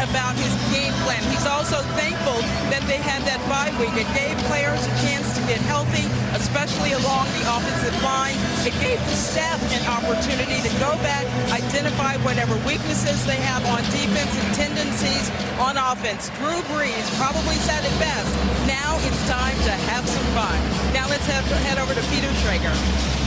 about his game plan. He's also thankful that they had that bye week. It gave players a chance to get healthy, especially along the offensive line. It gave the staff an opportunity to go back, identify whatever weaknesses they have on defense and tendencies on offense. Drew Brees probably said it best. Now it's time to have some fun. Now let's head over to Peter Schrager.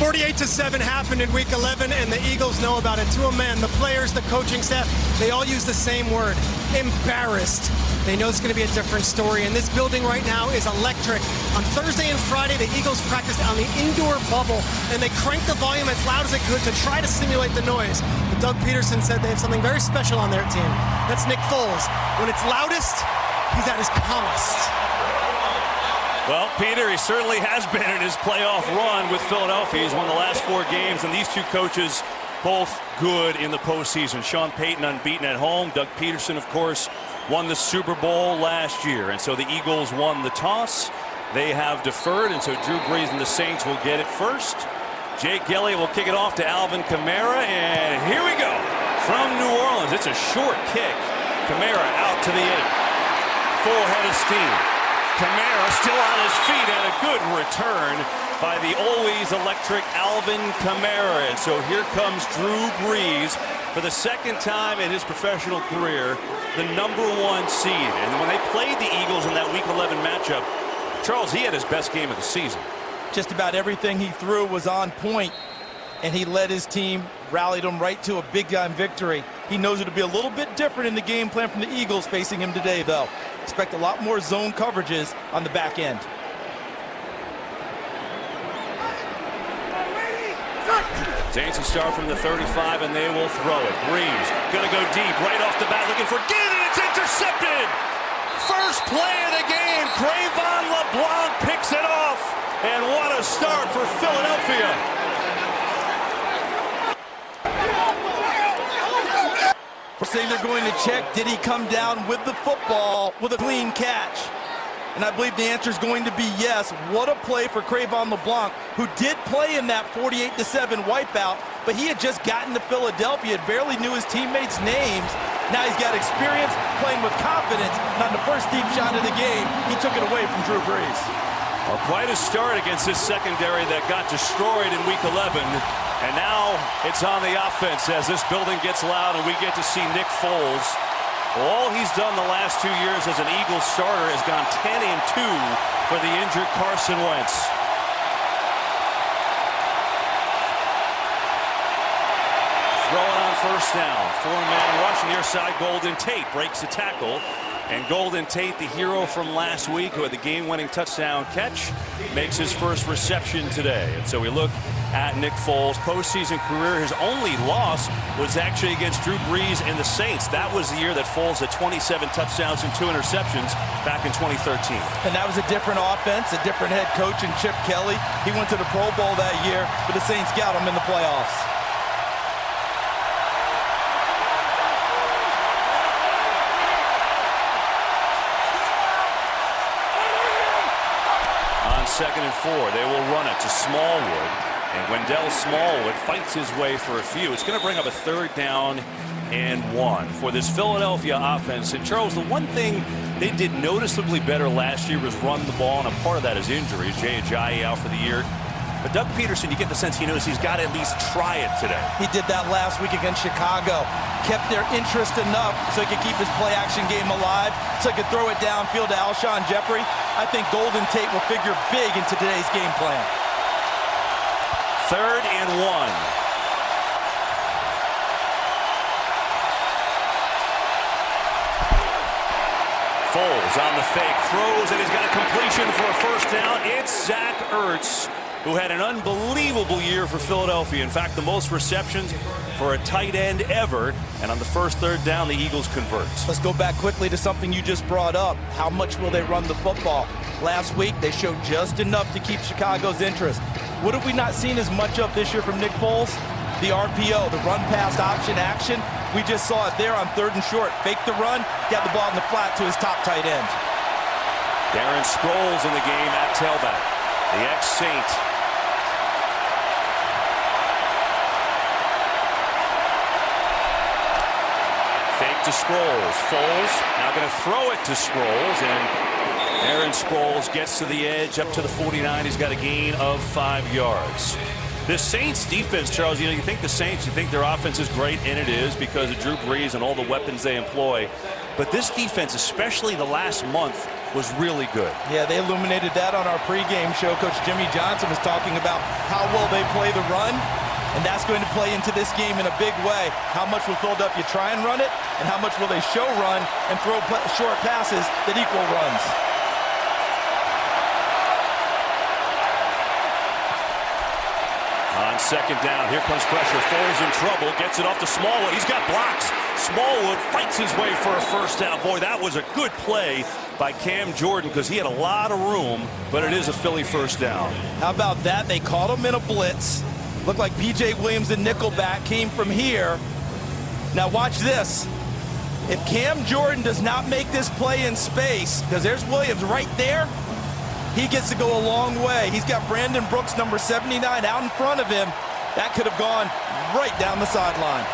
48-7 happened in Week 11, and the Eagles know about it to a man. The players, the coaching staff, they all use the same word: embarrassed. They know it's going to be a different story, and this building right now is electric. On Thursday and Friday, the Eagles practiced on the indoor bubble, and they cranked the volume as loud as they could to try to simulate the noise. But Doug Peterson said they have something very special on their team. That's Nick Foles. When it's loudest, he's at his calmest. Well, Peter, he certainly has been in his playoff run with Philadelphia. He's won the last 4 games, and these two coaches both good in the postseason. Sean Payton unbeaten at home. Doug Peterson, of course, won the Super Bowl last year. And so the Eagles won the toss. They have deferred, and so Drew Brees and the Saints will get it first. Jake Elliott will kick it off to Alvin Kamara, and here we go. From New Orleans, it's a short kick. Kamara out to the 8. Full head of steam. Kamara still on his feet, and a good return by the always electric Alvin Kamara. And so here comes Drew Brees for the second time in his professional career, the #1 seed. And when they played the Eagles in that Week 11 matchup, Charles, he had his best game of the season. Just about everything he threw was on point, and he led his team, rallied them right to a big-time victory. He knows it'll be a little bit different in the game plan from the Eagles facing him today, though. Expect a lot more zone coverages on the back end. Saints will start from the 35, and they will throw it. Brees going to go deep, right off the bat, looking for Gideon. It's intercepted. First play of the game. Trayvon LeBlanc picks it off. And what a start for Philadelphia. First thing they're going to check, did he come down with the football with a clean catch? And I believe the answer is going to be yes. What a play for Trayvon LeBlanc, who did play in that 48-7 wipeout, but he had just gotten to Philadelphia, barely knew his teammates' names. Now he's got experience, playing with confidence, and on the first deep shot of the game, he took it away from Drew Brees. Well, quite a start against this secondary that got destroyed in Week 11. And now it's on the offense as this building gets loud and we get to see Nick Foles. All he's done the last 2 years as an Eagles starter has gone 10-2 for the injured Carson Wentz. Throwing on first down. 4-man rush near side. Golden Tate breaks the tackle. And Golden Tate, the hero from last week who had the game-winning touchdown catch, makes his first reception today. And so we look at Nick Foles' postseason career. His only loss was actually against Drew Brees and the Saints. That was the year that Foles had 27 touchdowns and 2 interceptions back in 2013. And that was a different offense, a different head coach in Chip Kelly. He went to the Pro Bowl that year, but the Saints got him in the playoffs. Second and 4, they will run it to Smallwood, and Wendell Smallwood fights his way for a few. It's going to bring up a 3rd down and 1 for this Philadelphia offense. And Charles, the one thing they did noticeably better last year was run the ball, and a part of that is injuries. Jay Ajayi out for the year. But Doug Peterson, you get the sense he knows he's got to at least try it today. He did that last week against Chicago. Kept their interest enough so he could keep his play-action game alive, so he could throw it downfield to Alshon Jeffrey. I think Golden Tate will figure big in today's game plan. 3rd and 1. Foles on the fake, throws, and he's got a completion for a first down. It's Zach Ertz, who had an unbelievable year for Philadelphia. In fact, the most receptions for a tight end ever. And on the first 3rd down, the Eagles convert. Let's go back quickly to something you just brought up. How much will they run the football? Last week, they showed just enough to keep Chicago's interest. What have we not seen as much of this year from Nick Foles? The RPO, the run-pass option action. We just saw it there on 3rd and short. Fake the run, got the ball in the flat to his top tight end. Darren Sproles in the game at tailback. The ex-Saint. Fake to Sproles. Foles now going to throw it to Sproles, and Aaron Sproles gets to the edge up to the 49. He's got a gain of 5 yards. The Saints defense, Charles, you think the Saints, you think their offense is great, and it is because of Drew Brees and all the weapons they employ. But this defense, especially the last month, was really good. Yeah, they illuminated that on our pregame show. Coach Jimmy Johnson was talking about how well they play the run, and that's going to play into this game in a big way. How much will Philadelphia try and run it, and how much will they show run and throw short passes that equal runs? On second down, here comes pressure. Foles in trouble, gets it off to Smallwood. He's got blocks. Smallwood fights his way for a first down. Boy, that was a good play by Cam Jordan because he had a lot of room, but it is a Philly first down. How about that? They caught him in a blitz. Looked like P.J. Williams and nickelback came from here. Now watch this. If Cam Jordan does not make this play in space, because there's Williams right there, he gets to go a long way. He's got Brandon Brooks, number 79, out in front of him. That could have gone right down the sideline.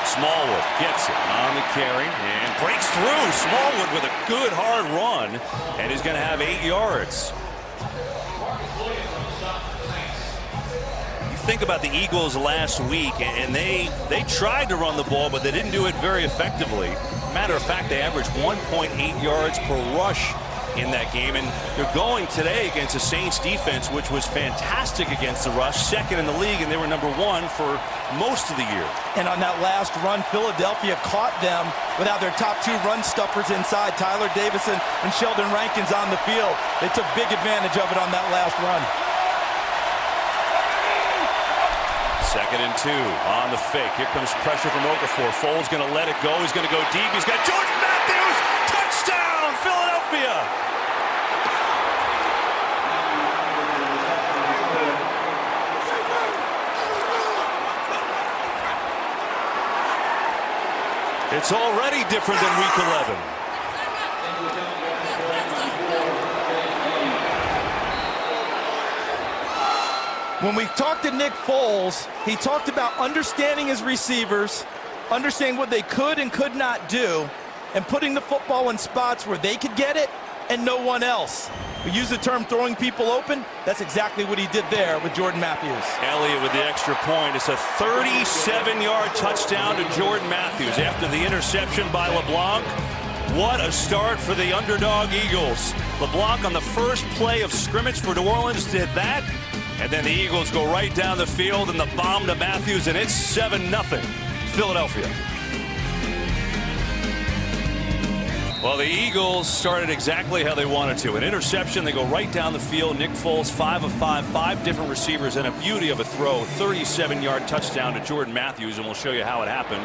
Smallwood gets it on the carry and breaks through. Smallwood with a good hard run, and he's going to have 8 yards. Think about the Eagles last week, and they tried to run the ball, but they didn't do it very effectively. Matter of fact, they averaged 1.8 yards per rush in that game, and they're going today against the Saints defense, which was fantastic against the rush, second in the league, and they were number 1 for most of the year. And on that last run, Philadelphia caught them without their top 2 run stuffers inside, Tyler Davison and Sheldon Rankins on the field. They took big advantage of it on that last run. Second and 2 on the fake. Here comes pressure from Okafor. Foles going to let it go. He's going to go deep. He's got Jordan Matthews. Touchdown, Philadelphia. It's already different than week 11. When we talked to Nick Foles, he talked about understanding his receivers, understanding what they could and could not do, and putting the football in spots where they could get it and no one else. We use the term throwing people open. That's exactly what he did there with Jordan Matthews. Elliott with the extra point. It's a 37-yard touchdown to Jordan Matthews after the interception by LeBlanc. What a start for the underdog Eagles. LeBlanc on the first play of scrimmage for New Orleans did that. And then the Eagles go right down the field, and the bomb to Matthews, and it's 7-0 Philadelphia. Well, the Eagles started exactly how they wanted to. An interception, they go right down the field. Nick Foles, 5 of 5, 5 different receivers, and a beauty of a throw. 37-yard touchdown to Jordan Matthews, and we'll show you how it happened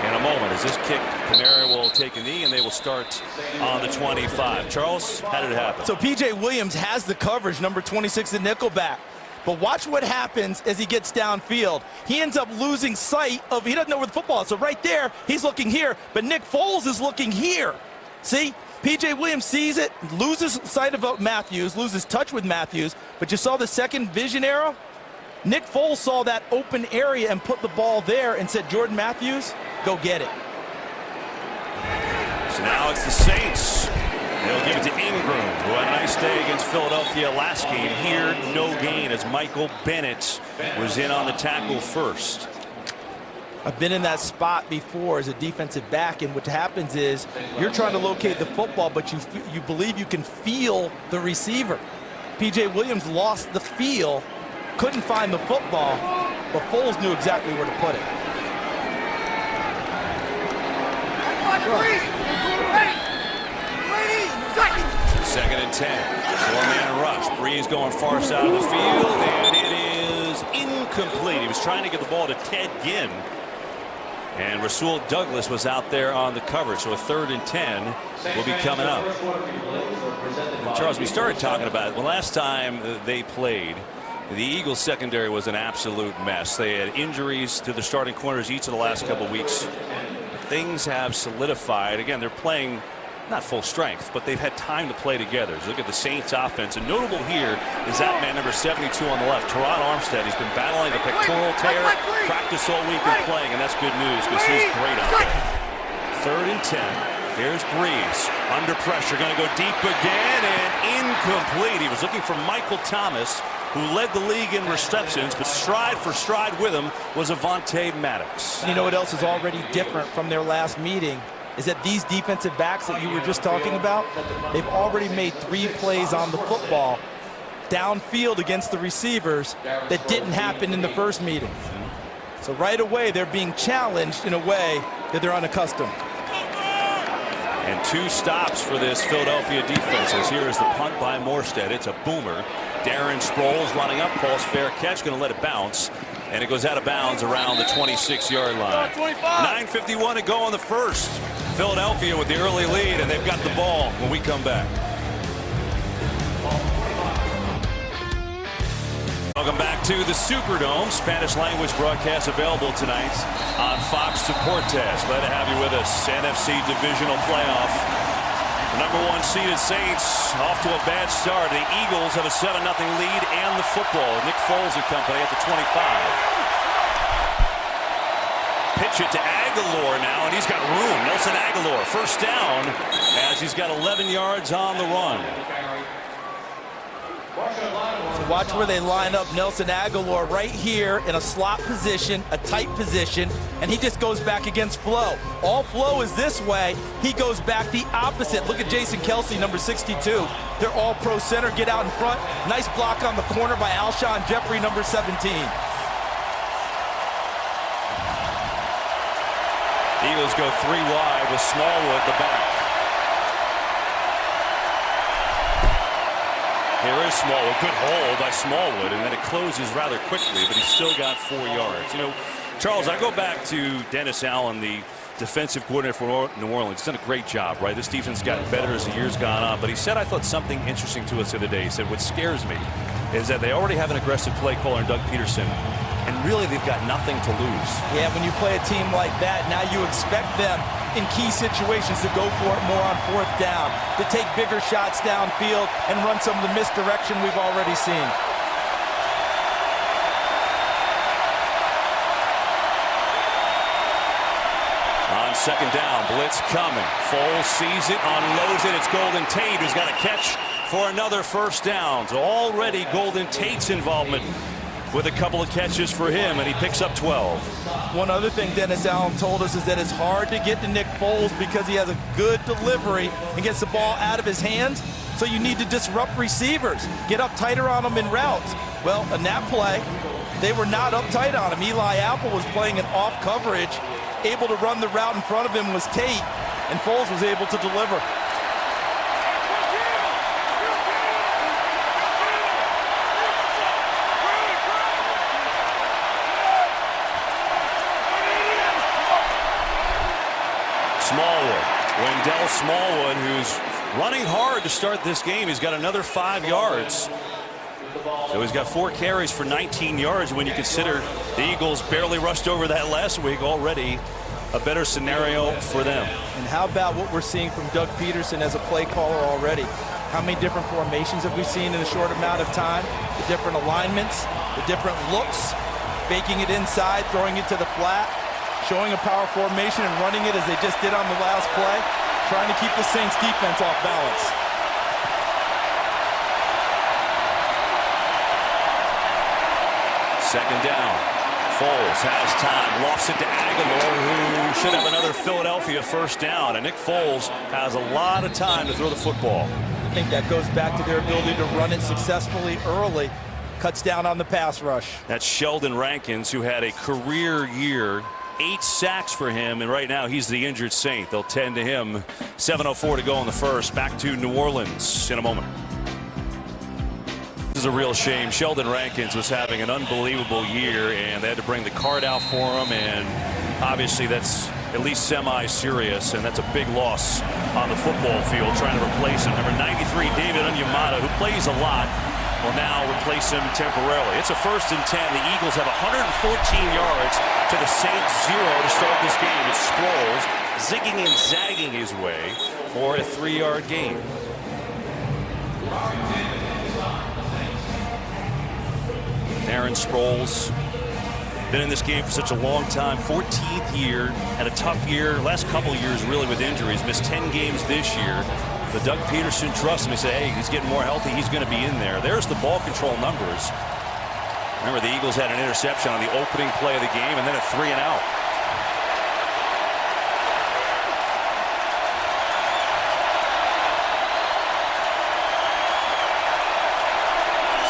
in a moment. As this kick, Panera will take a knee, and they will start on the 25. Charles, how did it happen? So P.J. Williams has the coverage, number 26, the nickelback. But watch what happens as he gets downfield. He ends up losing sight of, he doesn't know where the football is. So right there, he's looking here, but Nick Foles is looking here. See, P.J. Williams sees it, loses sight of Matthews, loses touch with Matthews, but you saw the second vision arrow? Nick Foles saw that open area and put the ball there and said, Jordan Matthews, go get it. So now it's the Saints. They'll give it to Ingram, who had a nice day against Philadelphia last game. Here, no gain as Michael Bennett was in on the tackle first. I've been in that spot before as a defensive back, and what happens is you're trying to locate the football, but you believe you can feel the receiver. P.J. Williams lost the feel, couldn't find the football, but Foles knew exactly where to put it. Second and 10. 4-man rush. Breeze going far side of the field, and it is incomplete. He was trying to get the ball to Ted Ginn, and Rasul Douglas was out there on the cover. So a 3rd and 10 will be coming up. And Charles, we started talking about it. The last time they played, the Eagles secondary was an absolute mess. They had injuries to the starting corners each of the last couple of weeks. Things have solidified. Again, they're playing not full strength, but they've had time to play together. So look at the Saints offense. And notable here is that man number 72 on the left, Teron Armstead. He's been battling a pectoral tear, practice all week and playing, and that's good news because he's great on it. 3rd and 10. Here's Breeze under pressure, going to go deep again and incomplete. He was looking for Michael Thomas, who led the league in receptions, but stride for stride with him was Avonte Maddox. You know what else is already different from their last meeting is that these defensive backs that you were just talking about, they've already made 3 plays on the football downfield against the receivers that didn't happen in the first meeting. So right away, they're being challenged in a way that they're unaccustomed. And 2 stops for this Philadelphia defense. As here is the punt by Morstead. It's a boomer. Darren Sproles running up, calls fair catch, going to let it bounce. And it goes out of bounds around the 26-yard line. 9:51 to go in the first. Philadelphia with the early lead, and they've got the ball when we come back. Welcome back to the Superdome. Spanish language broadcast available tonight on Fox Deportes. Glad to have you with us. NFC Divisional playoff. The #1 seeded Saints off to a bad start. The Eagles have a 7-0 lead and the football. Nick Foles and company at the 25. Pitch it to Aguilar now, and he's got room. Nelson Aguilar, first down, as he's got 11 yards on the run. So watch where they line up Nelson Aguilar right here in a slot position, a tight position, and he just goes back against flow. All flow is this way. He goes back the opposite. Look at Jason Kelsey, number 62. They're all pro center. Get out in front. Nice block on the corner by Alshon Jeffrey, number 17. Eagles go 3 wide with Smallwood the back. Here is Smallwood. Good hold by Smallwood, and then it closes rather quickly, but he's still got 4 yards. You know, Charles, I go back to Dennis Allen, the defensive coordinator for New Orleans. He's done a great job, right? This defense got better as the years gone on, but he said, I thought something interesting to us the other day. He said, what scares me is that they already have an aggressive play caller in Doug Peterson, and really they've got nothing to lose. Yeah, when you play a team like that, now you expect them in key situations to go for it more on 4th down, to take bigger shots downfield and run some of the misdirection we've already seen. On 2nd down, blitz coming. Foles sees it, unloads it. It's Golden Tate who's got a catch for another first down. So already Golden Tate's involvement with a couple of catches for him, and he picks up 12. One other thing Dennis Allen told us is that it's hard to get to Nick Foles because he has a good delivery and gets the ball out of his hands, so you need to disrupt receivers, get up tighter on them in routes. Well, in that play, they were not up tight on him. Eli Apple was playing an off coverage. Able to run the route in front of him was Tate, and Foles was able to deliver. Smallwood, Wendell Smallwood, who's running hard to start this game. He's got another 5 yards. So he's got 4 carries for 19 yards. When you consider the Eagles barely rushed over that last week, already a better scenario for them. And how about what we're seeing from Doug Peterson as a play caller already? How many different formations have we seen in a short amount of time? The different alignments, the different looks, faking it inside, throwing it to the flat, showing a power formation and running it as they just did on the last play, trying to keep the Saints defense off balance. Second down. Foles has time, lost it to Aguilar, who should have another Philadelphia first down. And Nick Foles has a lot of time to throw the football. I think that goes back to their ability to run it successfully early. Cuts down on the pass rush. That's Sheldon Rankins, who had a career year. 8 sacks for him, and right now he's the injured Saint. They'll tend to him. 7:04 to go in the first. Back to New Orleans in a moment. This is a real shame. Sheldon Rankins was having an unbelievable year, and they had to bring the card out for him, and obviously that's at least semi-serious, and that's a big loss on the football field, trying to replace him. Number 93, David Onyemata, who plays a lot, will now replace him temporarily. It's a 1st and 10. The Eagles have 114 yards to the Saints 0 to start this game. It's Sproles zigging and zagging his way for a 3-yard gain. Aaron Sproles, been in this game for such a long time, 14th year, had a tough year, last couple years really with injuries, missed 10 games this year. But Doug Peterson trusts him. He said, hey, he's getting more healthy, he's going to be in there. There's the ball control numbers. Remember, the Eagles had an interception on the opening play of the game and then a 3-and-out.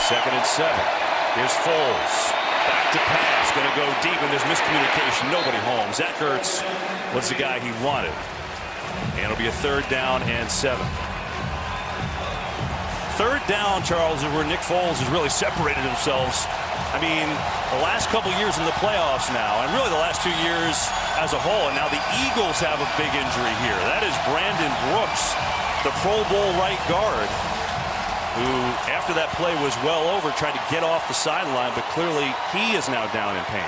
Second and 7. Here's Foles. Back to pass. Going to go deep, and there's miscommunication. Nobody home. Zach Ertz was the guy he wanted. And it'll be a 3rd down and 7. 3rd down, Charles, is where Nick Foles has really separated themselves. I mean, the last couple years in the playoffs now, and really the last 2 years as a whole, and now the Eagles have a big injury here. That is Brandon Brooks, the Pro Bowl right guard, who, after that play was well over, tried to get off the sideline, but clearly he is now down in pain.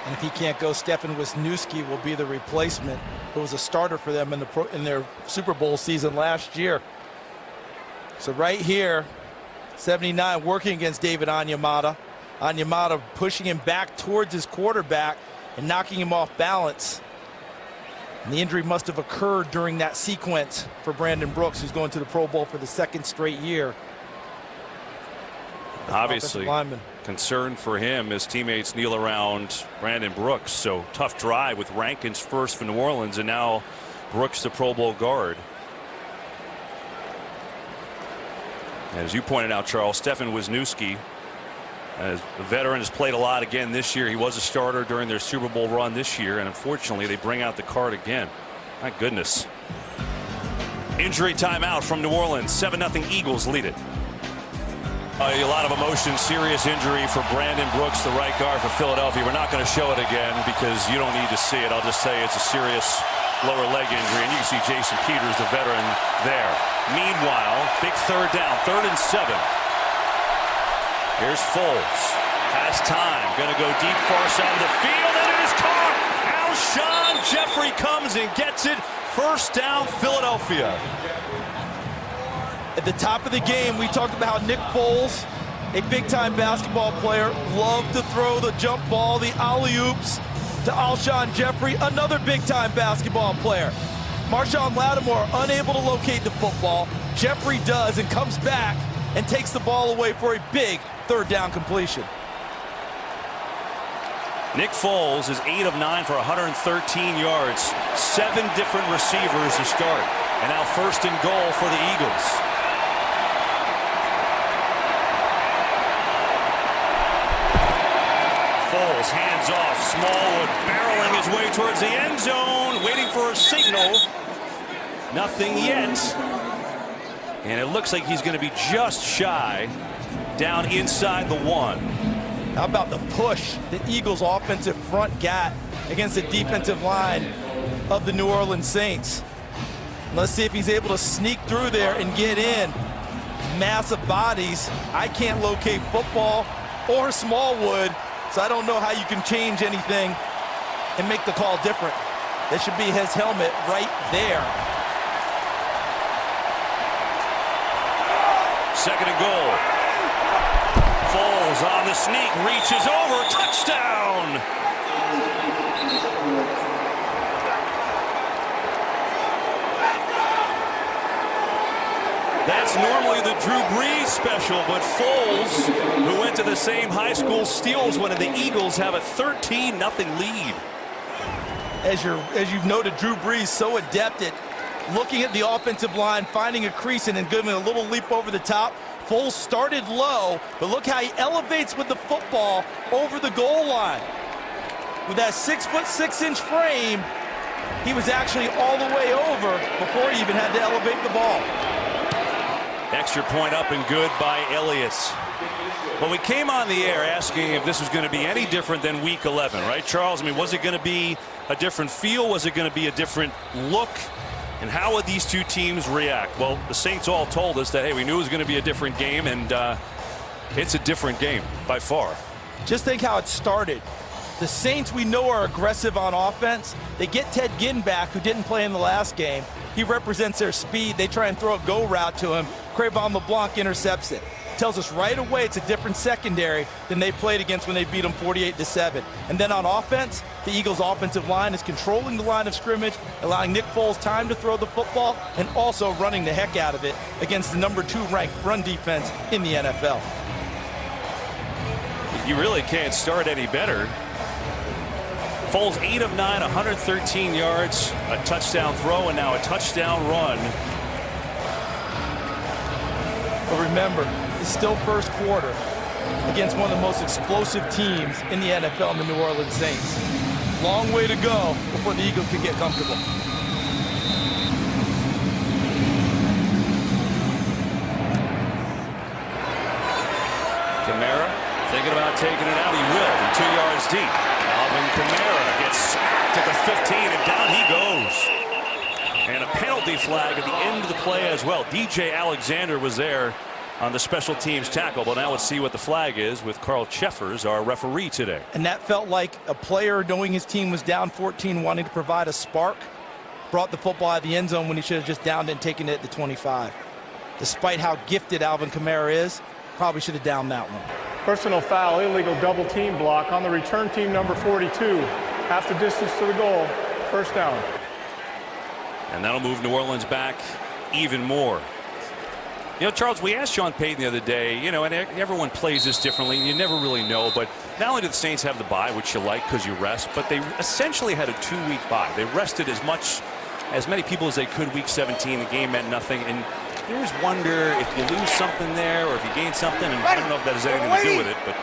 And if he can't go, Stefan Wisniewski will be the replacement, who was a starter for them in their Super Bowl season last year. So right here, 79 working against David Onyemata. Onyemata pushing him back towards his quarterback and knocking him off balance. And the injury must have occurred during that sequence for Brandon Brooks, who's going to the Pro Bowl for the 2nd straight year. Obviously, concern for him. His teammates kneel around Brandon Brooks. So tough drive with Rankins first for New Orleans, and now Brooks, the Pro Bowl guard. As you pointed out, Charles, Stefan Wisniewski, as a veteran, has played a lot again this year. He was a starter during their Super Bowl run this year, and unfortunately they bring out the card again. My goodness. Injury timeout from New Orleans. 7-0 Eagles lead it. A lot of emotion, serious injury for Brandon Brooks, the right guard for Philadelphia. We're not going to show it again because you don't need to see it. I'll just tell you it's a serious lower leg injury, and you can see Jason Peters, the veteran, there. Meanwhile, big 3rd down, 3rd and 7. Here's Foles. Has time. Going to go deep far side of the field, and it is caught. Alshon Jeffrey comes and gets it. 1st down, Philadelphia. At the top of the game, we talked about how Nick Foles, a big-time basketball player, loved to throw the jump ball, the alley-oops to Alshon Jeffrey, another big-time basketball player. Marshawn Lattimore unable to locate the football. Jeffrey does and comes back and takes the ball away for a big 3rd down completion. Nick Foles is 8 of 9 for 113 yards. 7 different receivers to start. And now 1st and goal for the Eagles. Foles hands off. Smallwood barreling his way towards the end zone, waiting for a signal. Nothing yet. And it looks like he's going to be just shy down inside the 1. How about the push the Eagles offensive front got against the defensive line of the New Orleans Saints? Let's see if he's able to sneak through there and get in. Massive bodies. I can't locate football or Smallwood, so I don't know how you can change anything and make the call different. That should be his helmet right there. 2nd and goal. Foles on the sneak, reaches over, touchdown! That's normally the Drew Brees special, but Foles, who went to the same high school, steals one, and the Eagles have a 13-0 lead. As you've noted, Drew Brees so adept at looking at the offensive line, finding a crease, and then giving a little leap over the top. Foles started low, but look how he elevates with the football over the goal line. With that 6'6" frame, he was actually all the way over before he even had to elevate the ball. Extra point up and good by Elliott. Well, we came on the air asking if this was going to be any different than Week 11, right, Charles? I mean, was it going to be a different feel? Was it going to be a different look? And how would these two teams react? Well, the Saints all told us that, hey, we knew it was going to be a different game, and it's a different game by far. Just think how it started. The Saints, we know, are aggressive on offense. They get Ted Ginn back, who didn't play in the last game. He represents their speed. They try and throw a go route to him. Crevon LeBlanc intercepts it. Tells us right away it's a different secondary than they played against when they beat them 48-7. And then on offense, the Eagles' offensive line is controlling the line of scrimmage, allowing Nick Foles time to throw the football, and also running the heck out of it against the #2 ranked run defense in the NFL. You really can't start any better. Foles 8 of 9, 113 yards, a touchdown throw, and now a touchdown run. But remember, it's still first quarter against one of the most explosive teams in the NFL in the New Orleans Saints. Long way to go before the Eagles can get comfortable. Kamara thinking about taking it out. He will from 2 yards deep. Alvin Kamara gets sacked at the 15, and down he goes. And a penalty flag at the end of the play as well. DJ Alexander was there on the special teams tackle, but now let's see what the flag is with Carl Cheffers, our referee today. And that felt like a player knowing his team was down 14, wanting to provide a spark, brought the football out of the end zone when he should have just downed it and taken it at the 25. Despite how gifted Alvin Kamara is, probably should have downed that one. Personal foul, illegal double team block on the return team number 42. Half the distance to the goal, first down. And that'll move New Orleans back even more. You know, Charles, we asked Sean Payton the other day, you know, and everyone plays this differently, and you never really know, but not only do the Saints have the bye, which you like because you rest, but they essentially had a 2-week bye. They rested as many people as they could week 17. The game meant nothing, and you always wonder if you lose something there or if you gain something, and I don't know if that has anything to do with it, but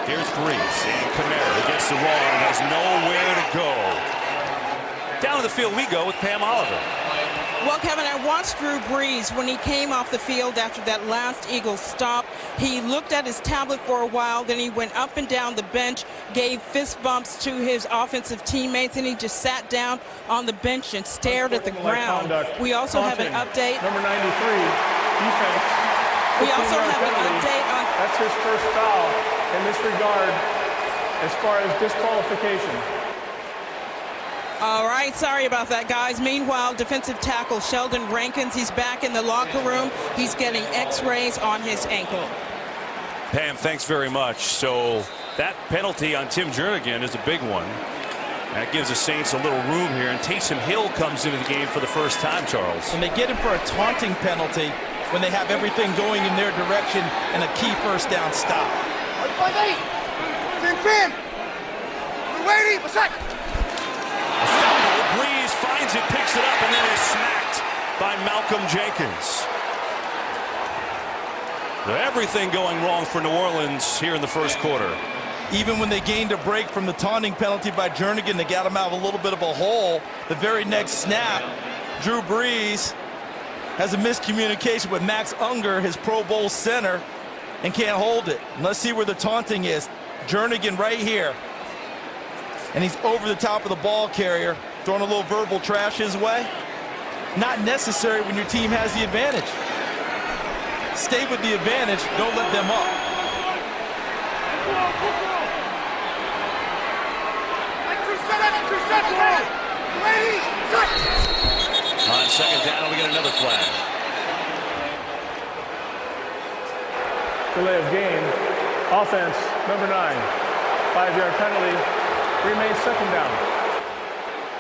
here's Breeze, and Kamara gets the wall and has nowhere to go. Down to the field we go with Pam Oliver. Well, Kevin, I watched Drew Brees when he came off the field after that last Eagles stop. He looked at his tablet for a while, then he went up and down the bench, gave fist bumps to his offensive teammates, and he just sat down on the bench and stared at the ground. We also have an update. Number 93, defense. We also have an update on... That's his first foul in this regard as far as disqualification. All right, sorry about that, guys. Meanwhile, defensive tackle Sheldon Rankins, he's back in the locker room. He's getting x-rays on his ankle. Pam, thanks very much. So that penalty on Tim Jernigan is a big one. That gives the Saints a little room here, and Taysom Hill comes into the game for the first time, Charles. And they get him for a taunting penalty when they have everything going in their direction and a key first down stop. Breeze finds it, picks it up, and then is smacked by Malcolm Jenkins. So everything going wrong for New Orleans here in the first quarter. Even when they gained a break from the taunting penalty by Jernigan, they got him out of a little bit of a hole. The very next snap, Drew Brees has a miscommunication with Max Unger, his Pro Bowl center, and can't hold it. And let's see where the taunting is. Jernigan right here. And he's over the top of the ball carrier, throwing a little verbal trash his way. Not necessary when your team has the advantage. Stay with the advantage, don't let them up. On second down, we get another flag. Delay of game. Offense, number 9. 5-yard penalty. Remains second down.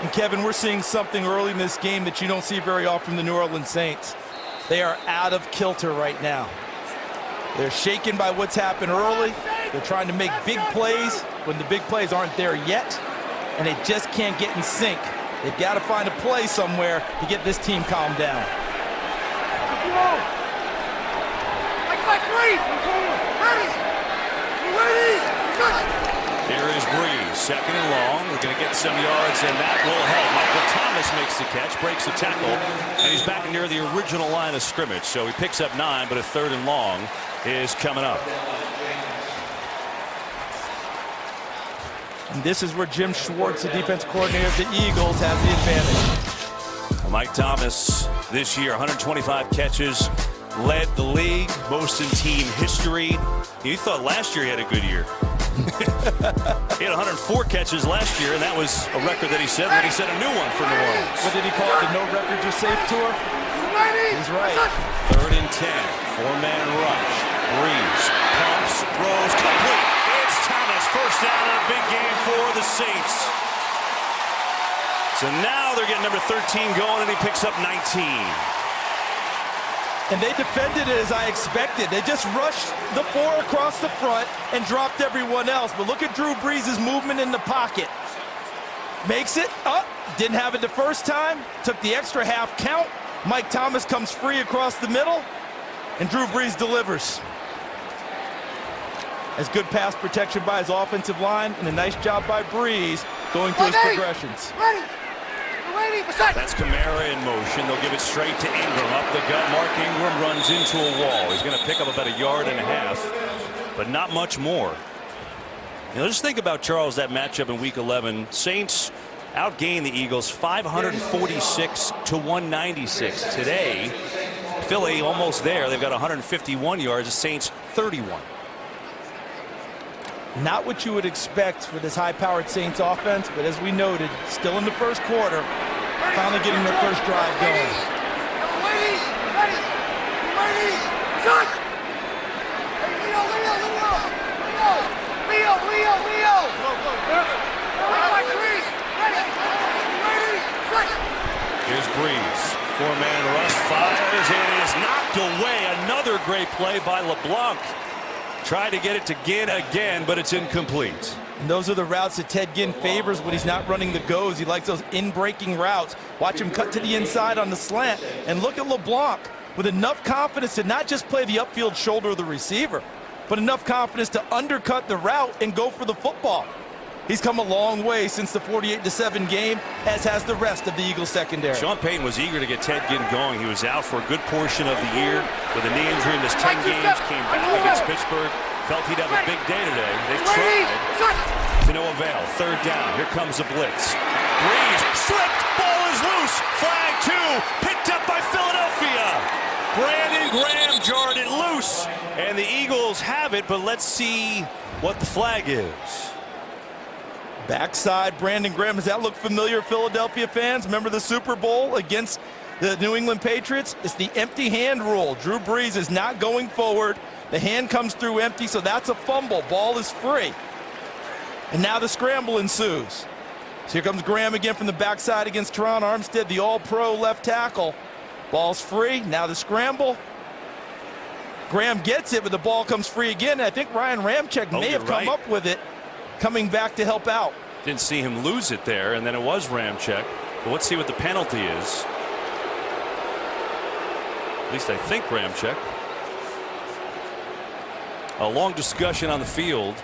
And Kevin, we're seeing something early in this game that you don't see very often from the New Orleans Saints. They are out of kilter right now. They're shaken by what's happened early. They're trying to make big plays when the big plays aren't there yet, and they just can't get in sync. They've got to find a play somewhere to get this team calmed down. Here is Breeze, second and long. We're going to get some yards, and that will help. Michael Thomas makes the catch, breaks the tackle, and he's back near the original line of scrimmage. So he picks up 9, but a third and long is coming up. And this is where Jim Schwartz, the defense coordinator of the Eagles, has the advantage. Mike Thomas this year, 125 catches, led the league, most in team history. You thought last year he had a good year. He had 104 catches last year, and that was a record that he set, and he set a new one for New Orleans. What did he call it? The no records are safe tour? He's right. 3rd and 10, 4-man rush. Breeze pumps, throws, complete. It's Thomas, first down in a big game for the Saints. So now they're getting number 13 going, and he picks up 19. And they defended it as I expected. They just rushed the 4 across the front and dropped everyone else. But look at Drew Brees' movement in the pocket. Makes it up. Didn't have it the first time. Took the extra half count. Mike Thomas comes free across the middle. And Drew Brees delivers. As good pass protection by his offensive line. And a nice job by Brees going through his progressions. That's Kamara in motion. They'll give it straight to Ingram. Up the gut. Mark Ingram runs into a wall. He's going to pick up about 1.5 yards, but not much more. You know, just think about, Charles, that matchup in Week 11. Saints outgained the Eagles 546 to 196. Today, Philly almost there. They've got 151 yards. The Saints 31. Not what you would expect for this high-powered Saints offense, but as we noted, still in the first quarter, finally getting their first drive going. Here's Breeze. 4-man rush, fires, and is knocked away. Another great play by LeBlanc. Tried to get it to Ginn again, but it's incomplete. And those are the routes that Ted Ginn favors when he's not running the goes. He likes those in-breaking routes. Watch him cut to the inside on the slant. And look at LeBlanc with enough confidence to not just play the upfield shoulder of the receiver, but enough confidence to undercut the route and go for the football. He's come a long way since the 48-7 game, as has the rest of the Eagles secondary. Sean Payton was eager to get Ted Ginn going. He was out for a good portion of the year with a knee injury, missed 10 games, came back against Pittsburgh, felt he'd have a big day today. They've tried to no avail. 3rd down. Here comes a blitz. Breeze slipped. Ball is loose. Flag 2. Picked up by Philadelphia. Brandon Graham jarred it loose. And the Eagles have it, but let's see what the flag is. Backside, Brandon Graham. Does that look familiar, Philadelphia fans? Remember the Super Bowl against the New England Patriots? It's the empty hand rule. Drew Brees is not going forward. The hand comes through empty, so that's a fumble. Ball is free. And now the scramble ensues. So here comes Graham again from the backside against Teron Armstead, the all-pro left tackle. Ball's free. Now the scramble. Graham gets it, but the ball comes free again. And I think Ryan Ramczyk may have come up with it, coming back to help out. Didn't see him lose it there, and then it was Ramczyk. But let's see what the penalty is. At least I think Ramczyk. A long discussion on the field.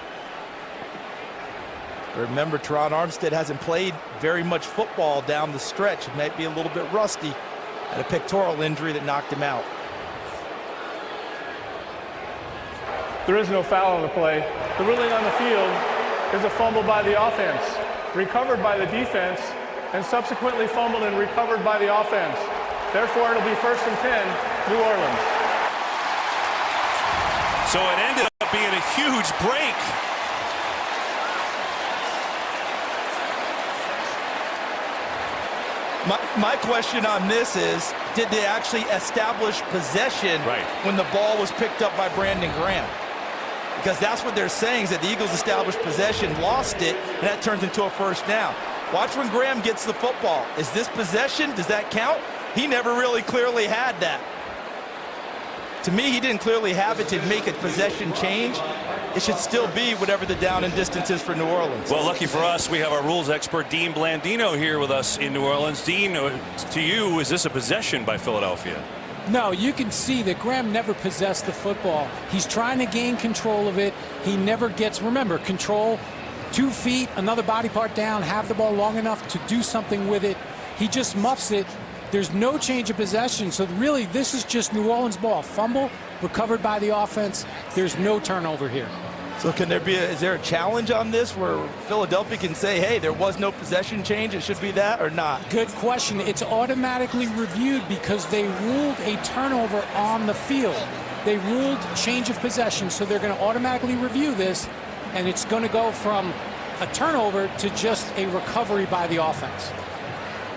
Remember, Teron Armstead hasn't played very much football down the stretch. He might be a little bit rusty. Had a pectoral injury that knocked him out. There is no foul on the play. The ruling on the field is a fumble by the offense, recovered by the defense, and subsequently fumbled and recovered by the offense. Therefore, it'll be 1st and 10, New Orleans. So it ended up being a huge break. My question on this is, did they actually establish possession when the ball was picked up by Brandon Graham? Because that's what they're saying, is that the Eagles established possession, lost it, and that turns into a 1st down. Watch when Graham gets the football. Is this possession? Does that count? He never really clearly had that. To me, he didn't clearly have it to make a possession change. It should still be whatever the down and distance is for New Orleans. Well, lucky for us, we have our rules expert, Dean Blandino, here with us in New Orleans. Dean, to you, is this a possession by Philadelphia? No, you can see that Graham never possessed the football. He's trying to gain control of it. He never gets, remember, control, 2 feet, another body part down, have the ball long enough to do something with it. He just muffs it. There's no change of possession. So really, this is just New Orleans ball. Fumble, recovered by the offense. There's no turnover here. So is there a challenge on this where Philadelphia can say, hey, there was no possession change, it should be that, or not? Good question. It's automatically reviewed because they ruled a turnover on the field. They ruled change of possession, so they're going to automatically review this, and it's going to go from a turnover to just a recovery by the offense.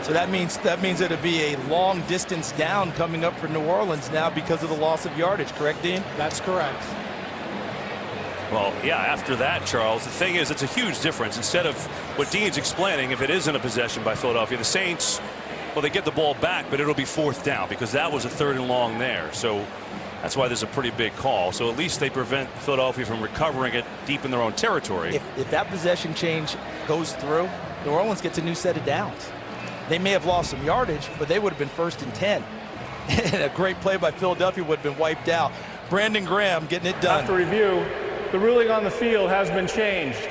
So that means it'll be a long distance down coming up for New Orleans now because of the loss of yardage, correct, Dean? That's correct. Well, yeah, after that, Charles, the thing is, it's a huge difference. Instead of what Dean's explaining, if it isn't a possession by Philadelphia, the Saints, well, they get the ball back, but it'll be 4th down because that was a 3rd and long there. So that's why there's a pretty big call. So at least they prevent Philadelphia from recovering it deep in their own territory. If that possession change goes through, New Orleans gets a new set of downs. They may have lost some yardage, but they would have been 1st and 10. And a great play by Philadelphia would have been wiped out. Brandon Graham getting it done. After review, the ruling on the field has been changed.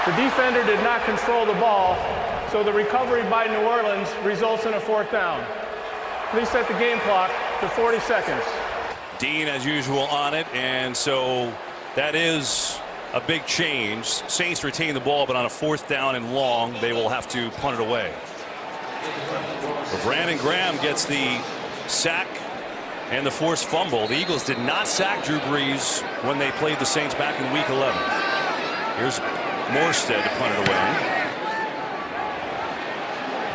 The defender did not control the ball, so the recovery by New Orleans results in a 4th down. Please set the game clock to 40 seconds. Dean, as usual, on it, and so that is a big change. Saints retain the ball, but on a 4th down and long, they will have to punt it away. But Brandon Graham gets the sack and the forced fumble. The Eagles did not sack Drew Brees when they played the Saints back in Week 11. Here's Morstead to punt it away.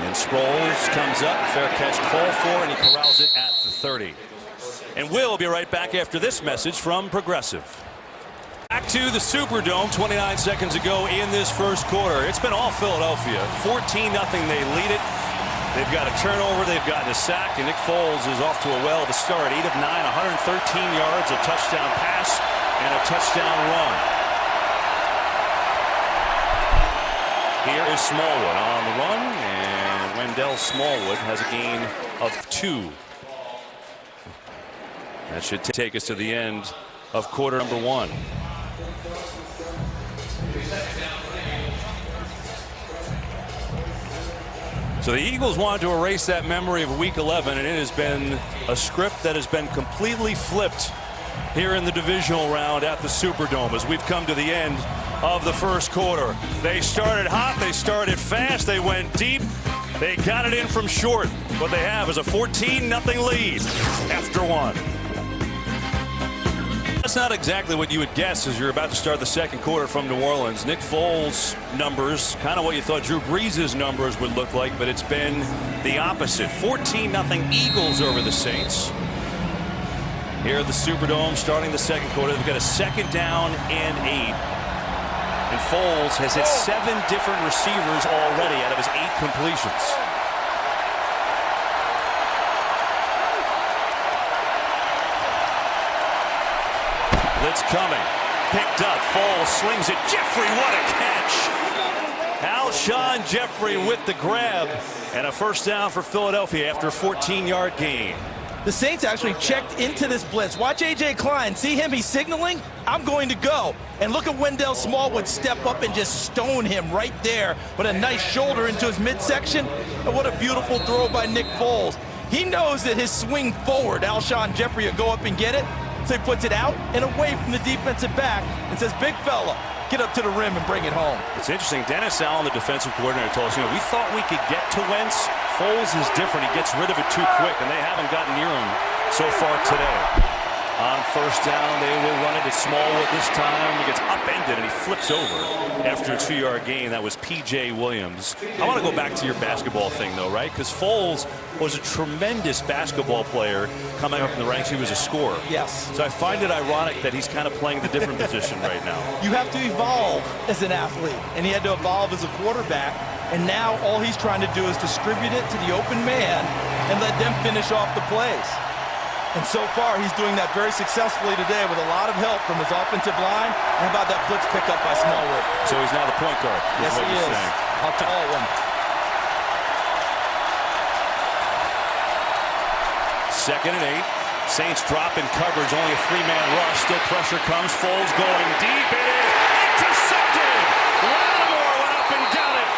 And Sproles comes up, fair catch called for, and he corrals it at the 30. And we'll be right back after this message from Progressive. Back to the Superdome 29 seconds ago in this first quarter. It's been all Philadelphia. 14-0, they lead it. They've got a turnover, they've gotten a sack, and Nick Foles is off to a well to start. 8 of 9, 113 yards, a touchdown pass, and a touchdown run. Here is Smallwood on the run, and Wendell Smallwood has a gain of 2. That should take us to the end of quarter number 1. So the Eagles wanted to erase that memory of Week 11, and it has been a script that has been completely flipped here in the divisional round at the Superdome as we've come to the end of the first quarter. They started hot, they started fast, they went deep, they got it in from short. What they have is a 14-0 lead after 1. That's not exactly what you would guess as you're about to start the second quarter from New Orleans. Nick Foles' numbers, kind of what you thought Drew Brees' numbers would look like, but it's been the opposite. 14-0 Eagles over the Saints. Here at the Superdome starting the second quarter. They've got a 2nd down and 8. And Foles has hit 7 different receivers already out of his 8 completions. Blitz coming. Picked up. Foles slings it. Jeffrey, what a catch. Alshon Jeffrey with the grab. And a 1st down for Philadelphia after a 14-yard gain. The Saints actually checked into this blitz. Watch A.J. Klein. See him? He's signaling. I'm going to go. And look at Wendell Smallwood step up and just stone him right there with a nice shoulder into his midsection. And what a beautiful throw by Nick Foles. He knows that his swing forward, Alshon Jeffrey will go up and get it. So he puts it out and away from the defensive back and says, big fella, get up to the rim and bring it home. It's interesting. Dennis Allen, the defensive coordinator, told us, we thought we could get to Wentz. Foles is different. He gets rid of it too quick, and they haven't gotten near him so far today. On 1st down, they will run it to Smallwood this time. He gets upended, and he flips over after a 2-yard gain. That was P.J. Williams. I want to go back to your basketball thing, though, right? Because Foles was a tremendous basketball player coming up in the ranks. He was a scorer. Yes. So I find it ironic that he's kind of playing the different position right now. You have to evolve as an athlete, and he had to evolve as a quarterback. And now all he's trying to do is distribute it to the open man and let them finish off the plays. And so far, he's doing that very successfully today with a lot of help from his offensive line. How about that blitz pickup by Smallwood? So he's now the point guard. Yes, he is. A tall one. 2nd and 8. Saints drop in coverage. Only a 3-man rush. Still pressure comes. Foles going deep. It is intercepted. Lattimore went up and got it.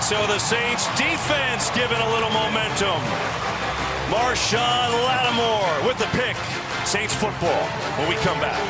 so the Saints defense given a little momentum. Marshawn Lattimore with the pick. Saints football when we come back.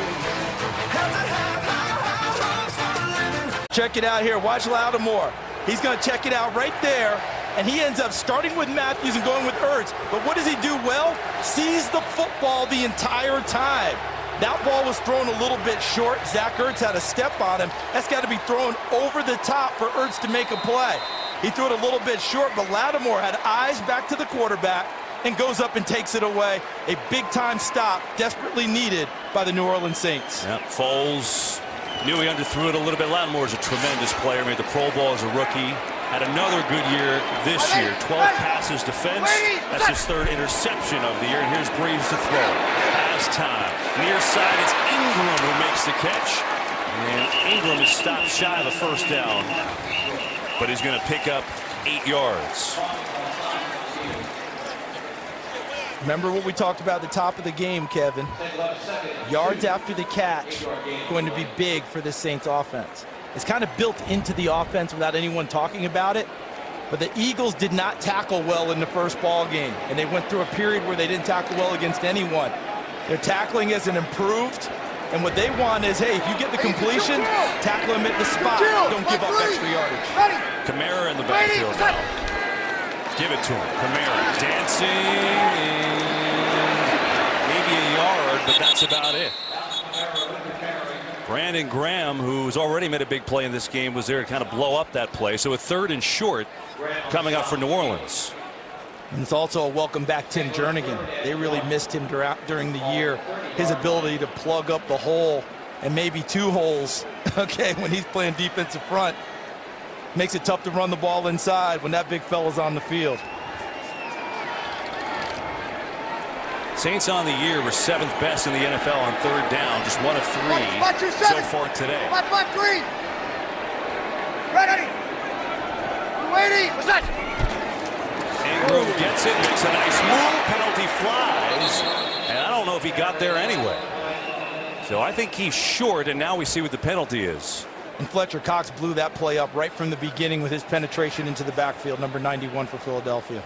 Check it out here. Watch Lattimore. He's going to check it out right there. And he ends up starting with Matthews and going with Ertz. But what does he do well? Sees the football the entire time. That ball was thrown a little bit short. Zach Ertz had a step on him. That's got to be thrown over the top for Ertz to make a play. He threw it a little bit short, but Lattimore had eyes back to the quarterback and goes up and takes it away. A big-time stop, desperately needed by the New Orleans Saints. Yep. Foles knew he underthrew it a little bit. Lattimore is a tremendous player. Made the Pro Bowl as a rookie. Had another good year this year. 12 passes defense. That's his third interception of the year. And here's Breeze to throw. Has time. Near side, it's Ingram who makes the catch. And Ingram is stopped shy of a first down. But he's going to pick up 8 yards. Remember what we talked about at the top of the game, Kevin. Yards after the catch going to be big for this Saints offense. It's kind of built into the offense without anyone talking about it. But the Eagles did not tackle well in the first ball game. And they went through a period where they didn't tackle well against anyone. Their tackling isn't improved. And what they want is, hey, if you get the completion, tackle him at the spot. Don't give up extra yardage. Kamara in the backfield now. Give it to him. Kamara dancing in maybe a yard, but that's about it. Brandon Graham, who's already made a big play in this game, was there to kind of blow up that play. So a 3rd and short coming up for New Orleans. And it's also a welcome back Tim Jernigan. They really missed him during the year. His ability to plug up the hole, and maybe 2 holes, okay, when he's playing defensive front. Makes it tough to run the ball inside when that big fella's on the field. Saints on the year were 7th best in the NFL on 3rd down, just 1 of 3 so far today. Ready. Waiting. What's that? Ingram gets it, makes a nice move, penalty flies, and I don't know if he got there anyway. So I think he's short, and now we see what the penalty is. And Fletcher Cox blew that play up right from the beginning with his penetration into the backfield, number 91 for Philadelphia.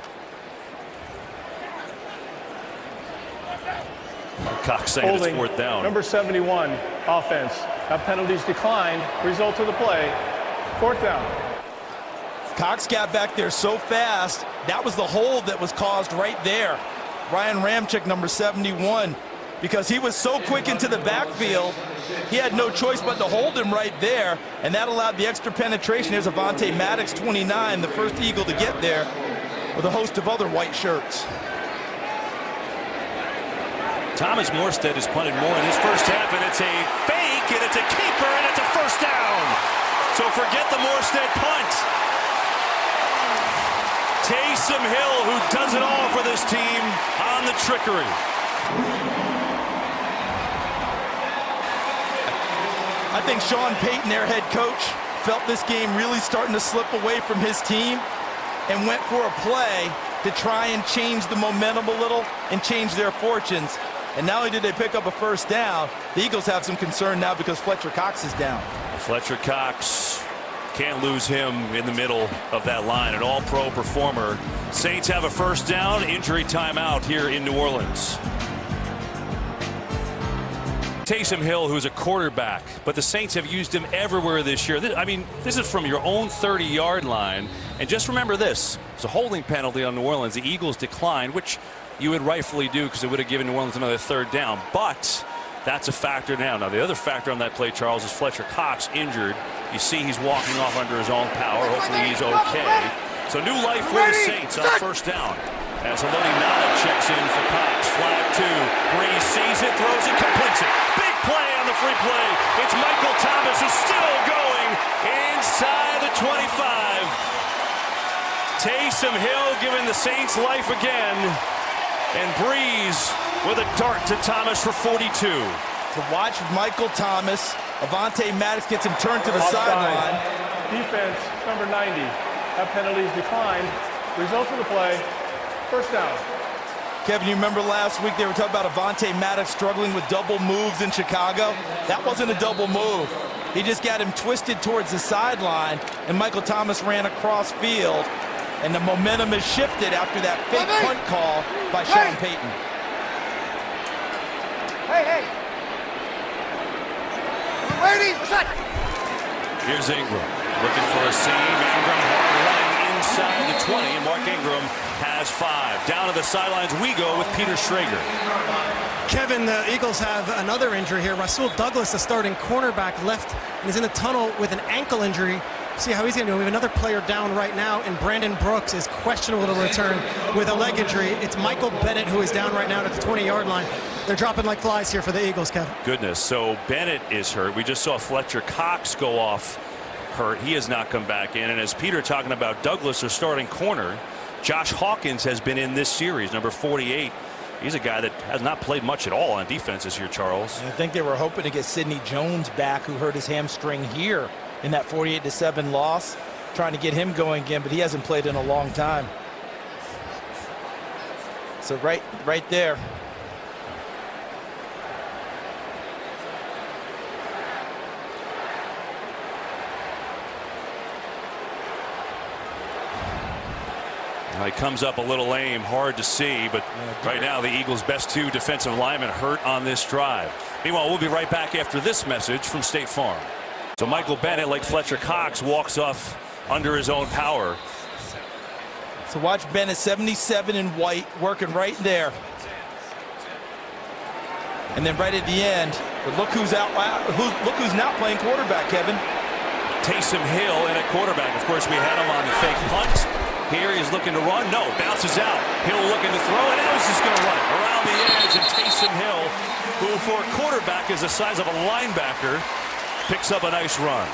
Cox saying it's 4th down. Number 71, offense. That penalties declined. Result of the play, 4th down. Cox got back there so fast. That was the hold that was caused right there. Ryan Ramczyk, number 71, because he was so quick into the backfield, he had no choice but to hold him right there, and that allowed the extra penetration. Here's Avonte Maddox, 29, the first Eagle to get there, with a host of other white shirts. Thomas Morstead has punted more in his first half, and it's a fake, and it's a keeper, and it's a first down. So forget the Morstead punt. Taysom Hill, who does it all for this team, on the trickery. I think Sean Payton, their head coach, felt this game really starting to slip away from his team and went for a play to try and change the momentum a little and change their fortunes. And not only did they pick up a first down, the Eagles have some concern now because Fletcher Cox is down. Fletcher Cox, can't lose him in the middle of that line. An all-pro performer. Saints have a first down, injury timeout here in New Orleans. Taysom Hill, who's a quarterback, but the Saints have used him everywhere this year. I mean, this is from your own 30-yard line. And just remember this, it's a holding penalty on New Orleans. The Eagles declined, which you would rightfully do because it would have given New Orleans another 3rd down. But that's a factor now. Now, the other factor on that play, Charles, is Fletcher Cox injured. You see he's walking off under his own power. Hopefully he's okay. So new life for the Saints on first down. As Haloti Ngata checks in for Cox. Flag 2. Breeze sees it, throws it, completes it. Big play on the free play. It's Michael Thomas who's still going inside the 25. Taysom Hill giving the Saints life again. And Breeze with a dart to Thomas for 42. To watch Michael Thomas, Avonte Maddox gets him turned to the sideline. Defense, number 90. That penalties declined. Result of the play, first down. Kevin, you remember last week they were talking about Avonte Maddox struggling with double moves in Chicago? That wasn't a double move. He just got him twisted towards the sideline, and Michael Thomas ran across field, and the momentum is shifted after that fake punt call by Sean Payton. Hey! Waiting! What's that? Here's Ingram looking for a seam. Ingram running inside the 20, and Mark Ingram has 5. Down to the sidelines we go with Peter Schrager. Kevin, the Eagles have another injury here. Rasul Douglas, the starting cornerback, left and is in the tunnel with an ankle injury. See how he's going to do. We have another player down right now, and Brandon Brooks is questionable to return with a leg injury. It's Michael Bennett who is down right now at the 20-yard line. They're dropping like flies here for the Eagles, Kevin. Goodness, so Bennett is hurt. We just saw Fletcher Cox go off hurt. He has not come back in. And as Peter talking about Douglas, their starting corner, Josh Hawkins has been in this series, number 48. He's a guy that has not played much at all on defense this year, Charles. I think they were hoping to get Sidney Jones back, who hurt his hamstring here in that 48-7 loss, trying to get him going again, but he hasn't played in a long time. So right there. He comes up a little lame, hard to see, but right now the Eagles' best 2 defensive linemen hurt on this drive. Meanwhile, we'll be right back after this message from State Farm. So Michael Bennett, like Fletcher Cox, walks off under his own power. So watch Bennett, 77 in white, working right there. And then right at the end, but look who's out. Look who's not playing quarterback, Kevin. Taysom Hill in at quarterback. Of course, we had him on the fake punt. Here he's looking to run. No, bounces out. Hill looking to throw, and now he's just going to run it around the edge. And Taysom Hill, who for a quarterback is the size of a linebacker, picks up a nice run.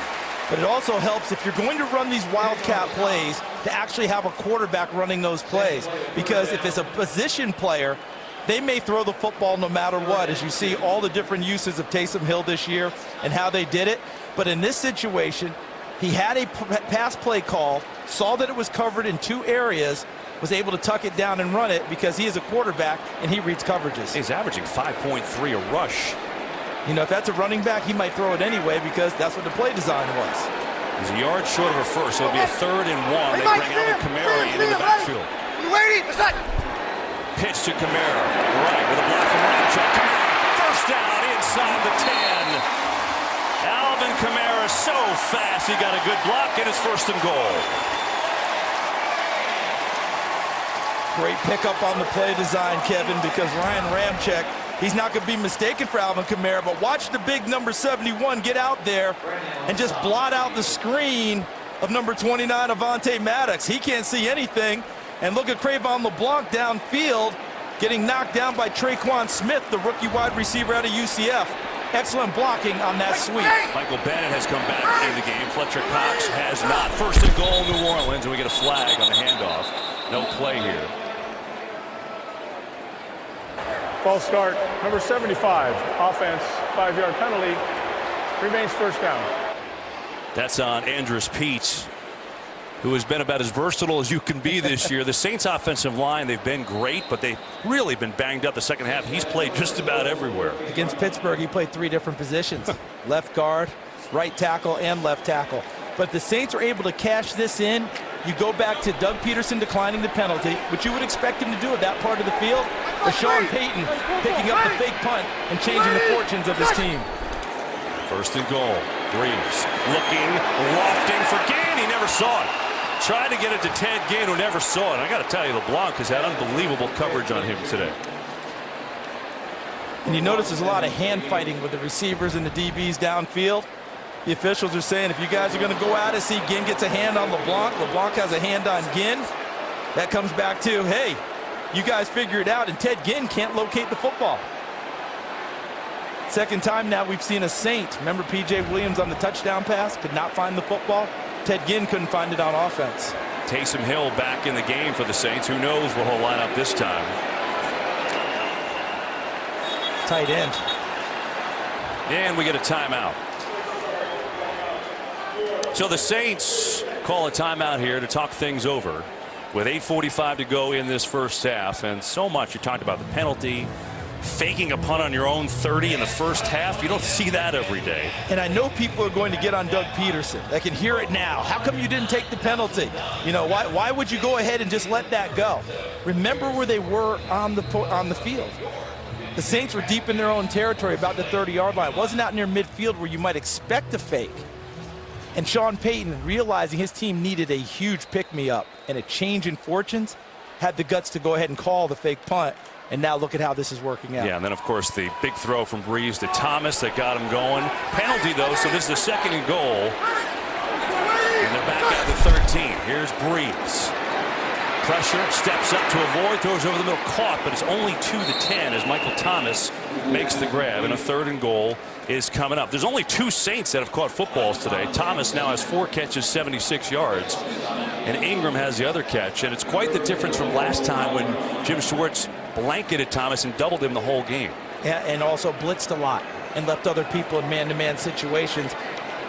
But it also helps if you're going to run these wildcat plays to actually have a quarterback running those plays. Because if it's a position player, they may throw the football no matter what, as you see all the different uses of Taysom Hill this year and how they did it. But in this situation, he had a pass play call, saw that it was covered in 2 areas, was able to tuck it down and run it because he is a quarterback and he reads coverages. He's averaging 5.3 a rush. You know, if that's a running back, he might throw it anyway because that's what the play design was. He's a yard short of a first, so it'll be a 3rd and 1. They bring Alvin Kamara into the backfield. You waiting? What's that? Pitch to Kamara, right, with a block from Ramchek. Kamara, first down inside the 10. Alvin Kamara so fast, he got a good block, and it's 1st and goal. Great pickup on the play design, Kevin, because Ryan Ramchek, he's not going to be mistaken for Alvin Kamara, but watch the big number 71 get out there and just blot out the screen of number 29, Avonte Maddox. He can't see anything. And look at Crayvon LeBlanc downfield, getting knocked down by Traquan Smith, the rookie wide receiver out of UCF. Excellent blocking on that sweep. Michael Bennett has come back in the game. Fletcher Cox has not. 1st and goal, New Orleans, and we get a flag on the handoff. No play here. False start, number 75, offense, 5-yard penalty, remains 1st down. That's on Andrus Peat, who has been about as versatile as you can be this year. The Saints offensive line, they've been great, but they've really been banged up the second half. He's played just about everywhere. Against Pittsburgh, he played 3 different positions. Left guard, right tackle, and left tackle. But the Saints are able to cash this in. You go back to Doug Peterson declining the penalty, which you would expect him to do at that part of the field. Or Sean Payton picking up the fake punt and changing the fortunes of his team. 1st and goal. Breeze looking, lofting for Ginn. He never saw it. Tried to get it to Ted Ginn, who never saw it. I got to tell you, LeBlanc has had unbelievable coverage on him today. And you notice there's a lot of hand fighting with the receivers and the DBs downfield. The officials are saying if you guys are going to go out and see Ginn gets a hand on LeBlanc, LeBlanc has a hand on Ginn, that comes back to, hey, you guys figure it out, and Ted Ginn can't locate the football. 2nd time now we've seen a Saint. Remember P.J. Williams on the touchdown pass, could not find the football. Ted Ginn couldn't find it on offense. Taysom Hill back in the game for the Saints. Who knows where he'll line up this time. Tight end. And we get a timeout. So the Saints call a timeout here to talk things over with 8:45 to go in this 1st half. And so much, you talked about the penalty, faking a punt on your own 30 in the first half. You don't see that every day. And I know people are going to get on Doug Peterson. I can hear it now. How come you didn't take the penalty? You know, why would you go ahead and just let that go? Remember where they were on the field. The Saints were deep in their own territory, about the 30-yard line. It wasn't out near midfield where you might expect a fake. And Sean Payton, realizing his team needed a huge pick-me-up and a change in fortunes, had the guts to go ahead and call the fake punt. And now look at how this is working out. Yeah, and then, of course, the big throw from Breeze to Thomas that got him going. Penalty, though, so this is a 2nd and goal. And they're back at the 13. Here's Breeze. Pressure, steps up to avoid, throws over the middle, caught, but it's only to the 10 as Michael Thomas makes the grab, and a 3rd and goal is coming up. There's only 2 Saints that have caught footballs today. Thomas now has 4 catches, 76 yards, and Ingram has the other catch, and it's quite the difference from last time when Jim Schwartz blanketed Thomas and doubled him the whole game. Yeah, and also blitzed a lot and left other people in man-to-man situations,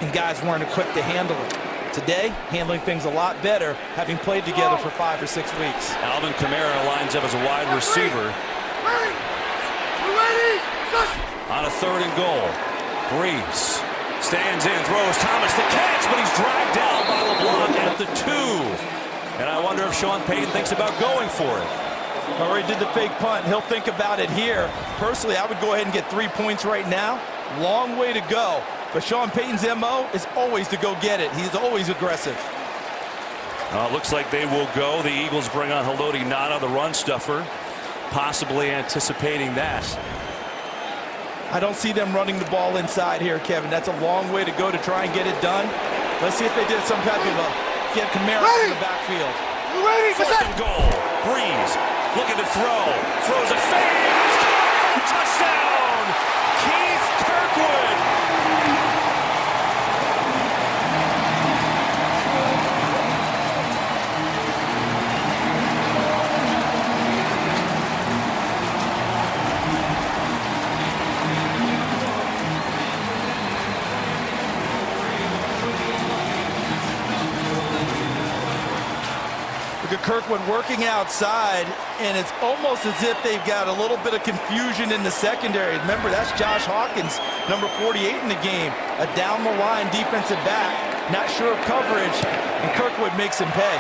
and guys weren't equipped to handle it. Today, handling things a lot better, having played together for 5 or 6 weeks. Alvin Kamara lines up as a wide receiver. On a 3rd and goal. Breeze stands in, throws Thomas the catch, but he's dragged down by LeBlanc at the 2. And I wonder if Sean Payton thinks about going for it. Already did the fake punt. He'll think about it here. Personally, I would go ahead and get 3 points right now. Long way to go. But Sean Payton's MO is always to go get it. He's always aggressive. It looks like they will go. The Eagles bring on Haloti Ngata, the run stuffer, possibly anticipating that. I don't see them running the ball inside here, Kevin. That's a long way to go to try and get it done. Let's see if they did some type of a get Kamara in the backfield. 4th and goal. Breeze looking to throw. Throws a fade. Touchdown. Keith Kirkwood. Look at Kirkwood working outside, and it's almost as if they've got a little bit of confusion in the secondary. Remember, that's Josh Hawkins, number 48 in the game, a down-the-line defensive back, not sure of coverage, and Kirkwood makes him pay.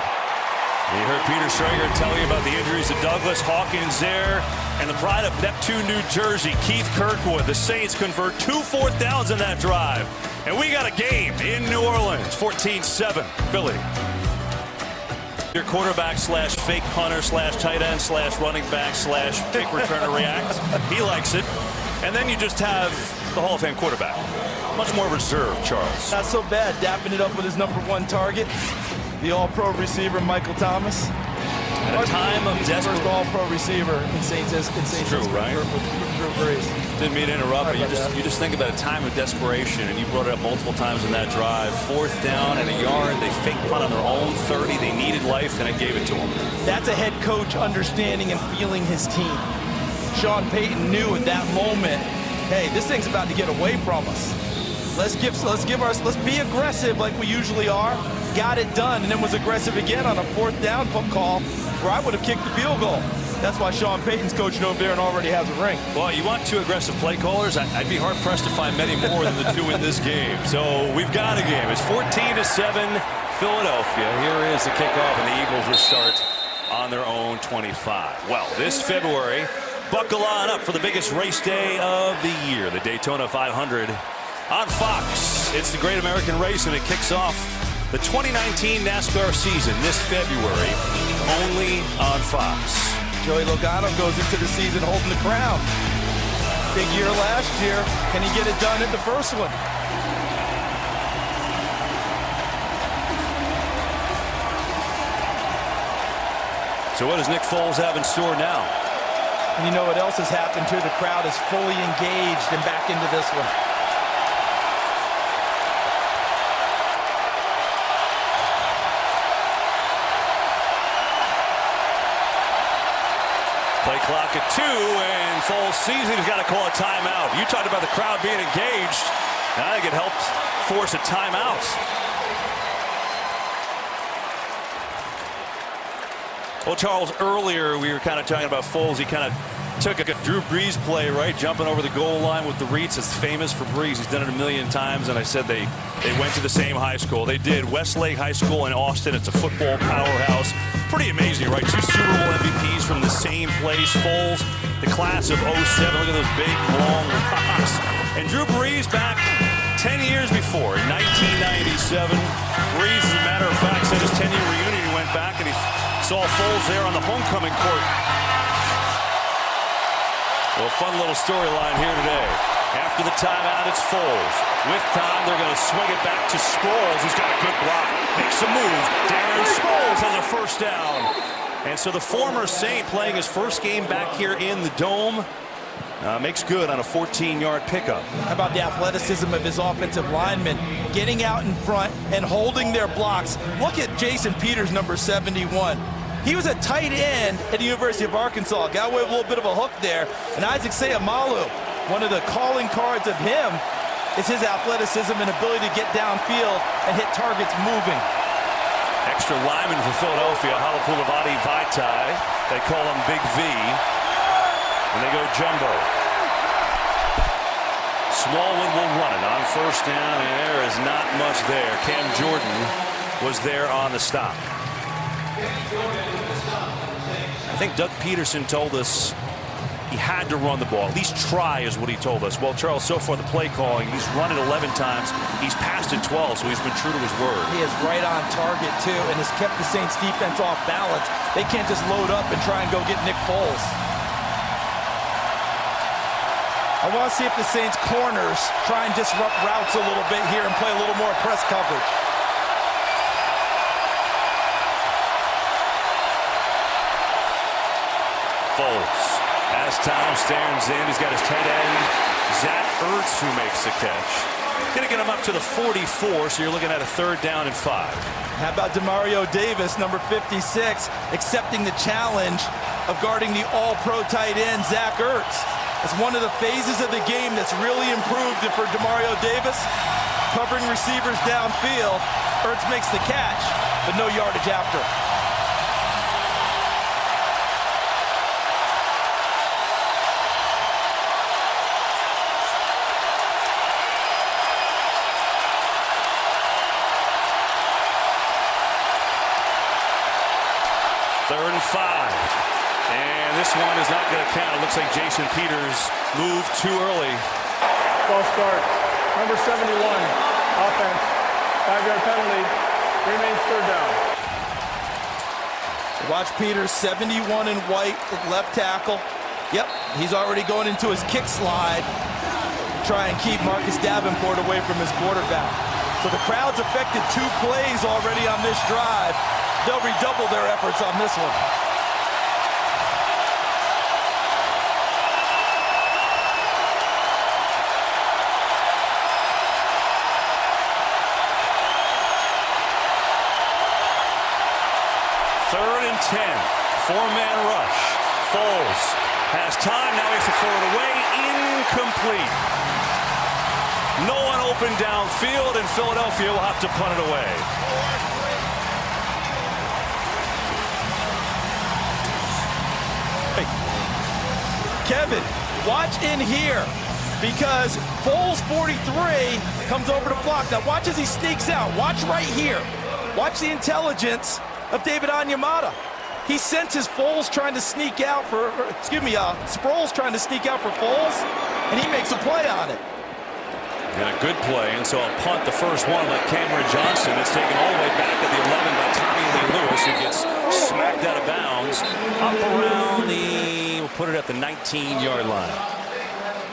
You heard Peter Schrager tell you about the injuries to Douglas, Hawkins there, and the pride of Neptune, New Jersey, Keith Kirkwood. The Saints convert 2 4th downs in that drive, and we got a game in New Orleans, 14-7, Philly. Your quarterback slash fake punter slash tight end slash running back slash kick returner react. He likes it. And then you just have the Hall of Fame quarterback. Much more reserved, Charles. Not so bad, dapping it up with his number 1 target, the all-pro receiver, Michael Thomas. At a time of desperate... First all-pro receiver in Saints. True, right? Didn't mean to interrupt, but you just think about a time of desperation, and you brought it up multiple times in that drive. 4th down and a yard. They fake punt on their own 30. They needed life, and it gave it to them. That's a head coach understanding and feeling his team. Sean Payton knew at that moment, hey, this thing's about to get away from us. Let's be aggressive like we usually are. Got it done, and then was aggressive again on a 4th down call where I would have kicked the field goal. That's why Sean Payton's coaching over there and already has a ring. Well, you want 2 aggressive play callers? I'd be hard-pressed to find many more than the 2 in this game. So we've got a game. It's 14-7 Philadelphia. Here is the kickoff, and the Eagles will start on their own 25. Well, this February, buckle on up for the biggest race day of the year, the Daytona 500 on Fox. It's the Great American Race, and it kicks off the 2019 NASCAR season this February, only on Fox. Joey Logano goes into the season holding the crown. Big year last year. Can he get it done in the first one? So what does Nick Foles have in store now? And you know what else has happened too? The crowd is fully engaged and back into this one. Play clock at 2, and Foles sees he's got to call a timeout. You talked about the crowd being engaged. I think it helped force a timeout. Well, Charles, earlier we were kind of talking about Foles. He kind of Took a Drew Brees play, right, jumping over the goal line with the Reeds. It's famous for Brees. He's done it a million times, and I said they went to the same high school. They did. Westlake High School in Austin. It's a football powerhouse. Pretty amazing, right? 2 Super Bowl MVPs from the same place. Foles, the class of '07. Look at those big, long rocks. And Drew Brees back 10 years before, in 1997. Brees, as a matter of fact, said his 10-year reunion, he went back and he saw Foles there on the homecoming court. Well, fun little storyline here today. After the timeout, it's Foles. With time, they're going to swing it back to Sproles. He's got a good block. Makes a move. Darren Sproles has a first down. And so the former Saint playing his first game back here in the Dome makes good on a 14-yard pickup. How about the athleticism of his offensive linemen getting out in front and holding their blocks? Look at Jason Peters, number 71. He was a tight end at the University of Arkansas. Got away with a little bit of a hook there. And Isaac Seumalo, one of the calling cards of him is his athleticism and ability to get downfield and hit targets moving. Extra lineman for Philadelphia, Halapoulivaati Vaitai. They call him Big V. And they go jumbo. Smallwood will run it on first down, and there is not much there. Cam Jordan was there on the stop. I think Doug Peterson told us he had to run the ball. At least try is what he told us. Well, Charles, so far the play calling, he's run it 11 times. He's passed it 12, so he's been true to his word. He is right on target, too, and has kept the Saints defense off balance. They can't just load up and try and go get Nick Foles. I want to see if the Saints corners try and disrupt routes a little bit here and play a little more press coverage. Foles, as Tom stands in, he's got his tight end, Zach Ertz, who makes the catch. Going to get him up to the 44, so you're looking at a 3rd down and 5. How about Demario Davis, number 56, accepting the challenge of guarding the all-pro tight end, Zach Ertz. It's one of the phases of the game that's really improved for Demario Davis. Covering receivers downfield. Ertz makes the catch, but no yardage after. Third and 5. And this one is not going to count. It looks like Jason Peters moved too early. False start. Number 71, offense. 5-yard penalty. Remains 3rd down. Watch Peters, 71 in white at left tackle. Yep, he's already going into his kick slide to try and keep Marcus Davenport away from his quarterback. So the crowd's affected 2 plays already on this drive. They'll redouble their efforts on this one. Third and 10. 4-man rush. Foles has time. Now he has to throw it away. Incomplete. No one open downfield, and Philadelphia will have to punt it away. Kevin, watch in here because Foles 43 comes over to block. Now watch as he sneaks out. Watch right here. Watch the intelligence of David Onyemata. He senses Foles trying to sneak out for, Sproles trying to sneak out for Foles, and he makes a play on it. And a good play, and so a punt, the first one by Cameron Johnson. It's taken all the way back at the 11 by Tommy Lee Lewis, who gets smacked out of bounds up around the, we'll put it at the 19-yard line.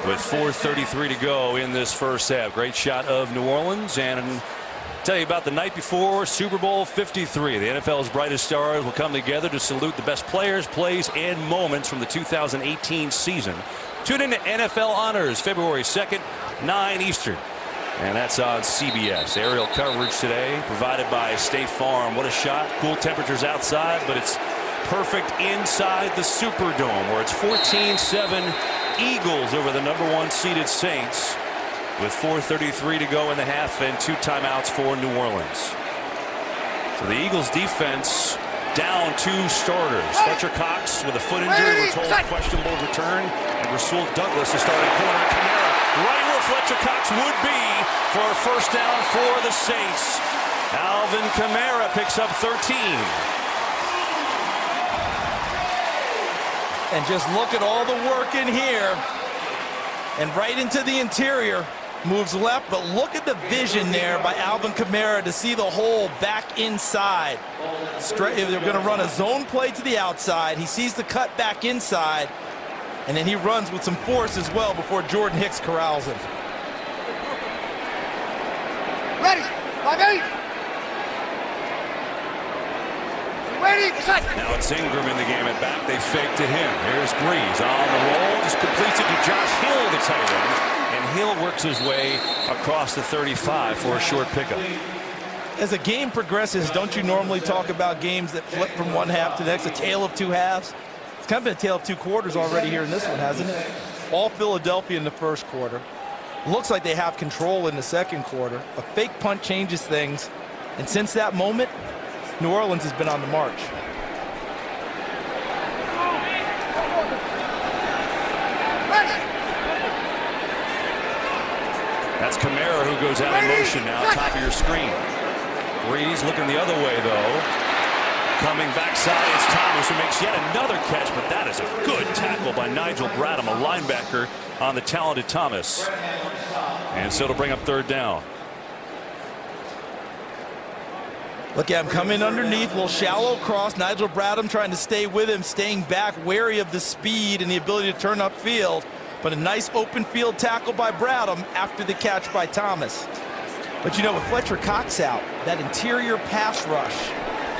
With 4:33 to go in this first half. Great shot of New Orleans, and tell you about the night before Super Bowl 53. The NFL's brightest stars will come together to salute the best players, plays, and moments from the 2018 season. Tune in to NFL Honors February 2nd, 9 Eastern. And that's on CBS. Aerial coverage today provided by State Farm. What a shot. Cool temperatures outside, but it's perfect inside the Superdome, where it's 14-7 Eagles over the #1 seeded Saints, with 4:33 to go in the half and 2 timeouts for New Orleans. So the Eagles defense down 2 starters. Fletcher Cox with a foot injury, we're told questionable return, and Rasul Douglas, the starting corner. Kamara right where Fletcher Cox would be for a first down for the Saints. Alvin Kamara picks up 13. And just look at all the work in here. And right into the interior. Moves left, but look at the vision there by Alvin Kamara to see the hole back inside. They're going to run a zone play to the outside. He sees the cut back inside, and then he runs with some force as well before Jordan Hicks corrals him. Ready. 5-8. Waiting. Now it's Ingram in the game at back. They fake to him. Here's Breeze on the roll. Just completes it to Josh Hill, the tight end. And Hill works his way across the 35 for a short pickup. As a game progresses, don't you normally talk about games that flip from one half to the next, a tale of 2 halves? It's kind of been a tale of 2 quarters already here in this one, hasn't it? All Philadelphia in the first quarter. Looks like they have control in the second quarter. A fake punt changes things. And since that moment, New Orleans has been on the march. That's Kamara who goes out of motion now, top of your screen. Breeze looking the other way, though. Coming backside, it's Thomas who makes yet another catch, but that is a good tackle by Nigel Bradham, a linebacker on the talented Thomas. And so it'll bring up 3rd down. Look at him coming underneath, a little shallow cross. Nigel Bradham trying to stay with him, staying back, wary of the speed and the ability to turn upfield. But a nice open field tackle by Bradham after the catch by Thomas. But you know, with Fletcher Cox out, that interior pass rush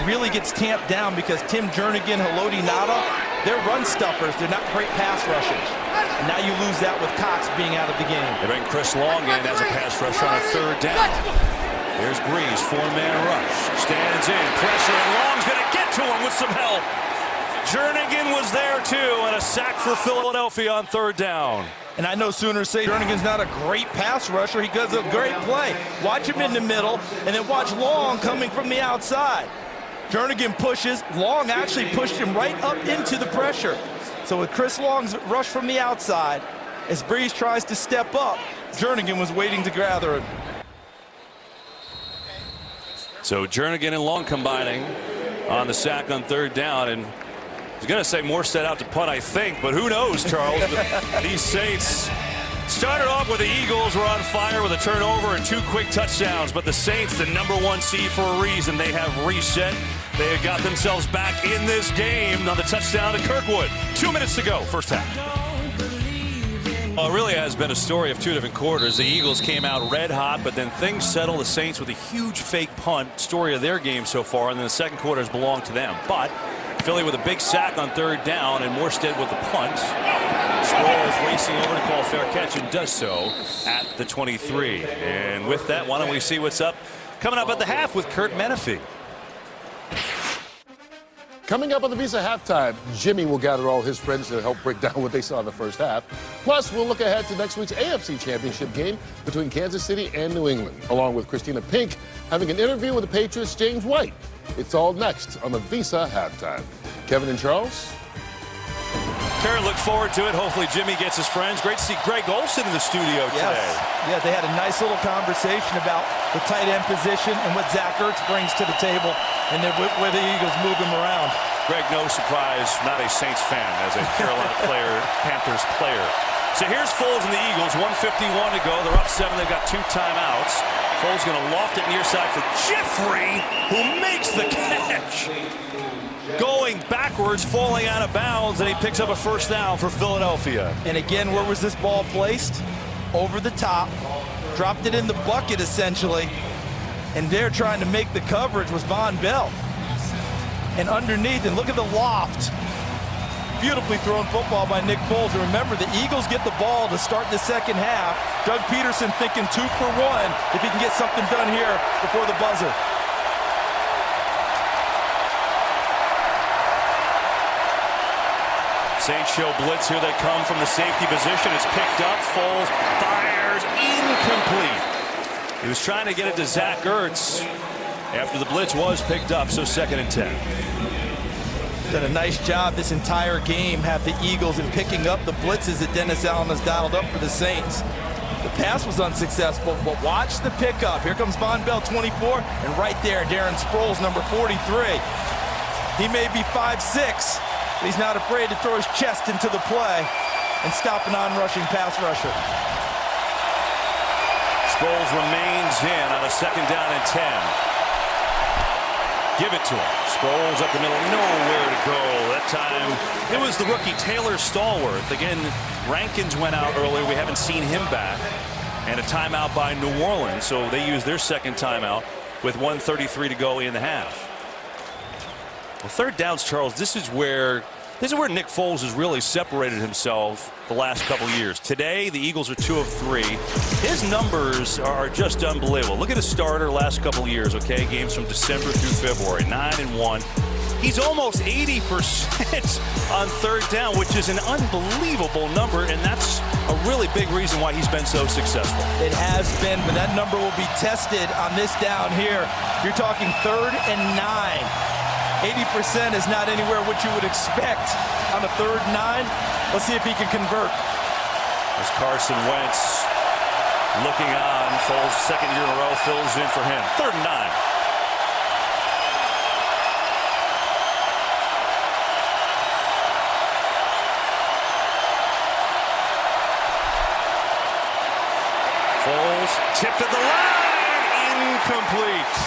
really gets tamped down because Tim Jernigan, Haloti Ngata, they're run stuffers. They're not great pass rushers. And now you lose that with Cox being out of the game. They bring Chris Long in as a pass rusher on a 3rd down. Here's Breeze, 4-man rush. Stands in, pressure, and Long's going to get to him with some help. Jernigan was there too, and a sack for Philadelphia on 3rd down. And I know Sooners say Jernigan's not a great pass rusher. He does a great play. Watch him in the middle, and then watch Long coming from the outside. Jernigan pushes. Long actually pushed him right up into the pressure. So with Chris Long's rush from the outside, as Breeze tries to step up, Jernigan was waiting to gather him. So Jernigan and Long combining on the sack on 3rd down, and I was going to say Morstead out to punt, I think, but who knows, Charles? These Saints started off with the Eagles were on fire with a turnover and 2 quick touchdowns, but the Saints, the #1 seed for a reason, they have reset. They have got themselves back in this game on the touchdown to Kirkwood. 2 minutes to go, first half. Well, it really has been a story of 2 different quarters. The Eagles came out red hot, but then things settled. The Saints with a huge fake punt, story of their game so far, and then the second quarter has belonged to them. But Philly with a big sack on 3rd down, and Morstead with the punt. Sproles racing over to call a fair catch and does so at the 23. And with that, why don't we see what's up coming up at the half with Kurt Menefee. Coming up on the Visa halftime, Jimmy will gather all his friends to help break down what they saw in the first half. Plus, we'll look ahead to next week's AFC Championship game between Kansas City and New England, along with Christina Pink having an interview with the Patriots' James White. It's all next on the Visa halftime. Kevin and Charles. Kurt, look forward to it. Hopefully Jimmy gets his friends. Great to see Greg Olsen in the studio today. Yeah, they had a nice little conversation about the tight end position and what Zach Ertz brings to the table and then where the Eagles move him around. Greg, no surprise, not a Saints fan as a Carolina player, Panthers player. So here's Foles and the Eagles, 1:51 to go. They're up 7. They've got 2 timeouts. Foles going to loft it near side for Jeffrey, who makes the catch. Going backwards, falling out of bounds, and he picks up a first down for Philadelphia. And again, where was this ball placed? Over the top. Dropped it in the bucket, essentially. And there trying to make the coverage was Von Bell. And underneath, and look at the loft. Beautifully thrown football by Nick Foles. And remember, the Eagles get the ball to start the second half. Doug Peterson thinking 2 for 1 if he can get something done here before the buzzer. Saints show blitz. Here they come from the safety position. It's picked up. Foles fires. Incomplete. He was trying to get it to Zach Ertz after the blitz was picked up. So 2nd and 10. Done a nice job this entire game, have the Eagles, in picking up the blitzes that Dennis Allen has dialed up for the Saints. The pass was unsuccessful, but watch the pickup. Here comes Von Bell, 24, and right there, Darren Sproles, number 43. He may be 5'6", but he's not afraid to throw his chest into the play and stop an on-rushing pass rusher. Sproles remains in on a 2nd down and 10. Give it to him. Sproles up the middle, nowhere to go. That time, it was the rookie Taylor Stallworth. Again, Rankins went out earlier. We haven't seen him back. And a timeout by New Orleans. So they used their 2nd timeout with 1:33 to go in the half. Well, 3rd downs, Charles, this is where Nick Foles has really separated himself the last couple years. Today, the Eagles are 2 of 3. His numbers are just unbelievable. Look at his starter last couple years, okay? Games from December through February, 9-1. He's almost 80% on 3rd down, which is an unbelievable number, and that's a really big reason why he's been so successful. It has been, but that number will be tested on this down here. You're talking 3rd and 9. 80% is not anywhere what you would expect on a 3rd and 9. Let's see if he can convert. As Carson Wentz looking on, Foles' 2nd year in a row fills in for him. 3rd and 9. Foles tipped at the line, incomplete.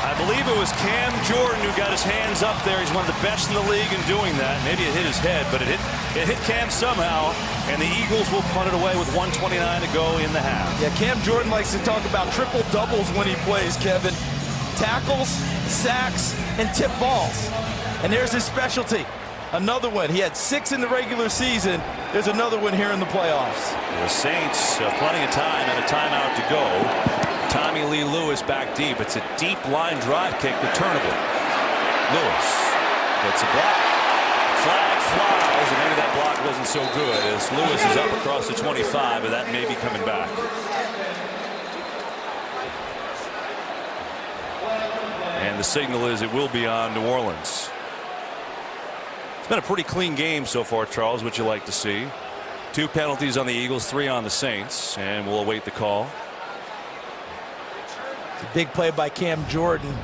I believe it was Cam Jordan who got his hands up there. He's one of the best in the league in doing that. Maybe it hit his head, but it hit Cam somehow, and the Eagles will punt it away with 1:29 to go in the half. Yeah, Cam Jordan likes to talk about triple doubles when he plays, Kevin. Tackles, sacks, and tip balls. And there's his specialty. Another one. He had 6 in the regular season. There's another one here in the playoffs. The Saints have plenty of time and a timeout to go. Tommy Lee Lewis back deep. It's a deep line drive kick, returnable. Lewis gets a block. Flag flies, and maybe that block wasn't so good as Lewis is up across the 25, but that may be coming back. And the signal is it will be on New Orleans. It's been a pretty clean game so far, Charles, what you like to see. 2 penalties on the Eagles, 3 on the Saints, and we'll await the call. It's a big play by Cam Jordan.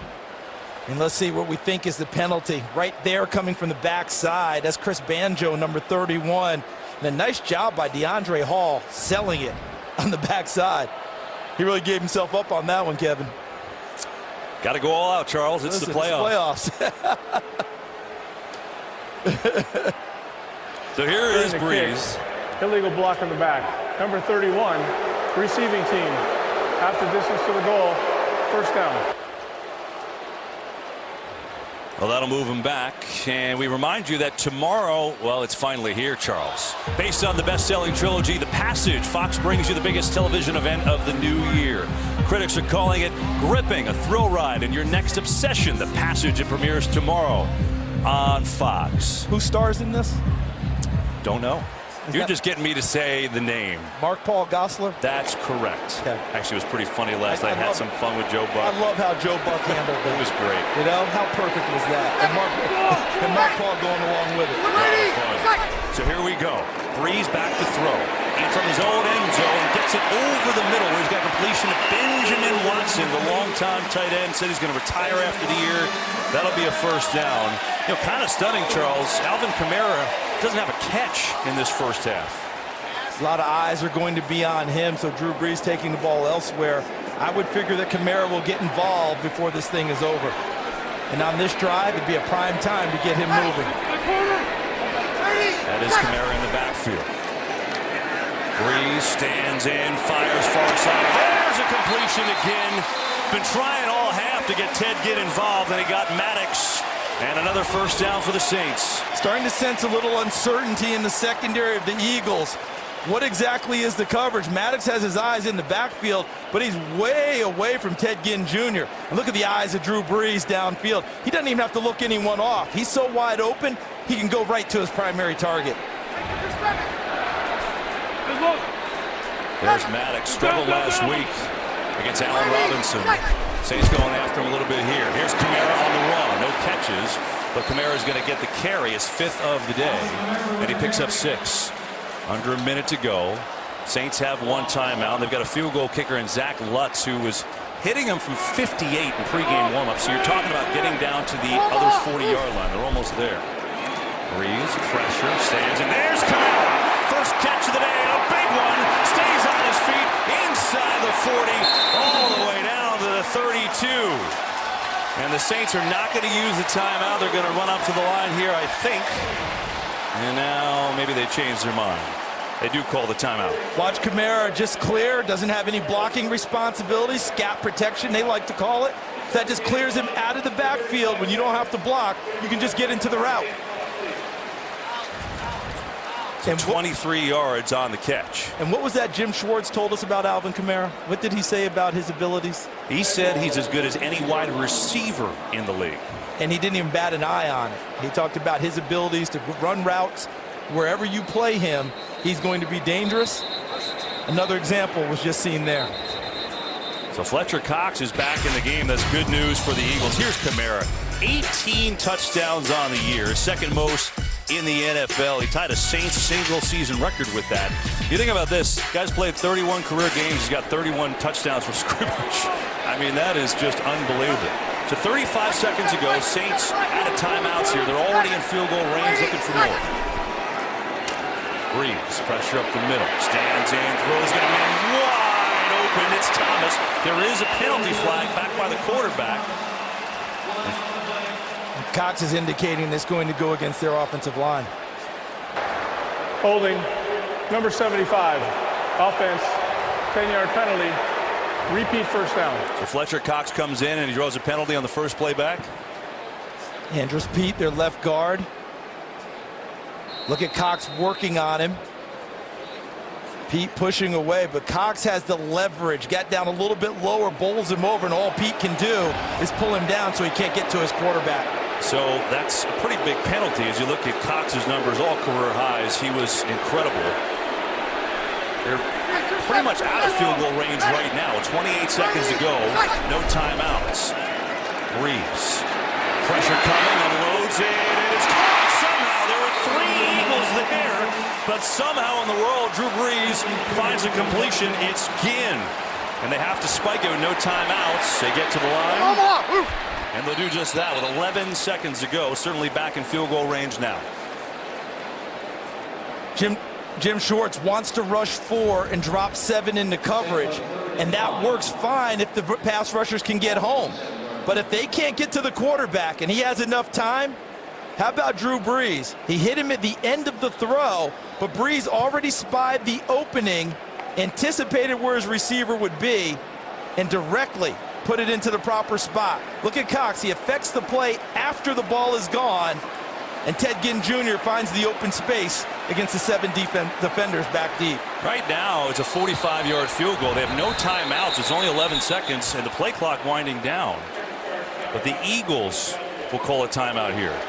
And let's see what we think is the penalty. Right there coming from the backside. That's Chris Banjo, number 31. And a nice job by DeAndre Hall selling it on the backside. He really gave himself up on that one, Kevin. Got to go all out, Charles. It's the playoffs. So here is Breeze. Illegal block in the back. Number 31, receiving team. Half the distance to the goal. 1st down. Well, that'll move him back. And we remind you that tomorrow, well, it's finally here, Charles. Based on the best-selling trilogy, The Passage, Fox brings you the biggest television event of the new year. Critics are calling it gripping, a thrill ride, and your next obsession. The Passage, it premieres tomorrow on Fox. Who stars in this? Don't know. You're just getting me to say the name. Mark Paul Gosselaar? That's correct. Okay. Actually, it was pretty funny last night. Had some fun with Joe Buck. I love how Joe Buck handled it. It was great. You know, how perfect was that? And Mark Paul going along with it. So here we go. Breeze back to throw. In from his own end zone. Gets it over the middle where he's got completion to Benjamin Watson. The longtime tight end said he's going to retire after the year. That'll be a 1st down. You know, kind of stunning, Charles. Alvin Kamara doesn't have a catch in this 1st half. A lot of eyes are going to be on him, so Drew Brees taking the ball elsewhere. I would figure that Kamara will get involved before this thing is over. And on this drive, it'd be a prime time to get him moving. That is Kamara in the backfield. Brees stands in, fires far side. There's a completion again. Been trying all half to get Ted Ginn involved, and he got Maddox. And another 1st down for the Saints. Starting to sense a little uncertainty in the secondary of the Eagles. What exactly is the coverage? Maddox has his eyes in the backfield, but he's way away from Ted Ginn Jr. And look at the eyes of Drew Brees downfield. He doesn't even have to look anyone off. He's so wide open, he can go right to his primary target. There's Maddox, struggled last week. against Allen Robinson. Saints going after him a little bit here. Here's Kamara on the run. No catches, but Kamara's going to get the carry, his 5th of the day, and he picks up 6. Under a minute to go. Saints have 1 timeout. They've got a field goal kicker in Zach Lutz, who was hitting him from 58 in pregame warm-up. So you're talking about getting down to the other 40-yard line. They're almost there. Breeze, pressure, stands, and there's Kamara. First catch of the day, a big one. Stays on his feet, inside the 40, all the way down to the 32. And the Saints are not going to use the timeout. They're going to run up to the line here, I think. And now maybe they changed their mind. They do call the timeout. Watch Kamara just clear, doesn't have any blocking responsibilities, scat protection, they like to call it. That just clears him out of the backfield. When you don't have to block, you can just get into the route. And 23 yards on the catch. And what was that Jim Schwartz told us about Alvin Kamara? What did he say about his abilities? He said he's as good as any wide receiver in the league. And he didn't even bat an eye on it. He talked about his abilities to run routes. Wherever you play him, he's going to be dangerous. Another example was just seen there. So Fletcher Cox is back in the game. That's good news for the Eagles. Here's Kamara. 18 touchdowns on the year, second most in the NFL. He tied a Saints single-season record with that. You think about this, guy's played 31 career games. He's got 31 touchdowns from scrimmage. I mean, that is just unbelievable. So 35 seconds ago, Saints out of timeouts here. They're already in field goal range, looking for more. Breeze, pressure up the middle, stands in, throws, going to be wide open. It's Thomas. There is a penalty flag back by the quarterback. Cox is indicating it's going to go against their offensive line. Holding, number 75, offense, 10-yard penalty, repeat first down. So Fletcher Cox comes in and he draws a penalty on the first play back. Andrews Pete, their left guard. Look at Cox working on him. Pete pushing away, but Cox has the leverage. Got down a little bit lower, bowls him over, and all Pete can do is pull him down so he can't get to his quarterback. So that's a pretty big penalty as you look at Cox's numbers, all career highs. He was incredible. They're pretty much out of field goal range right now. 28 seconds to go. No timeouts. Breeze. Pressure coming, unloads it, and it's caught somehow. There were 3 Eagles there, but somehow in the world, Drew Brees finds a completion. It's Ginn. And they have to spike it with no timeouts. They get to the line. And they'll do just that with 11 seconds to go. Certainly back in field goal range now. Jim Schwartz wants to rush 4 and drop 7 into coverage. And that works fine if the pass rushers can get home. But if they can't get to the quarterback and he has enough time, how about Drew Brees? He hit him at the end of the throw, but Brees already spied the opening, anticipated where his receiver would be, and directly put it into the proper spot. Look at Cox. He affects the play after the ball is gone, and Ted Ginn Jr. finds the open space against the 7 defenders back deep. Right now, it's a 45-yard field goal. They have no timeouts. It's only 11 seconds, and the play clock winding down. But the Eagles will call a timeout here.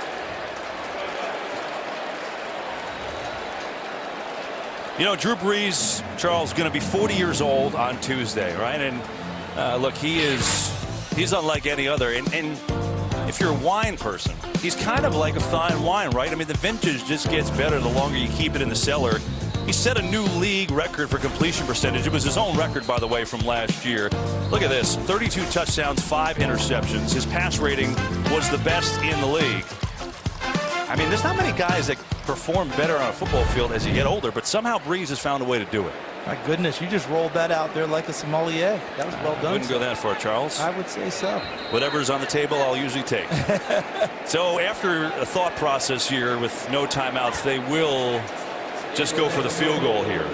You know, Drew Brees, Charles, going to be 40 years old on Tuesday, right? And look, he's unlike any other. And if you're a wine person, he's kind of like a fine wine, right? I mean, the vintage just gets better the longer you keep it in the cellar. He set a new league record for completion percentage. It was his own record, by the way, from last year. Look at this, 32 touchdowns, 5 interceptions. His pass rating was the best in the league. I mean, there's not many guys that perform better on a football field as you get older, but somehow Brees has found a way to do it. My goodness, you just rolled that out there like a sommelier. That was well done. Wouldn't go that far, Charles. I would say so. Whatever's on the table, I'll usually take. So after a thought process here with no timeouts, they will just go for the field goal here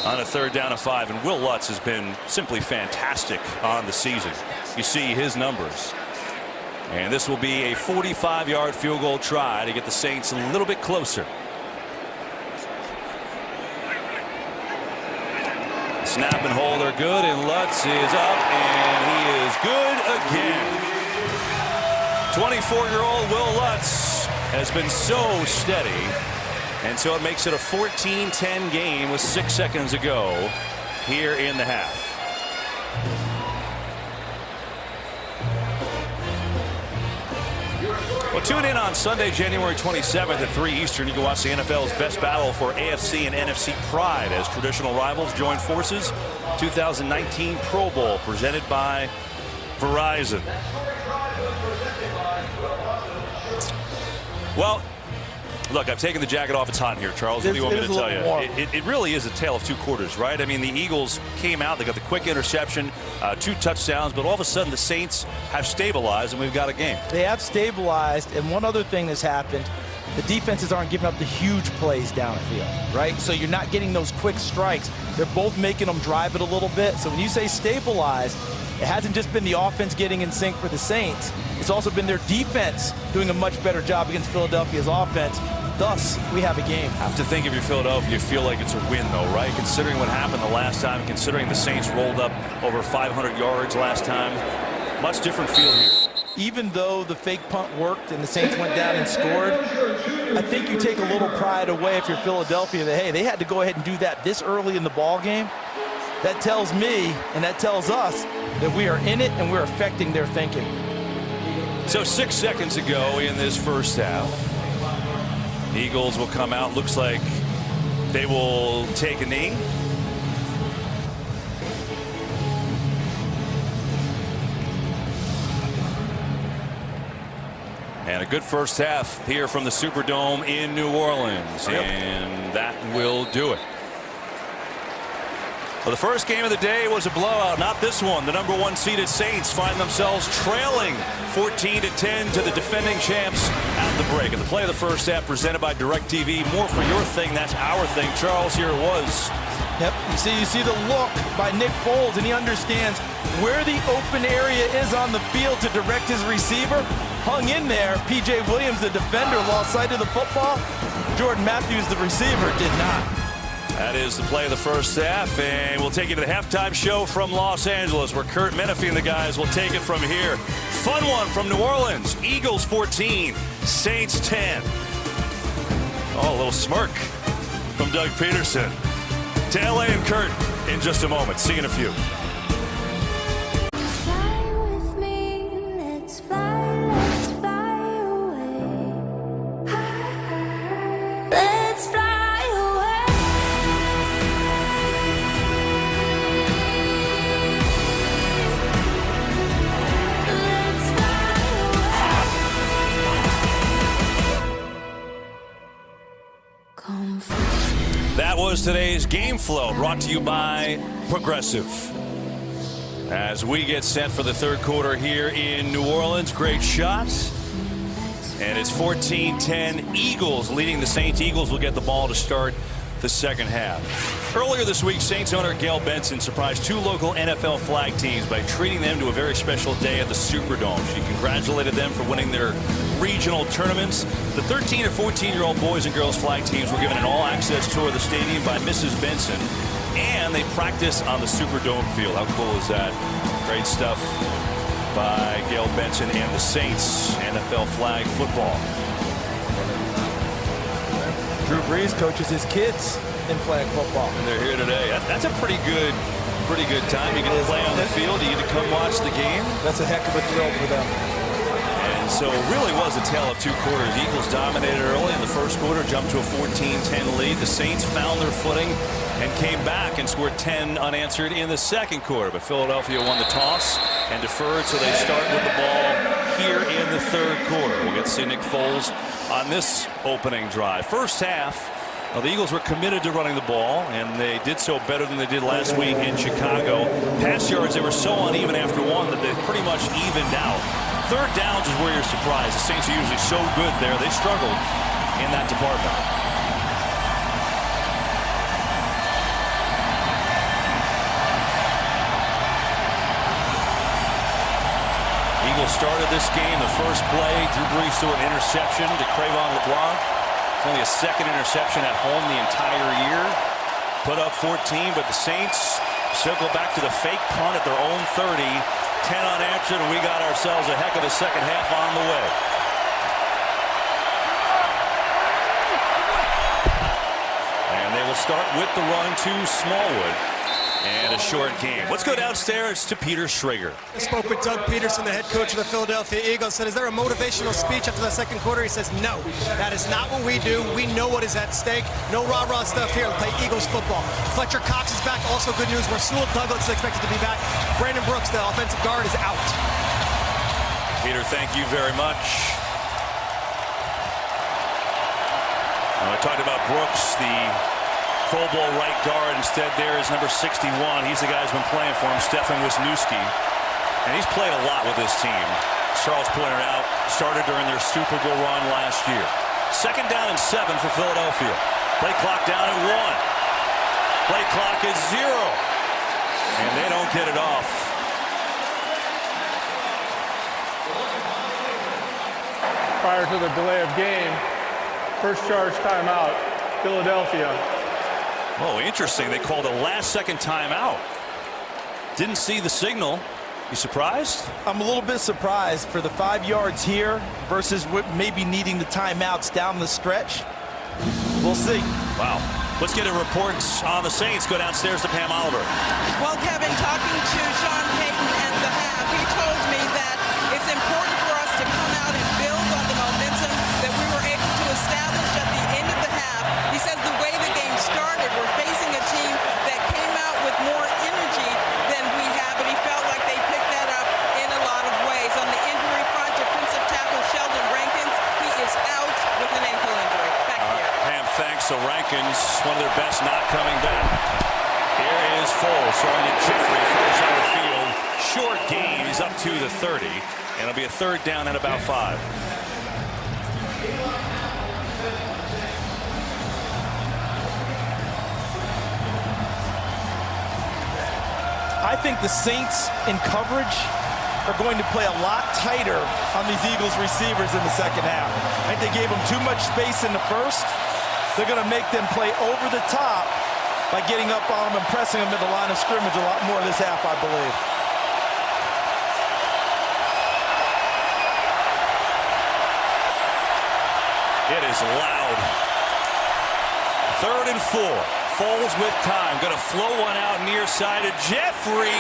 on a 3rd down and 5. And Will Lutz has been simply fantastic on the season. You see his numbers. And this will be a 45-yard field goal try to get the Saints a little bit closer. Snap and hold are good, and Lutz is up, and he is good again. 24-year-old Will Lutz has been so steady, and so it makes it a 14-10 game with 6 seconds to go here in the half. Well, tune in on Sunday, January 27th at 3 Eastern. You can watch the NFL's best battle for AFC and NFC pride as traditional rivals join forces. 2019 Pro Bowl presented by Verizon. Well, look, I've taken the jacket off. It's hot in here, Charles. What do you want me to tell you? It really is a tale of two quarters, right? I mean, the Eagles came out. They got the quick interception, 2 touchdowns, but all of a sudden the Saints have stabilized, and we've got a game. They have stabilized, and one other thing that's happened, the defenses aren't giving up the huge plays downfield, right? So you're not getting those quick strikes. They're both making them drive it a little bit. So when you say stabilized, it hasn't just been the offense getting in sync for the Saints. It's also been their defense doing a much better job against Philadelphia's offense. Thus, we have a game. I have to think if you're Philadelphia, you feel like it's a win, though, right? Considering what happened the last time, considering the Saints rolled up over 500 yards last time, much different feel here. Even though the fake punt worked and the Saints went down and scored, I think you take a little pride away if you're Philadelphia that, hey, they had to go ahead and do that this early in the ball game. That tells me and that tells us that we are in it and we're affecting their thinking. So 6 seconds ago in this first half, Eagles will come out. Looks like they will take a knee. And a good first half here from the Superdome in New Orleans. Yep. And that will do it. Well, the first game of the day was a blowout, not this one. The #1 seeded Saints find themselves trailing 14-10 to the defending champs at the break. And the play of the first half presented by DirecTV. More for your thing, that's our thing. Charles, here it was. Yep, you see the look by Nick Foles, and he understands where the open area is on the field to direct his receiver. Hung in there. P.J. Williams, the defender, lost sight of the football. Jordan Matthews, the receiver, did not. That is the play of the first half, and we'll take you to the halftime show from Los Angeles, where Kurt Menefee and the guys will take it from here. Fun one from New Orleans. Eagles 14, Saints 10. Oh, a little smirk from Doug Peterson. To LA and Kurt in just a moment. See you in a few. That was today's Game Flow, brought to you by Progressive. As we get set for the third quarter here in New Orleans, great shot. And it's 14-10 Eagles leading the Saints. Eagles will get the ball to start the second half. Earlier this week, Saints owner Gail Benson surprised 2 local NFL flag teams by treating them to a very special day at the Superdome. She congratulated them for winning their regional tournaments. The 13 and 14-year-old boys and girls flag teams were given an all-access tour of the stadium by Mrs. Benson, and they practice on the Superdome field. How cool is that? Great stuff by Gail Benson and the Saints. NFL flag football. Drew Brees coaches his kids in flag football. And they're here today. That's a pretty good time. You get to play on the field. You get to come watch the game. That's a heck of a thrill for them. And so it really was a tale of 2 quarters. Eagles dominated early in the first quarter, jumped to a 14-10 lead. The Saints found their footing and came back and scored 10 unanswered in the second quarter. But Philadelphia won the toss and deferred, so they start with the ball here in the third quarter. We'll get to see Nick Foles on this opening drive. First half, the Eagles were committed to running the ball, and they did so better than they did last week in Chicago. Pass yards, they were so uneven after one that they pretty much evened out. Third downs is where you're surprised. The Saints are usually so good there. They struggled in that department. Eagles started this game. The first play, Drew Brees threw an interception to Trayvon LeBlanc. It's only a second interception at home the entire year. Put up 14, but the Saints circle back to the fake punt at their own 30. 10 unanswered, and we got ourselves a heck of a second half on the way. And they will start with the run to Smallwood. And a short game. Let's go downstairs to Peter Schrager. I spoke with Doug Peterson, the head coach of the Philadelphia Eagles. Said, is there a motivational speech after the second quarter? He says, no, that is not what we do. We know what is at stake. No rah-rah stuff here. Play Eagles football. Fletcher Cox is back. Also good news. Rasul Douglas is expected to be back. Brandon Brooks, the offensive guard, is out. Peter, thank you very much. I talked about Brooks, the Pro Bowl right guard. Instead, there is number 61. He's the guy who's been playing for him, Stefan Wisniewski. And he's played a lot with this team. Charles pointed out, started during their Super Bowl run last year. 2nd down and 7 for Philadelphia. Play clock down at 1. Play clock is 0. And they don't get it off. Prior to the delay of game, first charge timeout, Philadelphia. Oh, interesting. They called a last-second timeout. Didn't see the signal. You surprised? I'm a little bit surprised for the 5 yards here versus maybe needing the timeouts down the stretch. We'll see. Wow. Let's get a report on the Saints. Go downstairs to Pam Oliver. Well, Kevin, talking to Sean Payton at the half, he told me that it's important for us to come out and build on the momentum that we were able to establish at the end of the half. He says the way the game started, we're facing a team that came out with more energy than we have, and he felt like they picked that up in a lot of ways. On the injury front, defensive tackle Sheldon Rankins, he is out with an ankle injury. Back here. Pam, thanks. So Rankins, one of their best, not coming back. Here is Foles throwing to Jeffrey. Foles on the field. Short gain. He's up to the 30. And it'll be a 3rd down and about 5. I think the Saints in coverage are going to play a lot tighter on these Eagles receivers in the second half. I think they gave them too much space in the first. They're going to make them play over the top by getting up on them and pressing them at the line of scrimmage a lot more this half, I believe. It is loud. 3rd and 4. Foles with time. Going to flow one out near side of Jeffrey,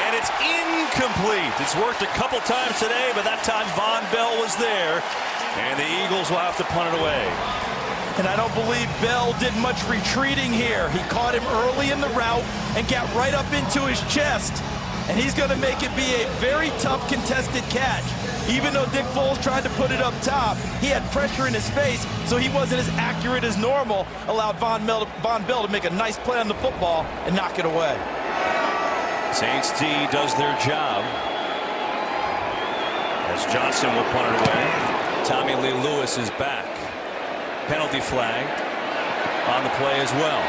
and it's incomplete. It's worked a couple times today, but that time Von Bell was there, and the Eagles will have to punt it away. And I don't believe Bell did much retreating here. He caught him early in the route and got right up into his chest. And he's going to make it be a very tough contested catch. Even though Dick Foles tried to put it up top, he had pressure in his face, so he wasn't as accurate as normal. Allowed Von Bell to make a nice play on the football and knock it away. Saints D does their job. As Johnson will punt it away. Tommy Lee Lewis is back. Penalty flag on the play as well.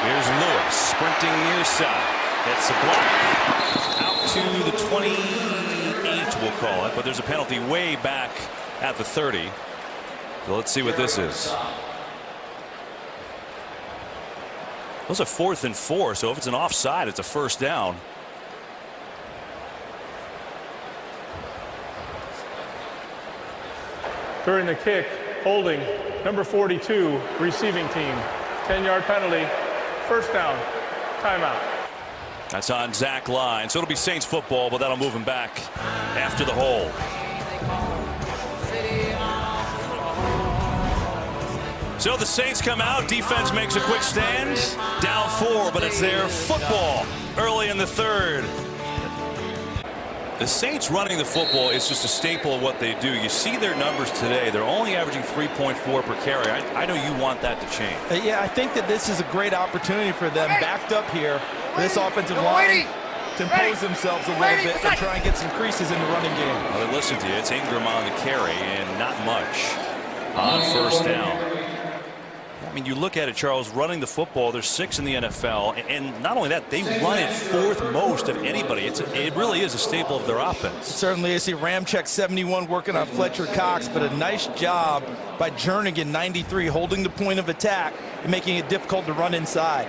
Here's Lewis sprinting near side. It's a block out to the 28, we'll call it, but there's a penalty way back at the 30. So let's see what this is. Those are 4th and 4, so if it's an offside, it's a 1st down. During the kick, holding, number 42, receiving team. 10-yard penalty, 1st down, timeout. That's on Zach Line. So it'll be Saints football, but that'll move him back after the hold. So the Saints come out. Defense makes a quick stand. Down 4, but it's their football early in the 3rd. The Saints running the football is just a staple of what they do. You see their numbers today. They're only averaging 3.4 per carry. I know you want that to change. Yeah, I think that this is a great opportunity for them backed up here. This offensive line to impose themselves a little bit and try and get some creases in the running game. Well, listen to you. It's Ingram on the carry and not much on 1st down. I mean, you look at it, Charles, running the football, there's 6 in the NFL, and not only that, they run it 4th most of anybody. It really is a staple of their offense. Certainly, I see Ramczyk 71 working on Fletcher Cox, but a nice job by Jernigan 93 holding the point of attack and making it difficult to run inside.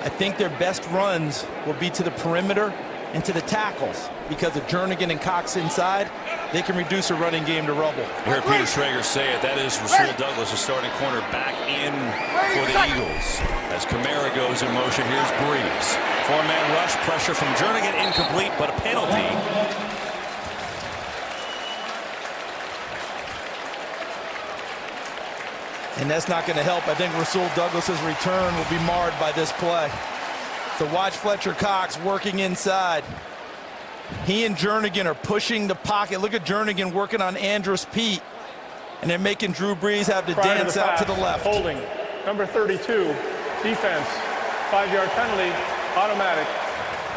I think their best runs will be to the perimeter and to the tackles because of Jernigan and Cox inside. They can reduce a running game to rubble. You heard Peter Schrager say it. That is Rasul Douglas, the starting corner, back in for the Eagles. As Kamara Kamara goes in motion. Here's Breeze. Four-man rush, pressure from Jernigan, incomplete, but a penalty. And that's not going to help. I think Rasul Douglas's return will be marred by this play. So watch Fletcher Cox working inside. He and Jernigan are pushing the pocket. Look at Jernigan working on Andrus Peat. And they're making Drew Brees have to dance out to the left. Holding. Number 32, defense. 5-yard penalty, automatic.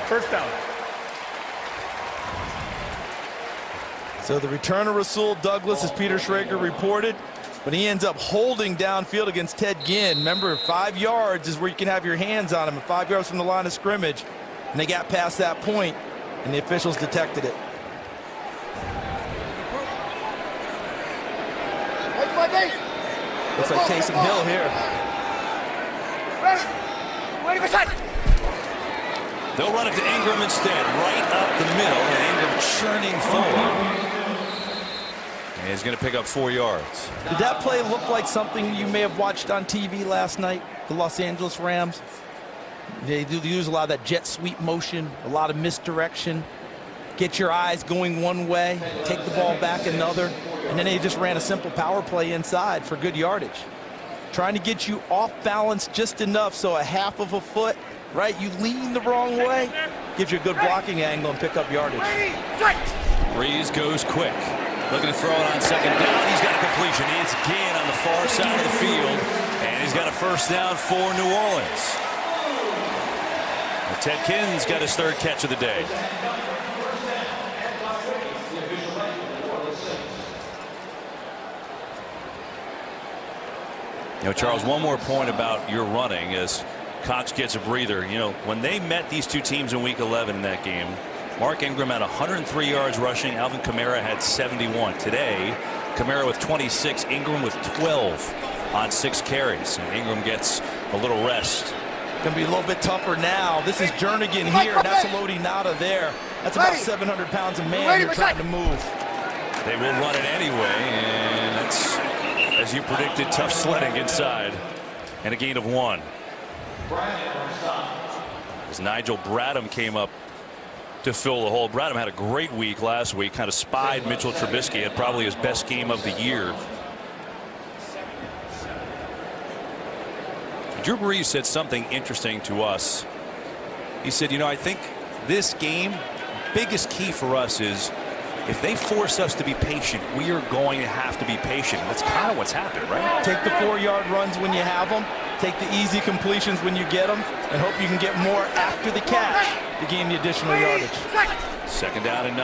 First down. So the return of Rasul Douglas, as Peter Schrager reported, but he ends up holding downfield against Ted Ginn. Remember, 5 yards is where you can have your hands on him, and 5 yards from the line of scrimmage. And they got past that point, and the officials detected it. Looks like Taysom Hill here. They'll run it to Ingram instead, right up the middle, and Ingram churning forward. And he's going to pick up 4 yards. Did that play look like something you may have watched on TV last night, the Los Angeles Rams? They do use a lot of that jet sweep motion, a lot of misdirection. Get your eyes going one way, take the ball back another, and then they just ran a simple power play inside for good yardage. Trying to get you off balance just enough so a half of a foot, right? You lean the wrong way, gives you a good blocking angle and pick up yardage. Breeze goes quick. Looking to throw it on second down. He's got a completion. It's Ginn on the far side of the field. And he's got a first down for New Orleans. And Ted Ginn's got his 3rd catch of the day. You know, Charles, one more point about your running as Cox gets a breather. You know, when they met these two teams in Week 11 in that game, Mark Ingram had 103 yards rushing. Alvin Kamara had 71. Today, Kamara with 26, Ingram with 12 on 6 carries. And Ingram gets a little rest. Going to be a little bit tougher now. This is Jernigan here. That's Lodi Nada there. That's about 700 pounds of man you're trying to move. They will run it anyway. And that's, as you predicted, tough sledding inside. And a gain of 1. As Nigel Bradham came up to fill the hole. Bradham had a great week last week, kind of spied Mitchell Trubisky, had probably his best game of the year. Drew Brees said something interesting to us. He said, you know, I think this game, biggest key for us is if they force us to be patient, we are going to have to be patient. That's kind of what's happened, right? Take the 4-yard runs when you have them. Take the easy completions when you get them, and hope you can get more after the catch to gain the additional yardage. Second down and 9.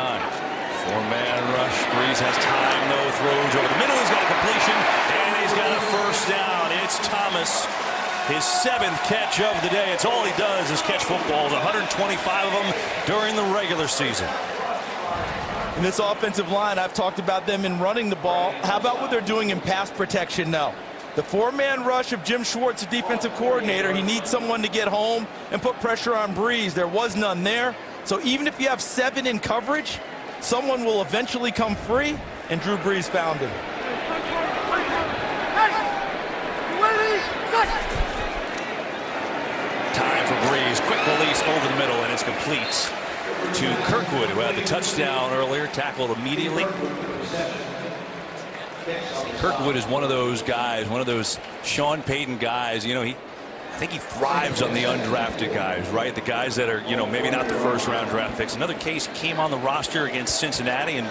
4-man rush. Brees has time, though. Throws over the middle. He's got a completion, and he's got a first down. It's Thomas. His 7th catch of the day. It's all he does is catch footballs. 125 of them during the regular season. In this offensive line, I've talked about them in running the ball. How about what they're doing in pass protection now? The 4-man rush of Jim Schwartz, the defensive coordinator, he needs someone to get home and put pressure on Brees. There was none there. So even if you have 7 in coverage, someone will eventually come free, and Drew Brees found him. Time for Brees. Quick release over the middle, and it's complete to Kirkwood, who had the touchdown earlier, tackled immediately. Kirkwood is one of those guys, one of those Sean Payton guys. You know, I think he thrives on the undrafted guys, right? The guys that are, you know, maybe not the first-round draft picks. Another case, came on the roster against Cincinnati and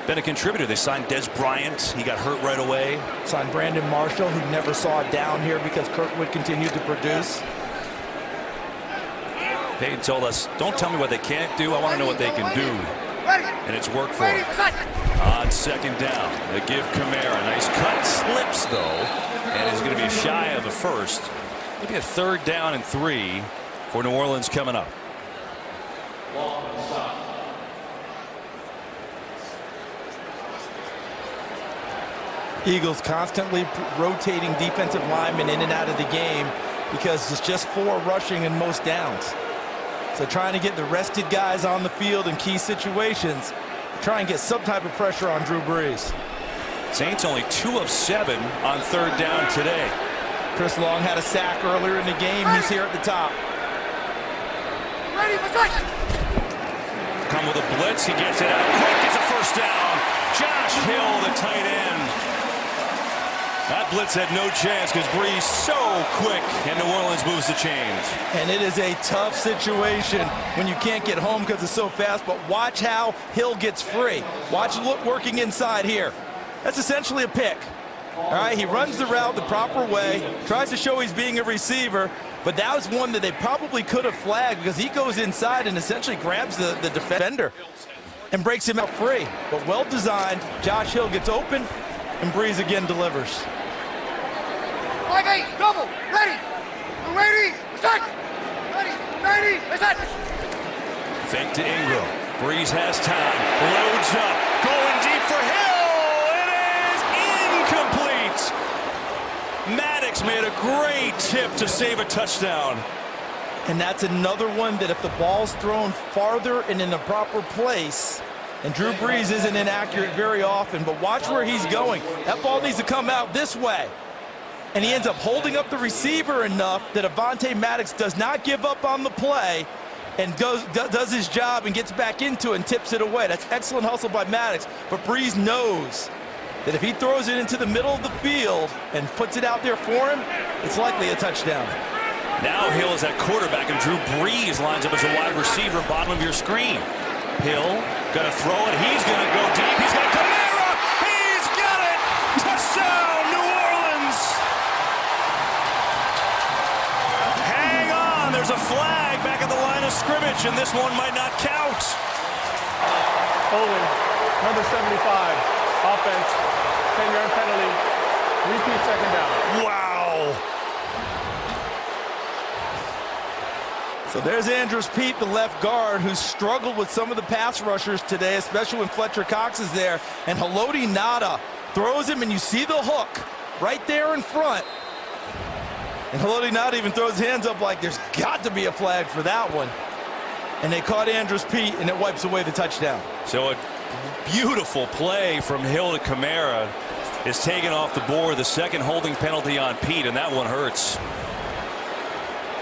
been a contributor. They signed Des Bryant. He got hurt right away. Signed Brandon Marshall, who never saw it down here because Kirkwood continued to produce. Payton told us, don't tell me what they can't do. I want to know what they can do. And it's worked for him. On second down, they give Kamara a nice cut. Slips, though, and is going to be shy of a first. Maybe a 3rd down and 3 for New Orleans coming up. Eagles constantly rotating defensive linemen in and out of the game because it's just 4 rushing in most downs. So trying to get the rested guys on the field in key situations, try and get some type of pressure on Drew Brees. Saints only 2 of 7 on 3rd down today. Chris Long had a sack earlier in the game. He's here at the top. Ready, protect! Come with a blitz. He gets it out quick. Gets a first down. Josh Hill, the tight end. That blitz had no chance because Breeze so quick, and New Orleans moves the chains. And it is a tough situation when you can't get home because it's so fast, but watch how Hill gets free. Watch working inside here. That's essentially a pick. All right, he runs the route the proper way, tries to show he's being a receiver, but that was one that they probably could have flagged because he goes inside and essentially grabs the defender and breaks him out free. But well designed, Josh Hill gets open, and Breeze again delivers. 5-8, double, ready, ready, set, ready, set. Fake to Ingram. Breeze has time. Loads up. Going deep for Hill. It is incomplete. Maddox made a great tip to save a touchdown. And that's another one that if the ball's thrown farther and in the proper place, and Drew Brees isn't inaccurate very often, but watch where he's going. That ball needs to come out this way. And he ends up holding up the receiver enough that Avonte Maddox does not give up on the play and does his job and gets back into it and tips it away. That's excellent hustle by Maddox, but Brees knows that if he throws it into the middle of the field and puts it out there for him, it's likely a touchdown. Now Hill is at quarterback, and Drew Brees lines up as a wide receiver, bottom of your screen. Hill gonna throw it. He's gonna go deep. He's got Kamara. He's got it. Touchdown, New Orleans. Hang on. There's a flag back at the line of scrimmage, and this one might not count. Holding, number 75, offense, 10-yard penalty, repeat second down. Wow. So there's Andrews Pete, the left guard, who struggled with some of the pass rushers today, especially when Fletcher Cox is there. And Haloti Ngata throws him, and you see the hook right there in front. And Haloti Ngata even throws his hands up like there's got to be a flag for that one. And they caught Andrews Pete, and it wipes away the touchdown. So a beautiful play from Hill to Kamara is taken off the board. The second holding penalty on Pete, and that one hurts.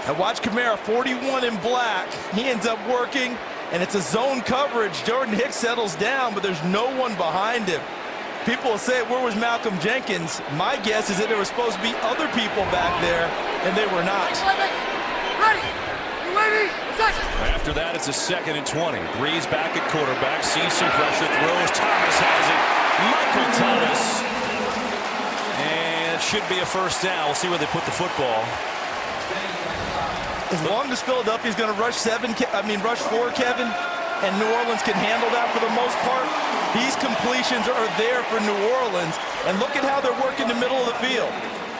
Now watch Kamara, 41 in black. He ends up working, and it's a zone coverage. Jordan Hicks settles down, but there's no one behind him. People will say, where was Malcolm Jenkins? My guess is that there were supposed to be other people back there, and they were not. After that, it's a 2nd and 20. Breeze back at quarterback, sees some pressure, throws. Thomas has it. Michael Thomas. And it should be a first down. We'll see where they put the football. As long as Philadelphia's going to rush rush 4, Kevin, and New Orleans can handle that for the most part, these completions are there for New Orleans. And look at how they're working the middle of the field.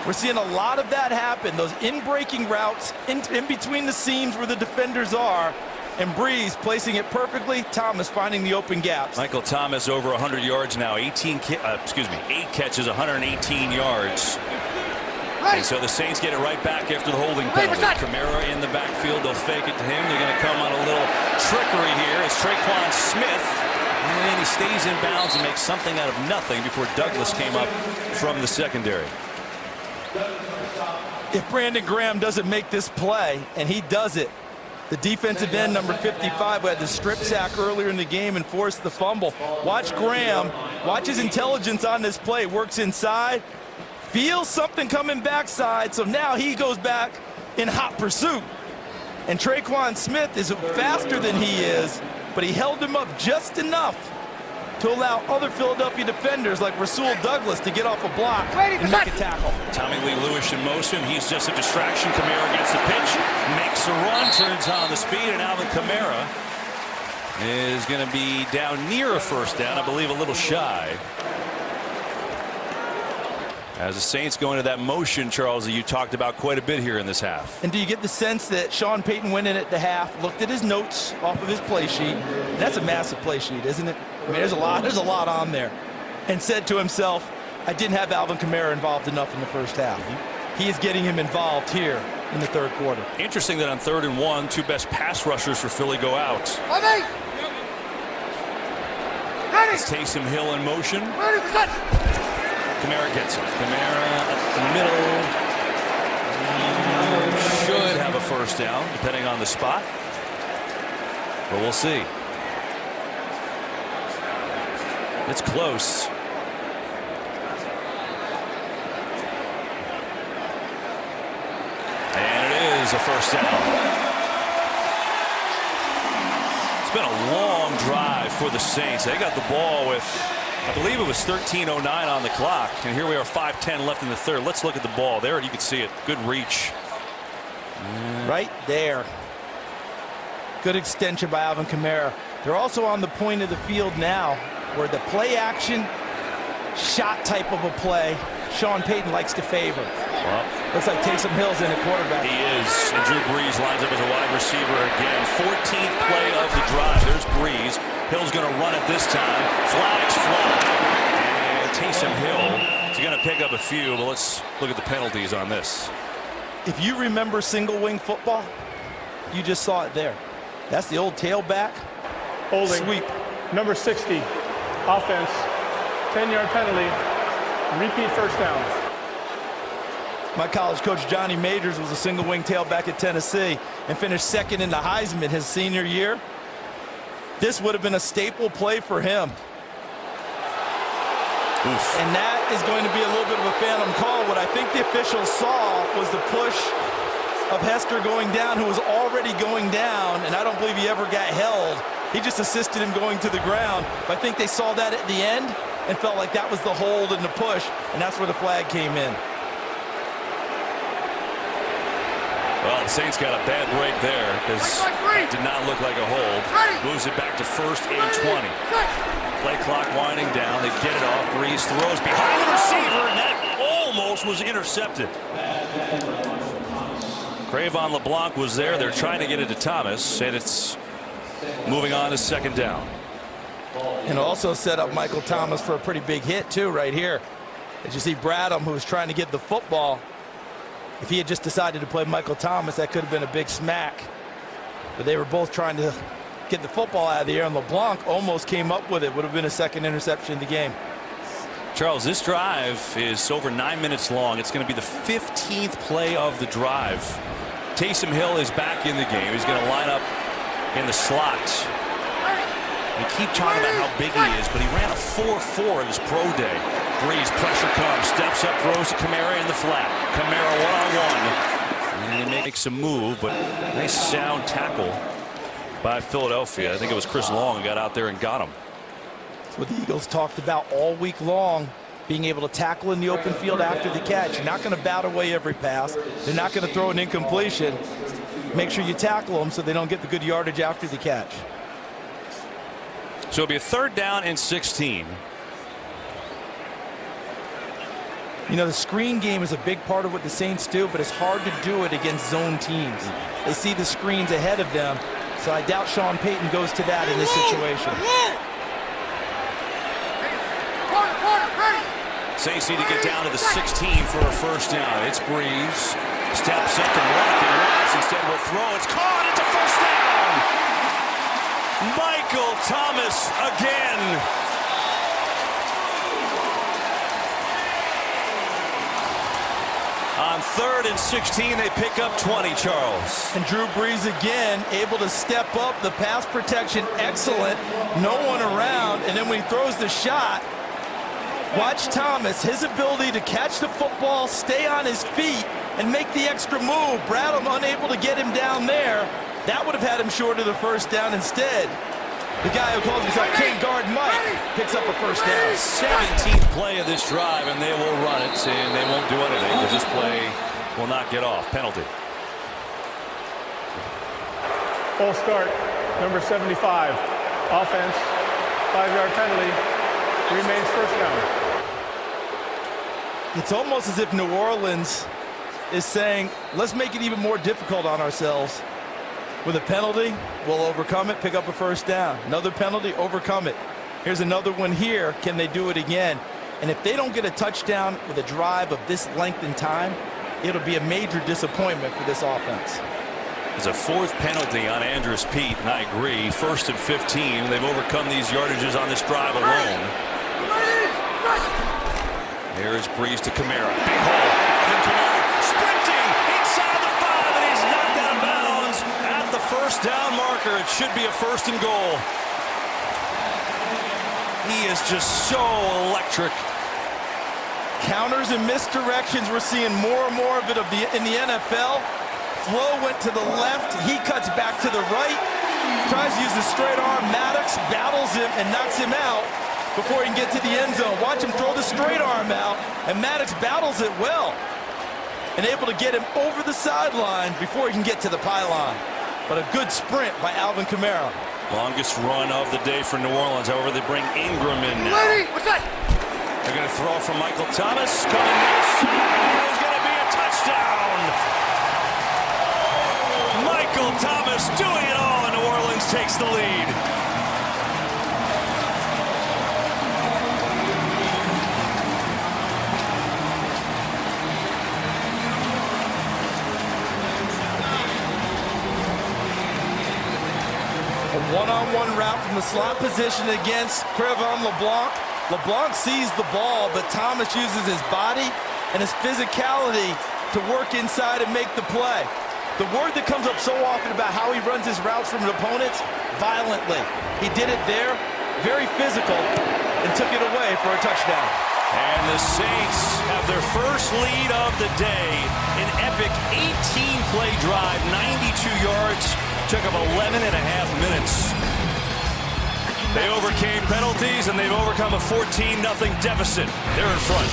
We're seeing a lot of that happen, those in-breaking routes in between the seams where the defenders are, and Breeze placing it perfectly, Thomas finding the open gaps. Michael Thomas over 100 yards now, 8 catches, 118 yards. And so the Saints get it right back after the holding penalty. Kamara in the backfield. They'll fake it to him. They're going to come on a little trickery here as Traquan Smith, and he stays in bounds and makes something out of nothing before Douglas came up from the secondary. If Brandon Graham doesn't make this play, and he does it, the defensive end, number 55, who had the strip sack earlier in the game and forced the fumble. Watch Graham. Watch his intelligence on this play. Works inside. Feels something coming backside, so now he goes back in hot pursuit. And Traquan Smith is faster than he is, but he held him up just enough to allow other Philadelphia defenders like Rasul Douglas to get off a block and make a tackle. Tommy Lee Lewis in motion. He's just a distraction. Kamara gets the pitch, makes a run, turns on the speed, and Alvin Kamara is going to be down near a first down, I believe a little shy. As the Saints go into that motion, Charles, that you talked about quite a bit here in this half. And do you get the sense that Sean Payton went in at the half, looked at his notes off of his play sheet, and that's a massive play sheet, isn't it? I mean, there's a lot on there, and said to himself, I didn't have Alvin Kamara involved enough in the first half. He is getting him involved here in the third quarter. Interesting that on 3rd and 1, 2 best pass rushers for Philly go out. It's Taysom Hill in motion. Kamara gets it. Kamara up the middle. first down, depending on the spot. But we'll see. It's close. And it is a first down. It's been a long drive for the Saints. They got the ball with, I believe it was 13:09 on the clock. And here we are, 5:10 left in the third. Let's look at the ball. There, you can see it. Good reach. Right there. Good extension by Alvin Kamara. They're also on the point of the field now where the play action shot type of a play Sean Payton likes to favor. Well, looks like Taysom Hill's in a quarterback. He is. And Drew Brees lines up as a wide receiver again. 14th play of the drive. There's Brees. Hill's going to run it this time. Flags fly. And Taysom Hill is going to pick up a few, but let's look at the penalties on this. If you remember single wing football, you just saw it there. That's the old tailback Holding. Sweep. Number 60. Offense. 10-yard penalty. Repeat first down. My college coach Johnny Majors was a single wing tailback at Tennessee and finished second in the Heisman his senior year. This would have been a staple play for him. Oof. And that is going to be a little bit of a phantom call. What I think the officials saw was the push of Hester going down, who was already going down, and I don't believe he ever got held. He just assisted him going to the ground. But I think they saw that at the end and felt like that was the hold and the push, and that's where the flag came in. Well, the Saints got a bad break there because it did not look like a hold. Moves it back to 1st and 20. Play clock winding down. They get it off. Brees throws behind the receiver, and that almost was intercepted. Crayvon LeBlanc was there. They're trying to get it to Thomas, and it's moving on to 2nd down. And also set up Michael Thomas for a pretty big hit, too, right here. As you see Bradham, who was trying to get the football. If he had just decided to play Michael Thomas, that could have been a big smack. But they were both trying to get the football out of the air, and LeBlanc almost came up with it. Would have been a 2nd interception in the game. Charles, this drive is over 9 minutes long. It's going to be the 15th play of the drive. Taysom Hill is back in the game. He's going to line up in the slot. We keep talking about how big he is, but he ran a 4.4 in his pro day. Brees, pressure comes, steps up, throws to Kamara in the flat. Kamara one-on-one. And he makes a move, but nice sound tackle by Philadelphia. I think it was Chris Long who got out there and got him. That's what the Eagles talked about all week long, being able to tackle in the open field after the catch. You're not going to bat away every pass. They're not going to throw an incompletion. Make sure you tackle them so they don't get the good yardage after the catch. So it'll be a 3rd down and 16. You know, the screen game is a big part of what the Saints do, but it's hard to do it against zone teams. They see the screens ahead of them, so I doubt Sean Payton goes to that in this situation. Saints need to get down to the 16 for a first down. It's Brees. Steps up and left. Instead will throw. It's caught. It's a first down. Michael Thomas again. On 3rd and 16, they pick up 20, Charles. And Drew Brees again able to step up. The pass protection excellent. No one around. And then when he throws the shot, watch Thomas, his ability to catch the football, stay on his feet, and make the extra move. Bradham unable to get him down there. That would have had him short of the first down instead. The guy who calls himself King Guard Mike picks up a first down. 17th play of this drive, and they will run it, and they won't do anything because this play will not get off. Penalty. Full start. Number 75. Offense. 5-yard penalty. Remains first down. It's almost as if New Orleans is saying, let's make it even more difficult on ourselves. With a penalty, we'll overcome it, pick up a first down. Another penalty, overcome it. Here's another one here. Can they do it again? And if they don't get a touchdown with a drive of this length in time, it'll be a major disappointment for this offense. There's a 4th penalty on Andrus Peat, and I agree. 1st and 15. They've overcome these yardages on this drive alone. Here's Brees to Kamara. Big hole. Alvin Kamara sprinting inside the 5, and he's knocked out of bounds. first down marker. It should be a 1st and goal. He is just so electric. Counters and misdirections, we're seeing more and more of it in the NFL. Flo went to the left, he cuts back to the right, tries to use the straight arm. Maddox battles him and knocks him out before he can get to the end zone. Watch him throw the straight arm out, and Maddox battles it well and able to get him over the sideline before he can get to the pylon. But a good sprint by Alvin Kamara. Longest run of the day for New Orleans. However, they bring Ingram in now. Ready? What's that? They're going to throw from Michael Thomas. Coming inside. There's going to be a touchdown. Michael Thomas doing it all, and New Orleans takes the lead. A one-on-one route from the slot position against Crevon LeBlanc. LeBlanc sees the ball, but Thomas uses his body and his physicality to work inside and make the play. The word that comes up so often about how he runs his routes from opponents, violently. He did it there, very physical, and took it away for a touchdown. And the Saints have their first lead of the day. An epic 18-play drive, 92 yards, took up 11 and a half minutes. They overcame penalties, and they've overcome a 14-0 deficit. They're in front.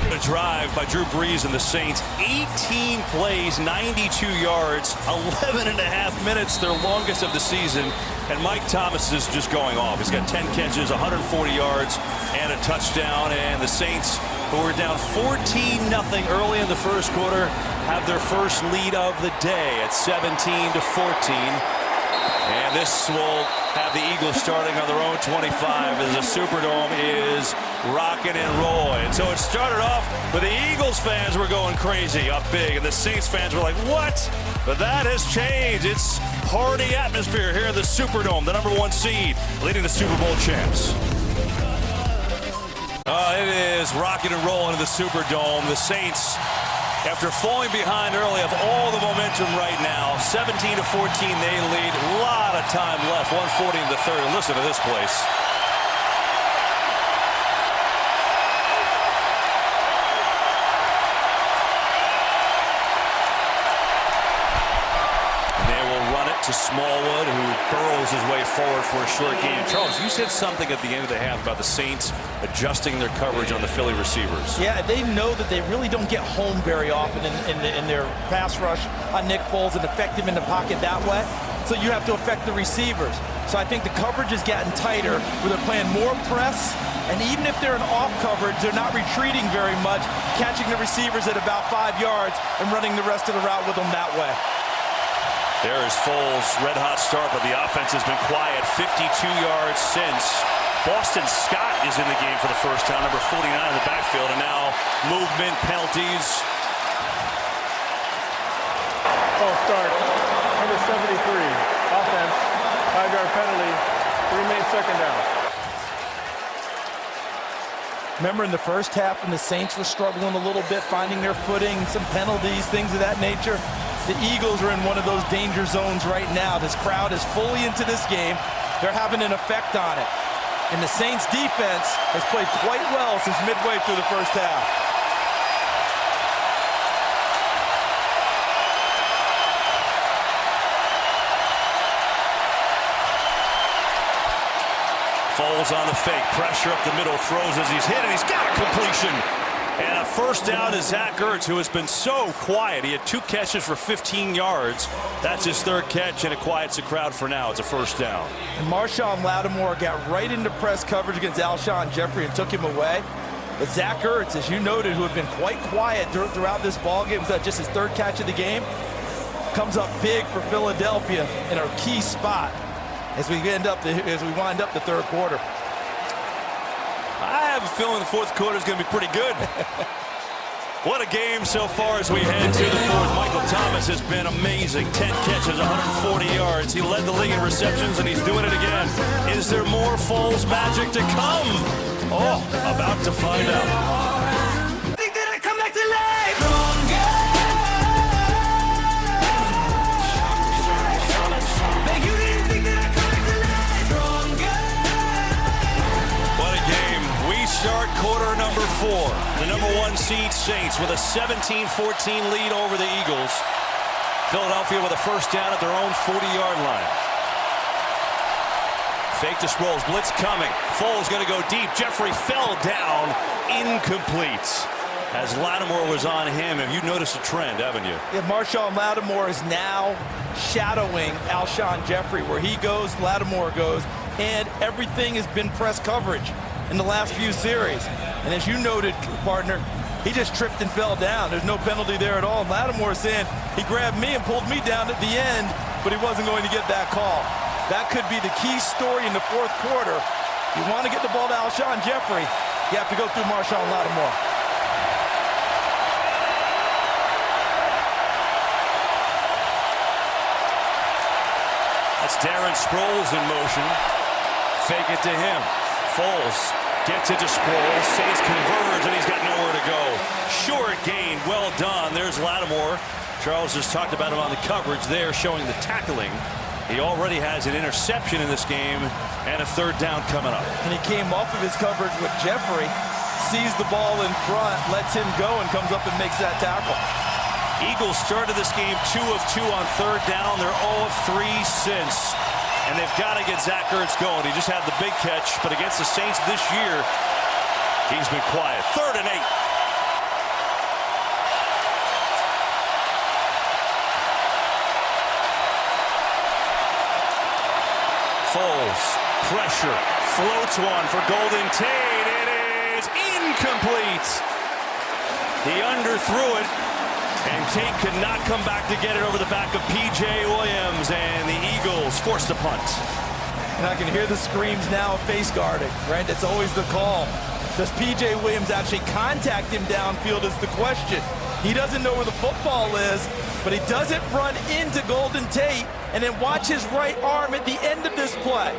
A drive by Drew Brees and the Saints. 18 plays, 92 yards, 11 and a half minutes, their longest of the season. And Mike Thomas is just going off. He's got 10 catches, 140 yards, and a touchdown. And the Saints, who were down 14-0 early in the first quarter, have their first lead of the day at 17-14. And this will have the Eagles starting on their own 25 as the Superdome is rocking and rolling. So it started off with the Eagles fans were going crazy up big, and the Saints fans were like, what? But that has changed. It's party atmosphere here at the Superdome, the #1 seed, leading the Super Bowl champs. It is rocking and rolling in the Superdome. The Saints, after falling behind early, have all the momentum right now. 17-14, they lead. A lot of time left. 1:40 in the third. Listen to this place. They will run it to Smallwood, who burrows his way forward for a short gain. Charles, you said something at the end of the half about the Saints adjusting their coverage on the Philly receivers. Yeah, they know that they really don't get home very often in their pass rush on Nick Foles and affect him in the pocket that way. So you have to affect the receivers. So I think the coverage has gotten tighter, where they're playing more press, and even if they're in off coverage, they're not retreating very much, catching the receivers at about 5 yards and running the rest of the route with them that way. There is Foles' red-hot start, but the offense has been quiet. 52 yards since. Boston Scott is in the game for the first time, number 49 in the backfield, and now movement, penalties. False start, number 73, offense, 5-yard penalty, remain second down. Remember in the first half when the Saints were struggling a little bit, finding their footing, some penalties, things of that nature? The Eagles are in one of those danger zones right now. This crowd is fully into this game. They're having an effect on it. And the Saints defense has played quite well since midway through the first half. Foles on the fake, pressure up the middle, throws as he's hit, and he's got a completion. And a first down to Zach Ertz, who has been so quiet. He had 2 catches for 15 yards. That's his 3rd catch, and it quiets the crowd for now. It's a first down. And Marshawn Lattimore got right into press coverage against Alshon Jeffrey and took him away. But Zach Ertz, as you noted, who had been quite quiet throughout this ballgame, was that just his 3rd catch of the game, comes up big for Philadelphia in a key spot as we wind up the 3rd quarter. I have a feeling the 4th quarter is going to be pretty good. What a game so far as we head to the 4th. Michael Thomas has been amazing. 10 catches, 140 yards. He led the league in receptions, and he's doing it again. Is there more Foles magic to come? Oh, about to find out. Think that I come back to life. Lattimore, the #1 seed Saints with a 17-14 lead over the Eagles. Philadelphia with a first down at their own 40-yard line. Fake to Sproles, blitz coming. Foles going to go deep. Jeffrey fell down, incomplete. As Lattimore was on him, have you noticed a trend, haven't you? Yeah, Marshawn Lattimore is now shadowing Alshon Jeffrey. Where he goes, Lattimore goes, and everything has been press coverage in the last few series. And as you noted, partner, he just tripped and fell down. There's no penalty there at all. Lattimore saying he grabbed me and pulled me down at the end, but he wasn't going to get that call. That could be the key story in the fourth quarter. If you want to get the ball to Alshon Jeffrey, you have to go through Marshawn Lattimore. That's Darren Sproles in motion. Fake it to him. Foles gets it to Sproles. Saints converge, and he's got nowhere to go. Short gain. Well done. There's Lattimore. Charles just talked about him on the coverage there, showing the tackling. He already has an interception in this game and a third down coming up. And he came off of his coverage with Jeffrey, sees the ball in front, lets him go, and comes up and makes that tackle. Eagles started this game 2 of 2 on third down. They're 0 of 3 since. And they've got to get Zach Ertz going. He just had the big catch, but against the Saints this year, he's been quiet. 3rd and 8. Foles, pressure, floats one for Golden Tate. It is incomplete. He underthrew it, and Tate could not come back to get it over the back of P.J. Williams, and the Eagles forced a punt. And I can hear the screams now of face guarding, right? That's always the call. Does P.J. Williams actually contact him downfield is the question. He doesn't know where the football is, but he doesn't run into Golden Tate. And then watch his right arm at the end of this play.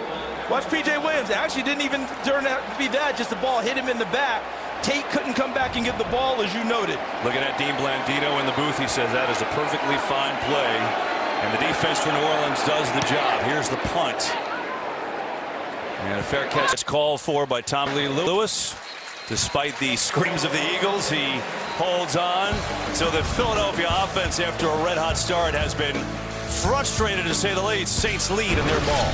Watch P.J. Williams. It actually didn't even turn out to be that. Just the ball hit him in the back. Tate couldn't come back and get the ball, as you noted. Looking at Dean Blandino in the booth, he says that is a perfectly fine play. And the defense for New Orleans does the job. Here's the punt. And a fair catch is called for by Tom Lee Lewis. Despite the screams of the Eagles, he holds on. So the Philadelphia offense, after a red-hot start, has been frustrated, to say the least. Saints lead in their ball.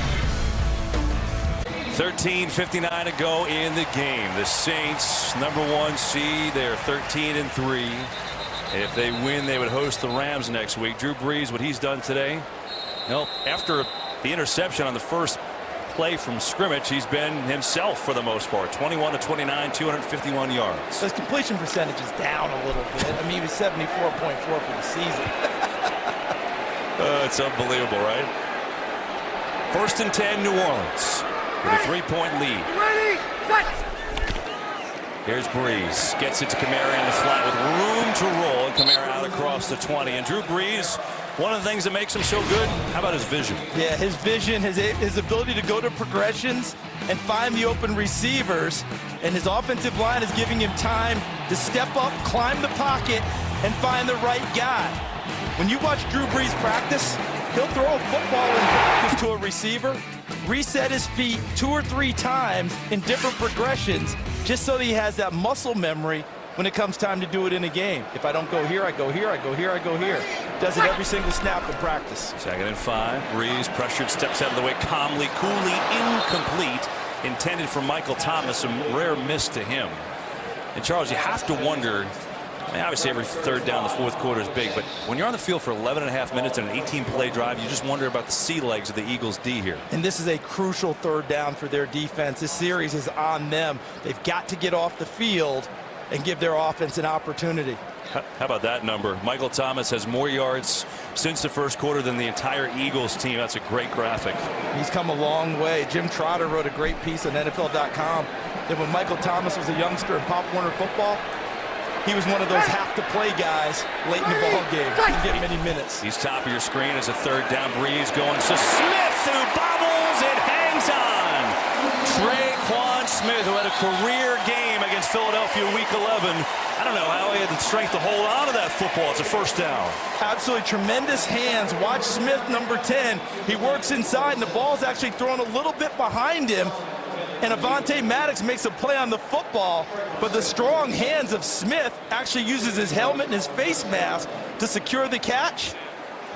13:59 to go in the game. The Saints, #1 seed, they're 13-3. If they win, they would host the Rams next week. Drew Brees, what he's done today, nope. After the interception on the first play from scrimmage, he's been himself for the most part. 21-29, 251 yards. His completion percentage is down a little bit. I mean, he was 74.4 for the season. It's unbelievable, right? 1st and 10, New Orleans with a 3-point lead. Ready, set. Here's Brees. Gets it to Kamara in the flat with room to roll. And Kamara out across the 20. And Drew Brees, one of the things that makes him so good, how about his vision? Yeah, his vision, his ability to go to progressions and find the open receivers. And his offensive line is giving him time to step up, climb the pocket, and find the right guy. When you watch Drew Brees practice, he'll throw a football in practice to a receiver, reset his feet 2 or 3 times in different progressions, just so that he has that muscle memory when it comes time to do it in a game. If I don't go here, I go here, I go here, I go here. Does it every single snap in practice. 2nd and 5. Brees pressured, steps out of the way calmly, coolly, incomplete. Intended for Michael Thomas, a rare miss to him. And Charles, you have to wonder, I mean, obviously every third down in the fourth quarter is big, but when you're on the field for 11.5 minutes and an 18-play drive, you just wonder about the sea legs of the Eagles' D here. And this is a crucial third down for their defense. This series is on them. They've got to get off the field and give their offense an opportunity. How about that number? Michael Thomas has more yards since the first quarter than the entire Eagles team. That's a great graphic. He's come a long way. Jim Trotter wrote a great piece on NFL.com that when Michael Thomas was a youngster in Pop Warner football, he was one of those have-to-play guys late in the ball game. He didn't get many minutes. He's top of your screen as a third down. Breeze going to Smith, who bobbles and hangs on. Traquan Smith, who had a career game against Philadelphia Week 11. I don't know how he had the strength to hold on to that football. It's a first down. Absolutely tremendous hands. Watch Smith, number 10. He works inside, and the ball's actually thrown a little bit behind him. And Avonte Maddox makes a play on the football, but the strong hands of Smith actually uses his helmet and his face mask to secure the catch.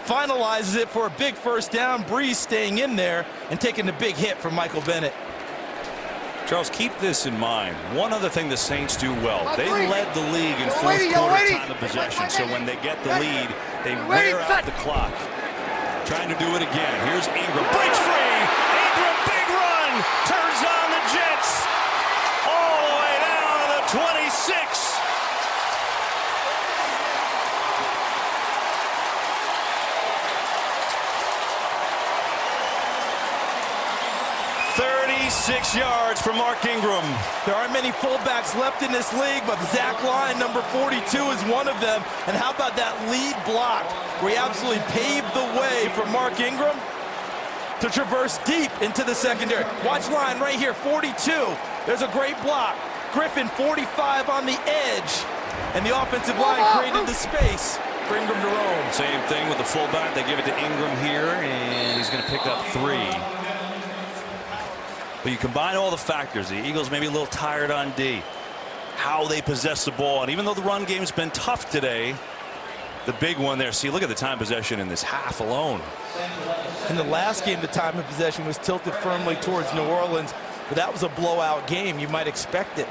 Finalizes it for a big first down. Breeze staying in there and taking the big hit from Michael Bennett. Charles, keep this in mind. One other thing the Saints do well, they led the league in fourth quarter time of possession, so when they get the lead, they wear out the clock. Trying to do it again. Here's Ingram, breaks free. Ingram, big run, turns on the Jets. All the way down to the 26. Six yards for Mark Ingram. There aren't many fullbacks left in this league, but Zach Line, number 42, is one of them. And how about that lead block where he absolutely paved the way for Mark Ingram to traverse deep into the secondary. Watch Line right here, 42. There's a great block. Griffin, 45 on the edge. And the offensive line created the space for Ingram to roam. Same thing with the fullback. They give it to Ingram here, and he's going to pick up 3. But you combine all the factors, the Eagles maybe a little tired on D, how they possess the ball, and even though the run game's been tough today, the big one there, see, look at the time possession in this half alone. In the last game, the time of possession was tilted firmly towards New Orleans, but that was a blowout game. You might expect it.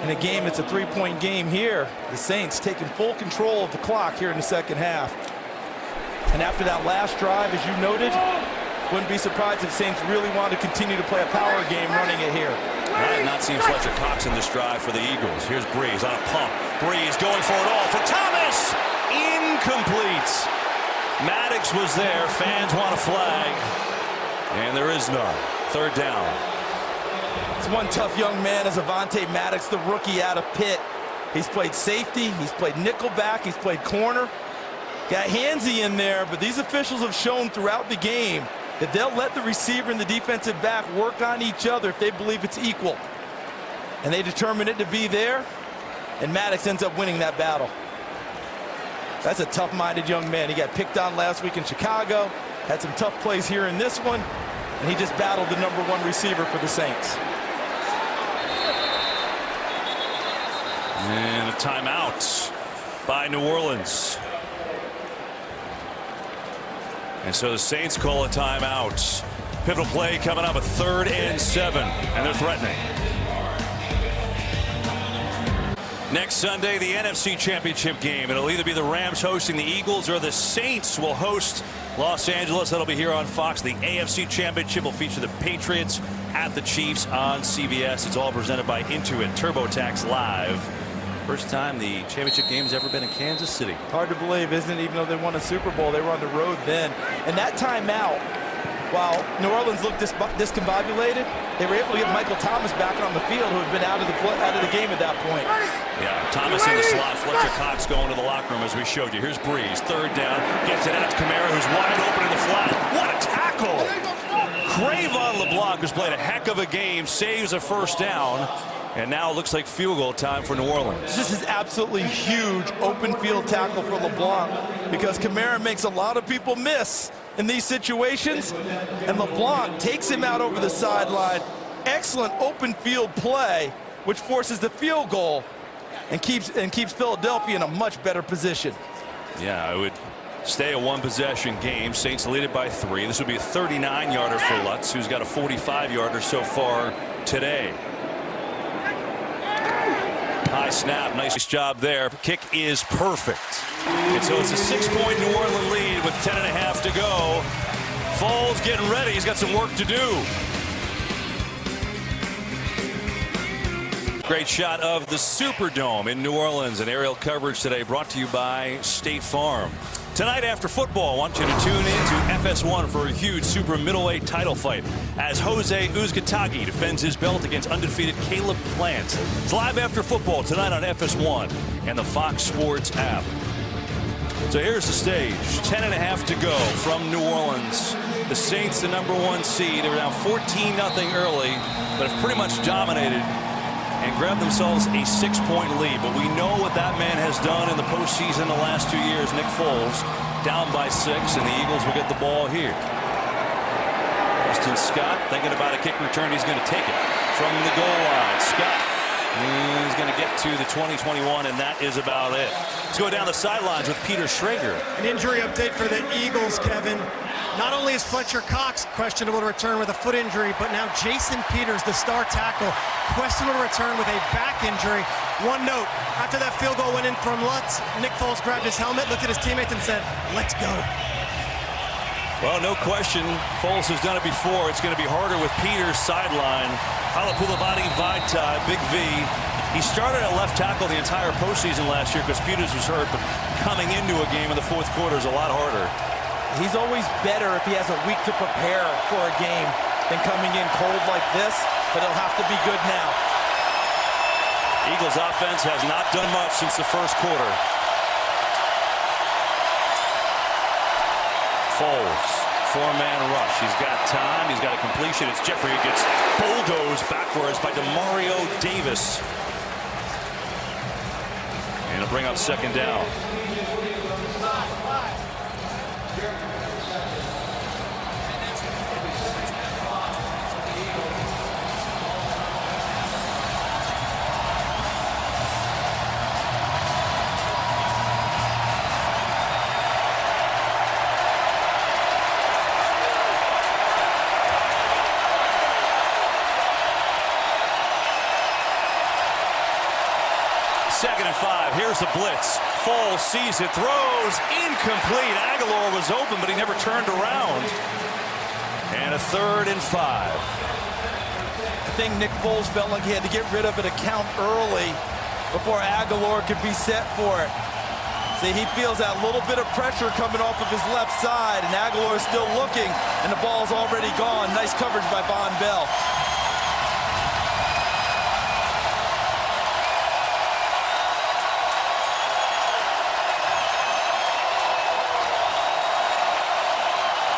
In a game, it's a 3-point game here. The Saints taking full control of the clock here in the second half. And after that last drive, as you noted, wouldn't be surprised if Saints really want to continue to play a power game running it here. I have not seen Fletcher Cox in this drive for the Eagles. Here's Breeze on a pump. Breeze going for it all for Thomas. Incomplete. Maddox was there. Fans want a flag. And there is none. Third down. It's one tough young man as Avonte Maddox, the rookie out of Pitt. He's played safety. He's played nickelback. He's played corner. Got handsy in there, but these officials have shown throughout the game that they'll let the receiver and the defensive back work on each other if they believe it's equal. And they determine it to be there, and Maddox ends up winning that battle. That's a tough-minded young man. He got picked on last week in Chicago, had some tough plays here in this one, and he just battled the #1 receiver for the Saints. And a timeout by New Orleans. And so the Saints call a timeout. Pivotal play coming up, a 3rd and 7, and they're threatening. Next Sunday, the NFC Championship game. It'll either be the Rams hosting the Eagles or the Saints will host Los Angeles. That'll be here on Fox. The AFC Championship will feature the Patriots at the Chiefs on CBS. It's all presented by Intuit TurboTax Live. First time the championship game has ever been in Kansas City. Hard to believe, isn't it? Even though they won a Super Bowl, they were on the road then. And that timeout, while New Orleans looked discombobulated, they were able to get Michael Thomas back on the field, who had been out of the game at that point. Yeah, Thomas in the slot. Fletcher Cox going to the locker room as we showed you. Here's Breeze, 3rd down, gets it out to Kamara, who's wide open in the flat. What a tackle! Cravon LeBlanc, who's played a heck of a game, saves a first down. And now it looks like field goal time for New Orleans. This is absolutely huge open field tackle for LeBlanc, because Kamara makes a lot of people miss in these situations, and LeBlanc takes him out over the sideline. Excellent open field play, which forces the field goal and keeps Philadelphia in a much better position. Yeah, I would stay a 1-possession game. Saints lead it by 3. This would be a 39-yarder for Lutz, who's got a 45-yarder so far today. High snap, nice job there. Kick is perfect. And so it's a 6-point New Orleans lead with 10.5 to go. Foles getting ready. He's got some work to do. Great shot of the Superdome in New Orleans. And aerial coverage today brought to you by State Farm. Tonight after football, I want you to tune in to FS1 for a huge super middleweight title fight as Jose Uzcategui defends his belt against undefeated Caleb Plant. It's live after football tonight on FS1 and the Fox Sports app. So here's the stage. 10.5 to go from New Orleans. The Saints, the #1 seed. They were down 14-0 early, but have pretty much dominated and grabbed themselves a 6-point lead. But we know what that man has done in the postseason the last 2 years. Nick Foles down by 6, and the Eagles will get the ball here. Boston Scott thinking about a kick return. He's going to take it from the goal line. Scott is going to get to the 20-21, and that is about it. Let's go down the sidelines with Peter Schrager. An injury update for the Eagles, Kevin. Not only is Fletcher Cox questionable to return with a foot injury, but now Jason Peters, the star tackle, questionable to return with a back injury. One note, after that field goal went in from Lutz, Nick Foles grabbed his helmet, looked at his teammates and said, "Let's go." Well, no question, Foles has done it before. It's going to be harder with Peters sideline. Halapulavati Vaitai, Big V. He started at left tackle the entire postseason last year because Peters was hurt, but coming into a game in the fourth quarter is a lot harder. He's always better if he has a week to prepare for a game than coming in cold like this, but he'll have to be good now. Eagles offense has not done much since the first quarter. Foles, four-man rush. He's got time. He's got a completion. It's Jeffrey who gets bulldozed backwards by Demario Davis. And he'll bring up second down. Second and 5. Here's the blitz. Foles sees it, throws, incomplete. Aguilar was open, but he never turned around. And a 3rd and 5. I think Nick Foles felt like he had to get rid of an account early before Aguilar could be set for it. See, he feels that little bit of pressure coming off of his left side, and Aguilar is still looking, and the ball's already gone. Nice coverage by Von Bell.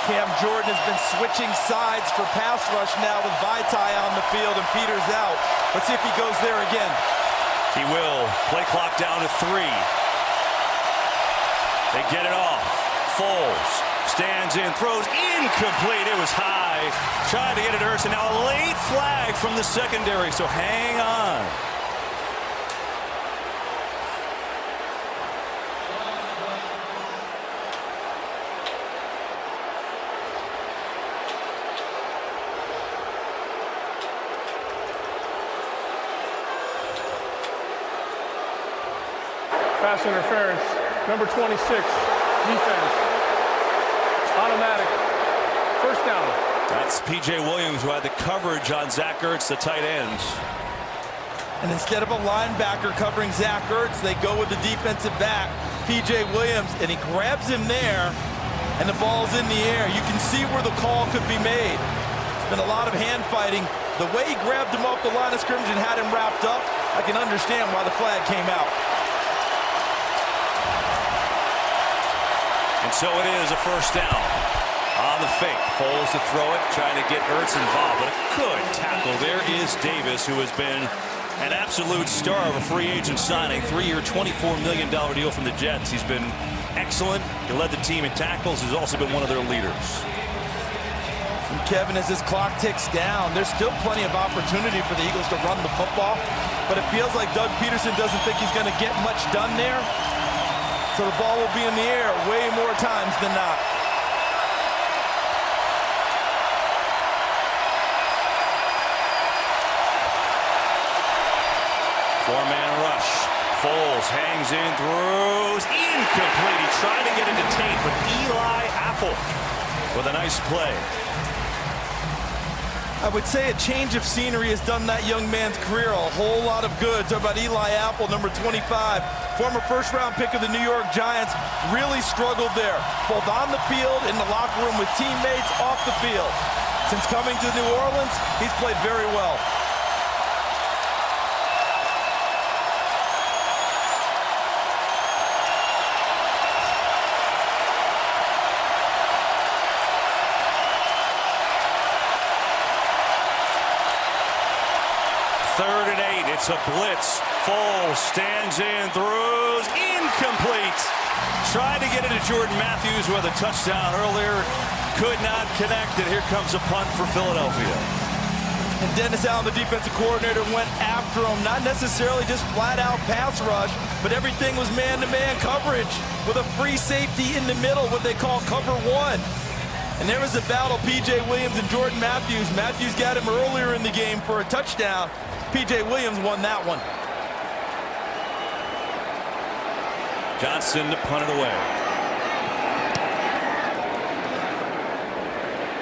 Cam Jordan has been switching sides for pass rush now with Vaitai on the field and Peters out. Let's see if he goes there again. He will. Play clock down to 3. They get it off. Foles stands in, throws incomplete. It was high. Tried to get it to Ertz, and now a late flag from the secondary, so hang on. Pass interference, number 26, defense, automatic, first down. That's P.J. Williams who had the coverage on Zach Ertz, the tight end. And instead of a linebacker covering Zach Ertz, they go with the defensive back, P.J. Williams, and he grabs him there, and the ball's in the air. You can see where the call could be made. There's been a lot of hand fighting. The way he grabbed him off the line of scrimmage and had him wrapped up, I can understand why the flag came out. And so it is a first down on the fake. Foles to throw it, trying to get Ertz involved, but a good tackle. There is Davis, who has been an absolute star of a free agent signing. 3-year, $24 million deal from the Jets. He's been excellent. He led the team in tackles. He's also been one of their leaders. And Kevin, as this clock ticks down, there's still plenty of opportunity for the Eagles to run the football, but it feels like Doug Peterson doesn't think he's going to get much done there. So the ball will be in the air way more times than not. Four-man rush. Foles hangs in, throws, incomplete. He tried to get it to Tate, but Eli Apple with a nice play. I would say a change of scenery has done that young man's career a whole lot of good. Talk about Eli Apple, number 25, former first-round pick of the New York Giants, really struggled there, both on the field, in the locker room with teammates, off the field. Since coming to New Orleans, he's played very well. Third and 8. It's a blitz. Foles stands in, throws, incomplete. Tried to get it to Jordan Matthews with a touchdown earlier. could not connect, and here comes a punt for Philadelphia. And Dennis Allen, the defensive coordinator, went after him. Not necessarily just flat-out pass rush, but everything was man-to-man coverage with a free safety in the middle, what they call cover one. And there was a battle, P.J. Williams and Jordan Matthews. Matthews got him earlier in the game for a touchdown. P.J. Williams won that one. Johnson to punt it away.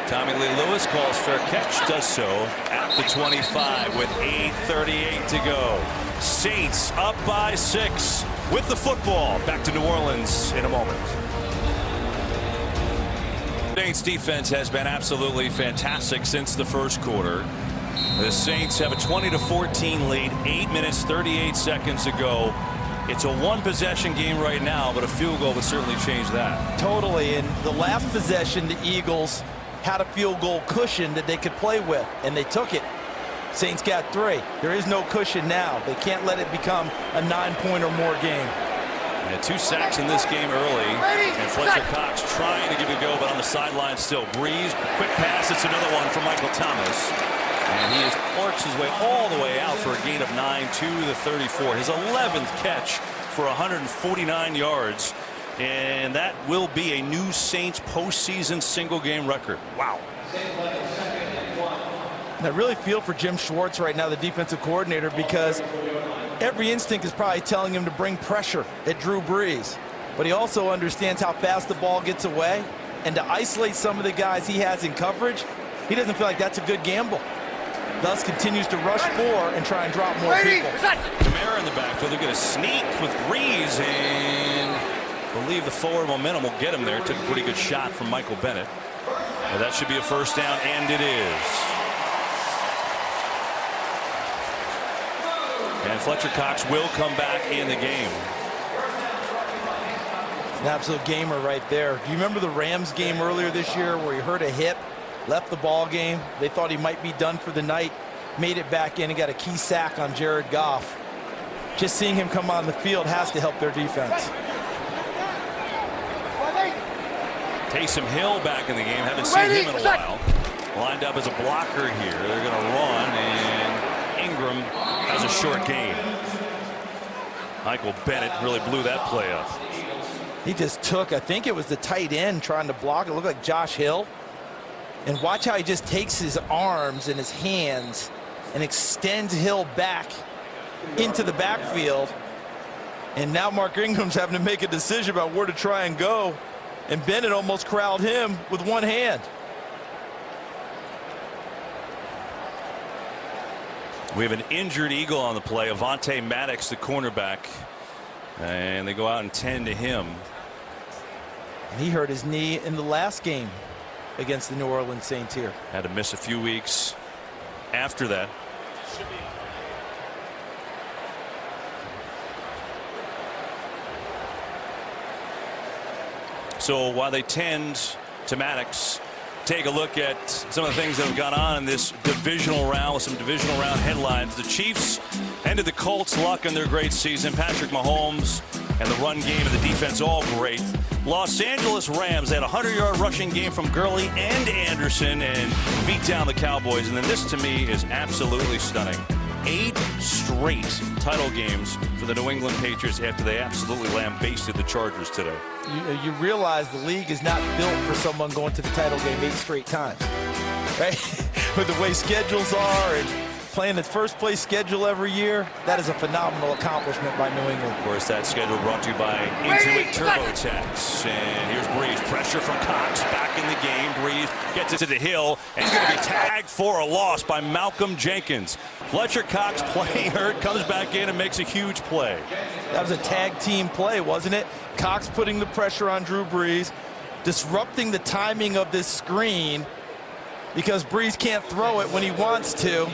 Tommy Lee Lewis calls fair catch, does so at the 25 with 8:38 to go. Saints up by 6 with the football. Back to New Orleans in a moment. Saints defense has been absolutely fantastic since the first quarter. The Saints have a 20-14 lead, 8 minutes 38 seconds to go. It's a one-possession game right now, but a field goal would certainly change that. Totally. And the last possession, the Eagles had a field goal cushion that they could play with, and they took it. Saints got 3. There is no cushion now. They can't let it become a 9-point or more game. And 2 sacks in this game early, and Fletcher Cox trying to give it a go, but on the sideline still. Breeze, quick pass, it's another one for Michael Thomas. And he works his way all the way out for a gain of 9 to the 34. His 11th catch for 149 yards. And that will be a new Saints postseason single game record. Wow. And I really feel for Jim Schwartz right now, the defensive coordinator, because every instinct is probably telling him to bring pressure at Drew Brees. But he also understands how fast the ball gets away. And to isolate some of the guys he has in coverage, he doesn't feel like that's a good gamble. Thus continues to rush 4 and try and drop more people. Kamara in the backfield. They're going to sneak with Breeze, and believe the forward momentum will get him there. Took a pretty good shot from Michael Bennett. Well, that should be a first down, and it is. And Fletcher Cox will come back in the game. An absolute gamer right there. Do you remember the Rams game earlier this year where he hurt a hip, left the ball game? They thought he might be done for the night, made it back in and got a key sack on Jared Goff. Just seeing him come on the field has to help their defense. Taysom Hill back in the game. Haven't seen him in a while. Lined up as a blocker here. They're going to run, and Ingram has a short gain. Michael Bennett really blew that play up. He just took, I think it was the tight end trying to block. It looked like Josh Hill. And watch how he just takes his arms and his hands and extends Hill back into the backfield. And now Mark Ingram's having to make a decision about where to try and go. And Bennett almost corralled him with one hand. We have an injured Eagle on the play. Avonte Maddox, the cornerback. And they go out and tend to him. And he hurt his knee in the last game against the New Orleans Saints here. Had to miss a few weeks after that. So while they tend to Maddox, take a look at some of the things that have gone on in this divisional round with some divisional round headlines. The Chiefs ended the Colts' luck in their great season. Patrick Mahomes and the run game and the defense all great. Los Angeles Rams had a 100-yard rushing game from Gurley and Anderson and beat down the Cowboys. And then this, to me, is absolutely stunning. 8 straight title games for the New England Patriots after they absolutely lambasted the Chargers today. You realize the league is not built for someone going to the title game 8 straight times, right? With the way schedules are and playing the first place schedule every year, that is a phenomenal accomplishment by New England. Of course, that schedule brought to you by Intuit TurboTax. And here's Breeze. Pressure from Cox back in the game. Breeze gets it to the Hill, and he's going to be tagged for a loss by Malcolm Jenkins. Fletcher Cox, playing hurt, comes back in and makes a huge play. That was a tag team play, wasn't it? Cox putting the pressure on Drew Brees, disrupting the timing of this screen because Brees can't throw it when he wants to.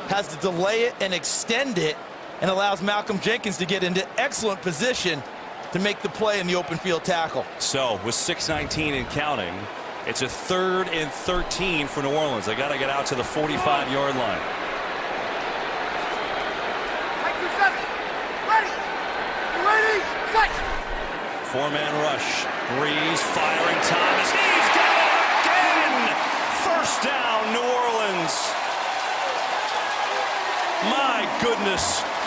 Has to delay it and extend it, and allows Malcolm Jenkins to get into excellent position to make the play in the open field tackle. So with 6:19 and counting, it's a 3rd and 13 for New Orleans. They got to get out to the 45-yard line. Ready, set. 4-man rush. Breeze firing. Thomas. He's got it again.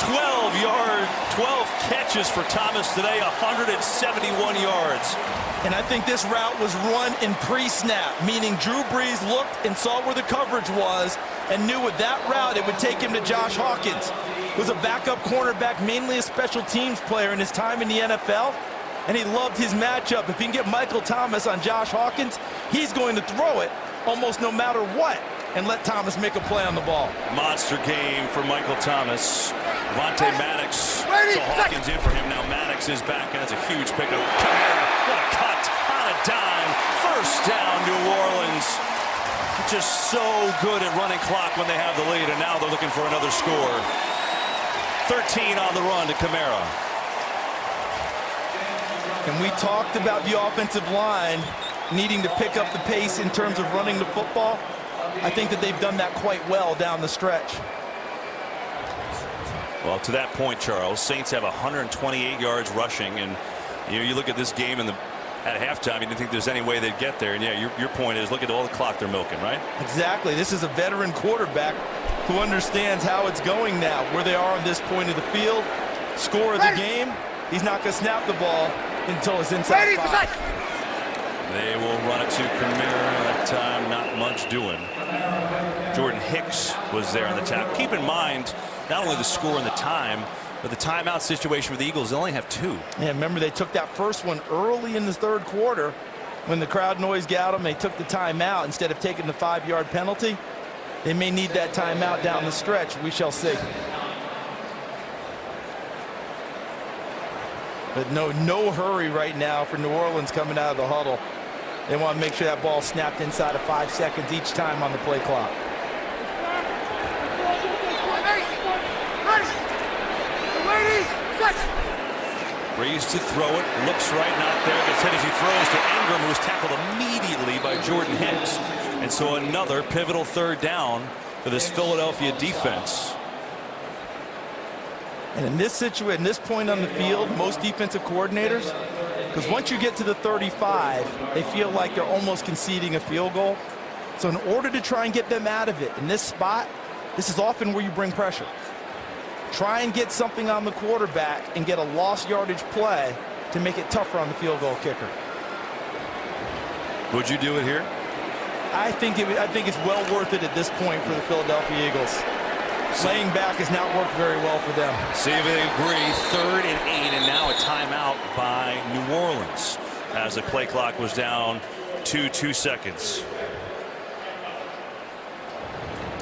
12 catches for Thomas today, 171 yards. And I think this route was run in pre-snap, meaning Drew Brees looked and saw where the coverage was and knew with that route it would take him to Josh Hawkins, who's a backup cornerback, mainly a special teams player in his time in the NFL. And he loved his matchup. If he can get Michael Thomas on Josh Hawkins, he's going to throw it almost no matter what and let Thomas make a play on the ball. Monster game for Michael Thomas. Vontae Maddox. So Hawkins in for him now. Maddox is back, and that's a huge pickup. Kamara, what a cut on a dime. First down, New Orleans. Just so good at running clock when they have the lead, and now they're looking for another score. 13 on the run to Kamara. And we talked about the offensive line needing to pick up the pace in terms of running the football. I think that they've done that quite well down the stretch. Well, to that point, Charles, Saints have 128 yards rushing, and you look at this game at halftime, you didn't think there's any way they'd get there. And yeah, your point is, look at all the clock they're milking, right? Exactly. This is a veteran quarterback who understands how it's going now, where they are on this point of the field. Score of the game, he's not going to snap the ball until it's inside 5. They will run it to Kamara. That time, not much doing. Jordan Hicks was there on the tap. Keep in mind, not only the score and the time, but the timeout situation for the Eagles. They only have 2. Yeah, remember they took that first one early in the third quarter when the crowd noise got them. They took the timeout instead of taking the 5-yard penalty. They may need that timeout down the stretch. We shall see. But no hurry right now for New Orleans coming out of the huddle. They want to make sure that ball snapped inside of 5 seconds each time on the play clock. Brees to throw it, looks right, not there, gets hit as he throws to Ingram, who was tackled immediately by Jordan Hicks. And so another pivotal third down for this Philadelphia defense. And in this situation, this point on the field, most defensive coordinators, because once you get to the 35, they feel like they're almost conceding a field goal. So in order to try and get them out of it in this spot, this is often where you bring pressure. Try and get something on the quarterback and get a lost yardage play to make it tougher on the field goal kicker. Would you do it here? I think it's well worth it at this point for the Philadelphia Eagles. Laying back has not worked very well for them. See if they agree. 3rd and 8, and now a timeout by New Orleans as the play clock was down to 2 seconds.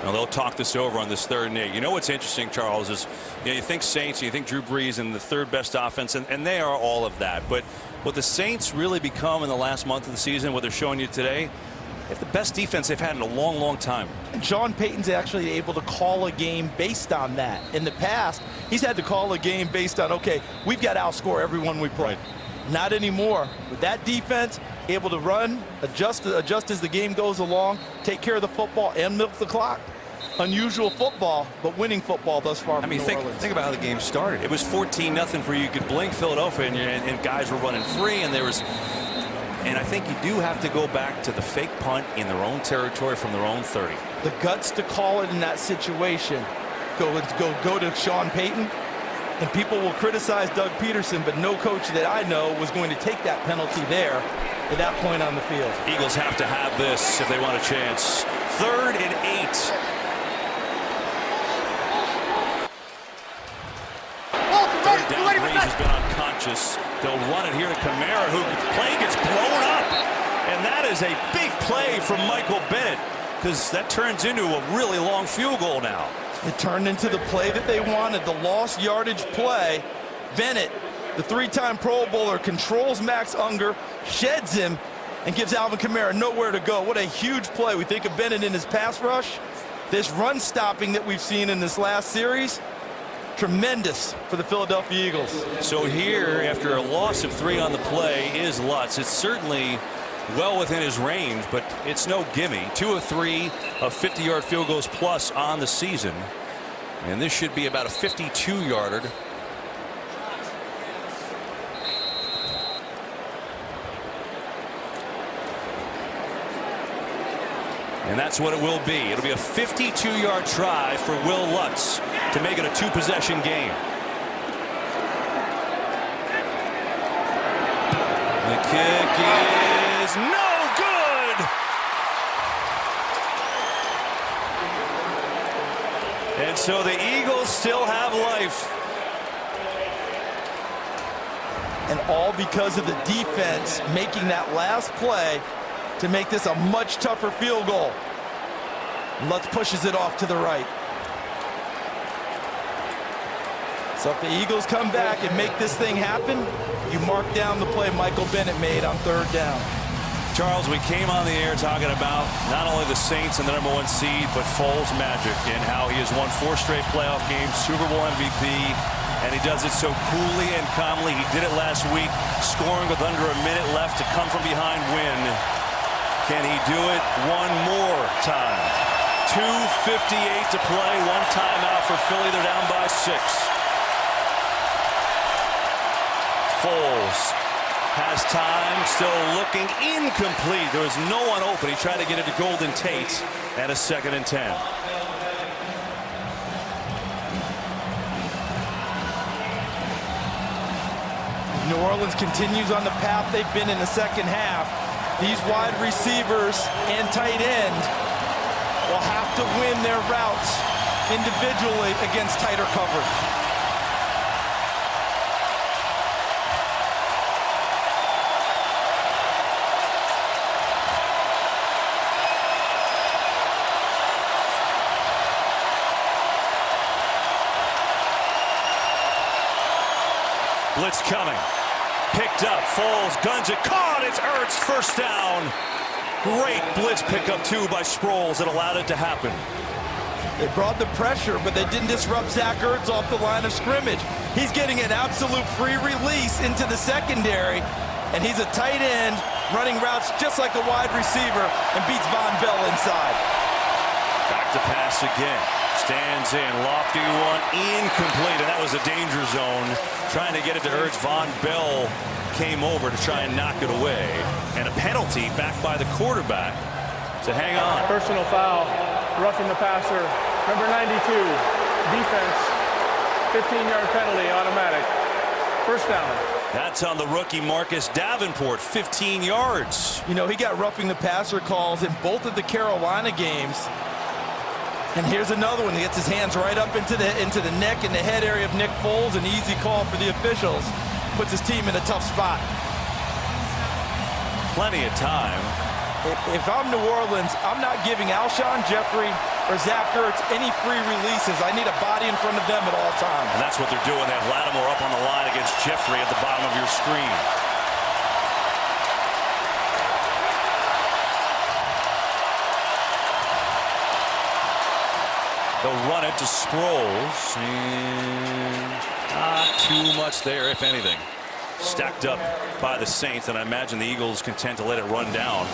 Now they'll talk this over on this 3rd and 8. You know what's interesting, Charles, is you think Saints, you think Drew Brees and the 3rd best offense, and they are all of that. But what the Saints really become in the last month of the season, what they're showing you today, they have the best defense they've had in a long, long time. And Sean Payton's actually able to call a game based on that. In the past, he's had to call a game based on, okay, we've got to outscore everyone we play. Right. Not anymore. With that defense, able to run, adjust as the game goes along, take care of the football and milk the clock. Unusual football, but winning football thus far. I mean, think about how the game started. It was 14-0 for you. You could blink Philadelphia, and guys were running free, and there was. And I think you do have to go back to the fake punt in their own territory from their own 30. The guts to call it in that situation. Go to Sean Payton, and people will criticize Doug Peterson, but no coach that I know was going to take that penalty there at that point on the field. Eagles have to have this if they want a chance. 3rd and 8. Brees has been unconscious. They'll run it here to Kamara, who play gets blown up. And that is a big play from Michael Bennett, because that turns into a really long field goal now. It turned into the play that they wanted, the lost yardage play. Bennett, the 3-time Pro Bowler, controls Max Unger, sheds him, and gives Alvin Kamara nowhere to go. What a huge play. We think of Bennett in his pass rush. This run stopping that we've seen in this last series, tremendous for the Philadelphia Eagles. So here, after a loss of 3 on the play, is Lutz. It's certainly well within his range, but it's no gimme. 2 of 3 of 50-yard field goals plus on the season. And this should be about a 52-yarder. And that's what it will be. It'll be a 52-yard try for Will Lutz to make it a 2-possession game. The kick is no good. And so the Eagles still have life. And all because of the defense making that last play to make this a much tougher field goal. Lutz pushes it off to the right. So if the Eagles come back and make this thing happen, you mark down the play Michael Bennett made on 3rd down. Charles, we came on the air talking about not only the Saints and the #1 seed, but Foles' magic and how he has won 4 straight playoff games, Super Bowl MVP, and he does it so coolly and calmly. He did it last week, scoring with under a minute left to come from behind win. Can he do it one more time? 2:58 to play, 1 timeout for Philly. They're down by 6. Foles has time, still looking incomplete. There was no one open. He tried to get it to Golden Tate, and a 2nd and 10. New Orleans continues on the path they've been in the second half. These wide receivers and tight end will have to win their routes individually against tighter coverage. Blitz coming. Picked up. Foles guns it. Caught. It's Ertz. 1st down. Great blitz pickup, too, by Sproles that allowed it to happen. They brought the pressure, but they didn't disrupt Zach Ertz off the line of scrimmage. He's getting an absolute free release into the secondary, and he's a tight end running routes just like a wide receiver and beats Von Bell inside. Back to pass again. Stands in. Lofty one. Incomplete, and that was a danger zone. Trying to get it to Ertz. Von Bell came over to try and knock it away. And a penalty back by the quarterback to hang on. Personal foul, roughing the passer. Number 92, defense, 15-yard penalty, automatic. 1st down. That's on the rookie Marcus Davenport, 15 yards. You know, he got roughing the passer calls in both of the Carolina games. And here's another one. He gets his hands right up into the neck and the head area of Nick Foles. An easy call for the officials. Puts his team in a tough spot. Plenty of time. If I'm New Orleans, I'm not giving Alshon Jeffrey or Zach Ertz any free releases. I need a body in front of them at all times. And that's what they're doing. They have Lattimore up on the line against Jeffrey at the bottom of your screen. They'll run it to Sproles, and not too much there, if anything. Stacked up by the Saints, and I imagine the Eagles content to let it run down.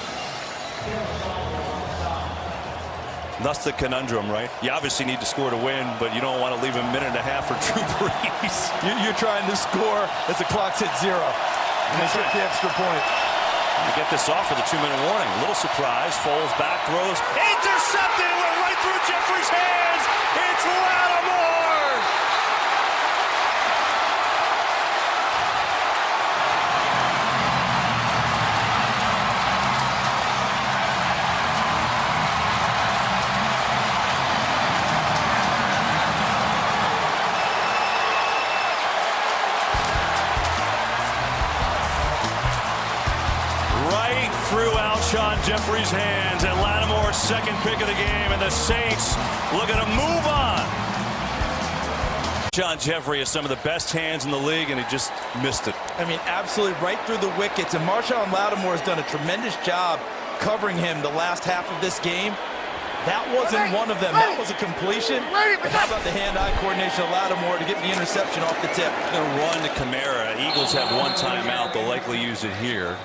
That's the conundrum, right? You obviously need to score to win, but you don't want to leave a minute and a half for Drew Brees. You're trying to score as the clock's hit 0. And they get the extra point. To get this off for the 2-minute warning. A little surprise. Foles back throws. Intercepted. Went right through Jeffrey's hands. It's Lattimore. Right through Alshon Jeffrey's hands, and Lattimore's 2nd pick of the game, and the Saints looking to move on. Alshon Jeffrey has some of the best hands in the league, and he just missed it. I mean, absolutely right through the wickets. And Marshawn Lattimore has done a tremendous job covering him the last half of this game. That wasn't one of them. That was a completion. But how about the hand-eye coordination of Lattimore to get the interception off the tip? They're going to run to Kamara. Eagles have 1 timeout. They'll likely use it here.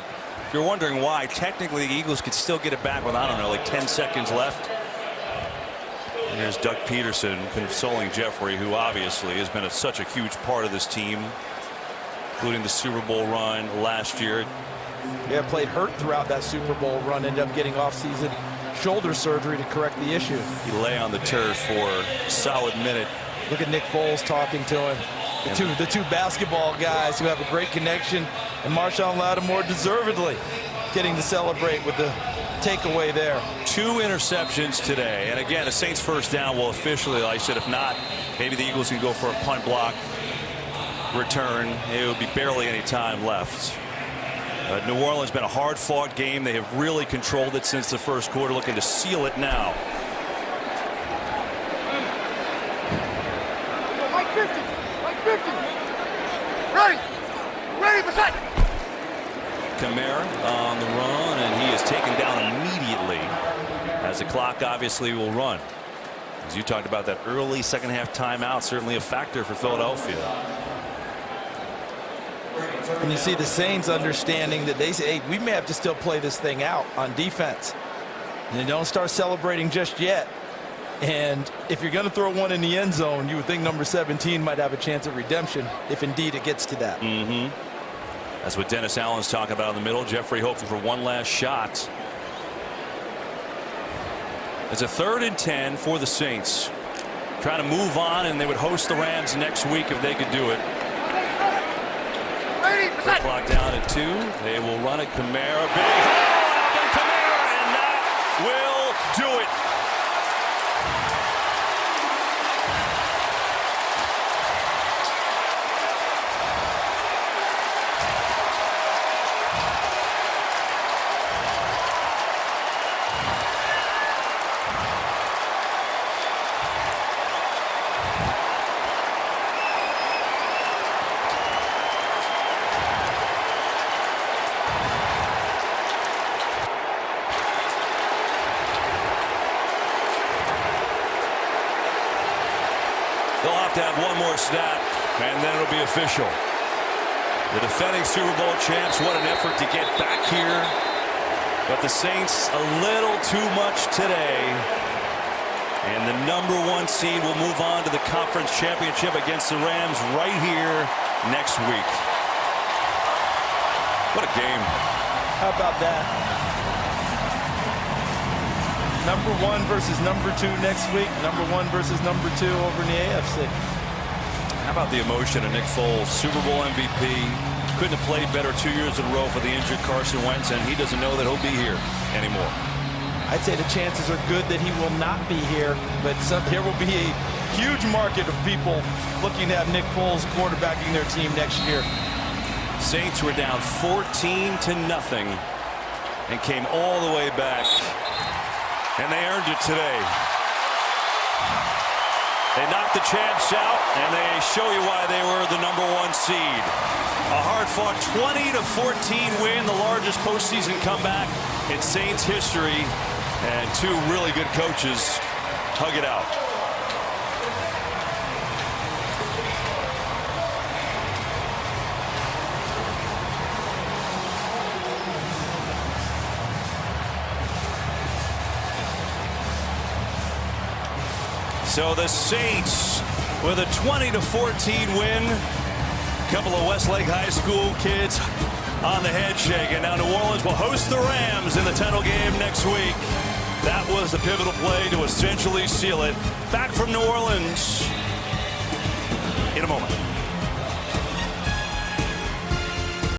If you're wondering why, technically the Eagles could still get it back with, I don't know, like 10 seconds left. And there's Doug Peterson consoling Jeffrey, who obviously has been such a huge part of this team, including the Super Bowl run last year. Yeah, played hurt throughout that Super Bowl run, ended up getting off-season shoulder surgery to correct the issue. He lay on the turf for a solid minute. Look at Nick Foles talking to him. The two basketball guys who have a great connection, and Marshawn Lattimore deservedly getting to celebrate with the takeaway there. 2 interceptions today, and again, a Saints first down will officially, like I said, if not, maybe the Eagles can go for a punt block return. It will be barely any time left. New Orleans has been a hard-fought game. They have really controlled it since the first quarter, looking to seal it now. Mike 50. Mike 50. Ready. Ready, Passat. Kamara on the run, and he is taken down immediately as the clock obviously will run. As you talked about, that early second half timeout, certainly a factor for Philadelphia. And you see the Saints understanding that they say, hey, we may have to still play this thing out on defense. And they don't start celebrating just yet. And if you're going to throw one in the end zone, you would think number 17 might have a chance of redemption if indeed it gets to that. That's what Dennis Allen's talking about in the middle. Jeffrey hoping for one last shot. It's a 3rd and 10 for the Saints. Trying to move on, and they would host the Rams next week if they could do it. Clock down at 2. They will run it. Kamara, big hole up, Kamara, and that will do it. They'll have to have one more snap, and then it'll be official. The defending Super Bowl champs, what an effort to get back here. But the Saints a little too much today. And the #1 seed will move on to the conference championship against the Rams right here next week. What a game. How about that? #1 versus #2 next week. #1 versus #2 over in the AFC. How about the emotion of Nick Foles, Super Bowl MVP? Couldn't have played better 2 years in a row for the injured Carson Wentz, and he doesn't know that he'll be here anymore. I'd say the chances are good that he will not be here, but there will be a huge market of people looking to have Nick Foles quarterbacking their team next year. Saints were down 14-0 and came all the way back. And they earned it today. They knocked the champs out, and they show you why they were the #1 seed. A hard-fought 20-14 win, the largest postseason comeback in Saints history, and 2 really good coaches hug it out. So the Saints with a 20-14 win. A couple of Westlake High School kids on the head shaking. Now New Orleans will host the Rams in the title game next week. That was the pivotal play to essentially seal it. Back from New Orleans,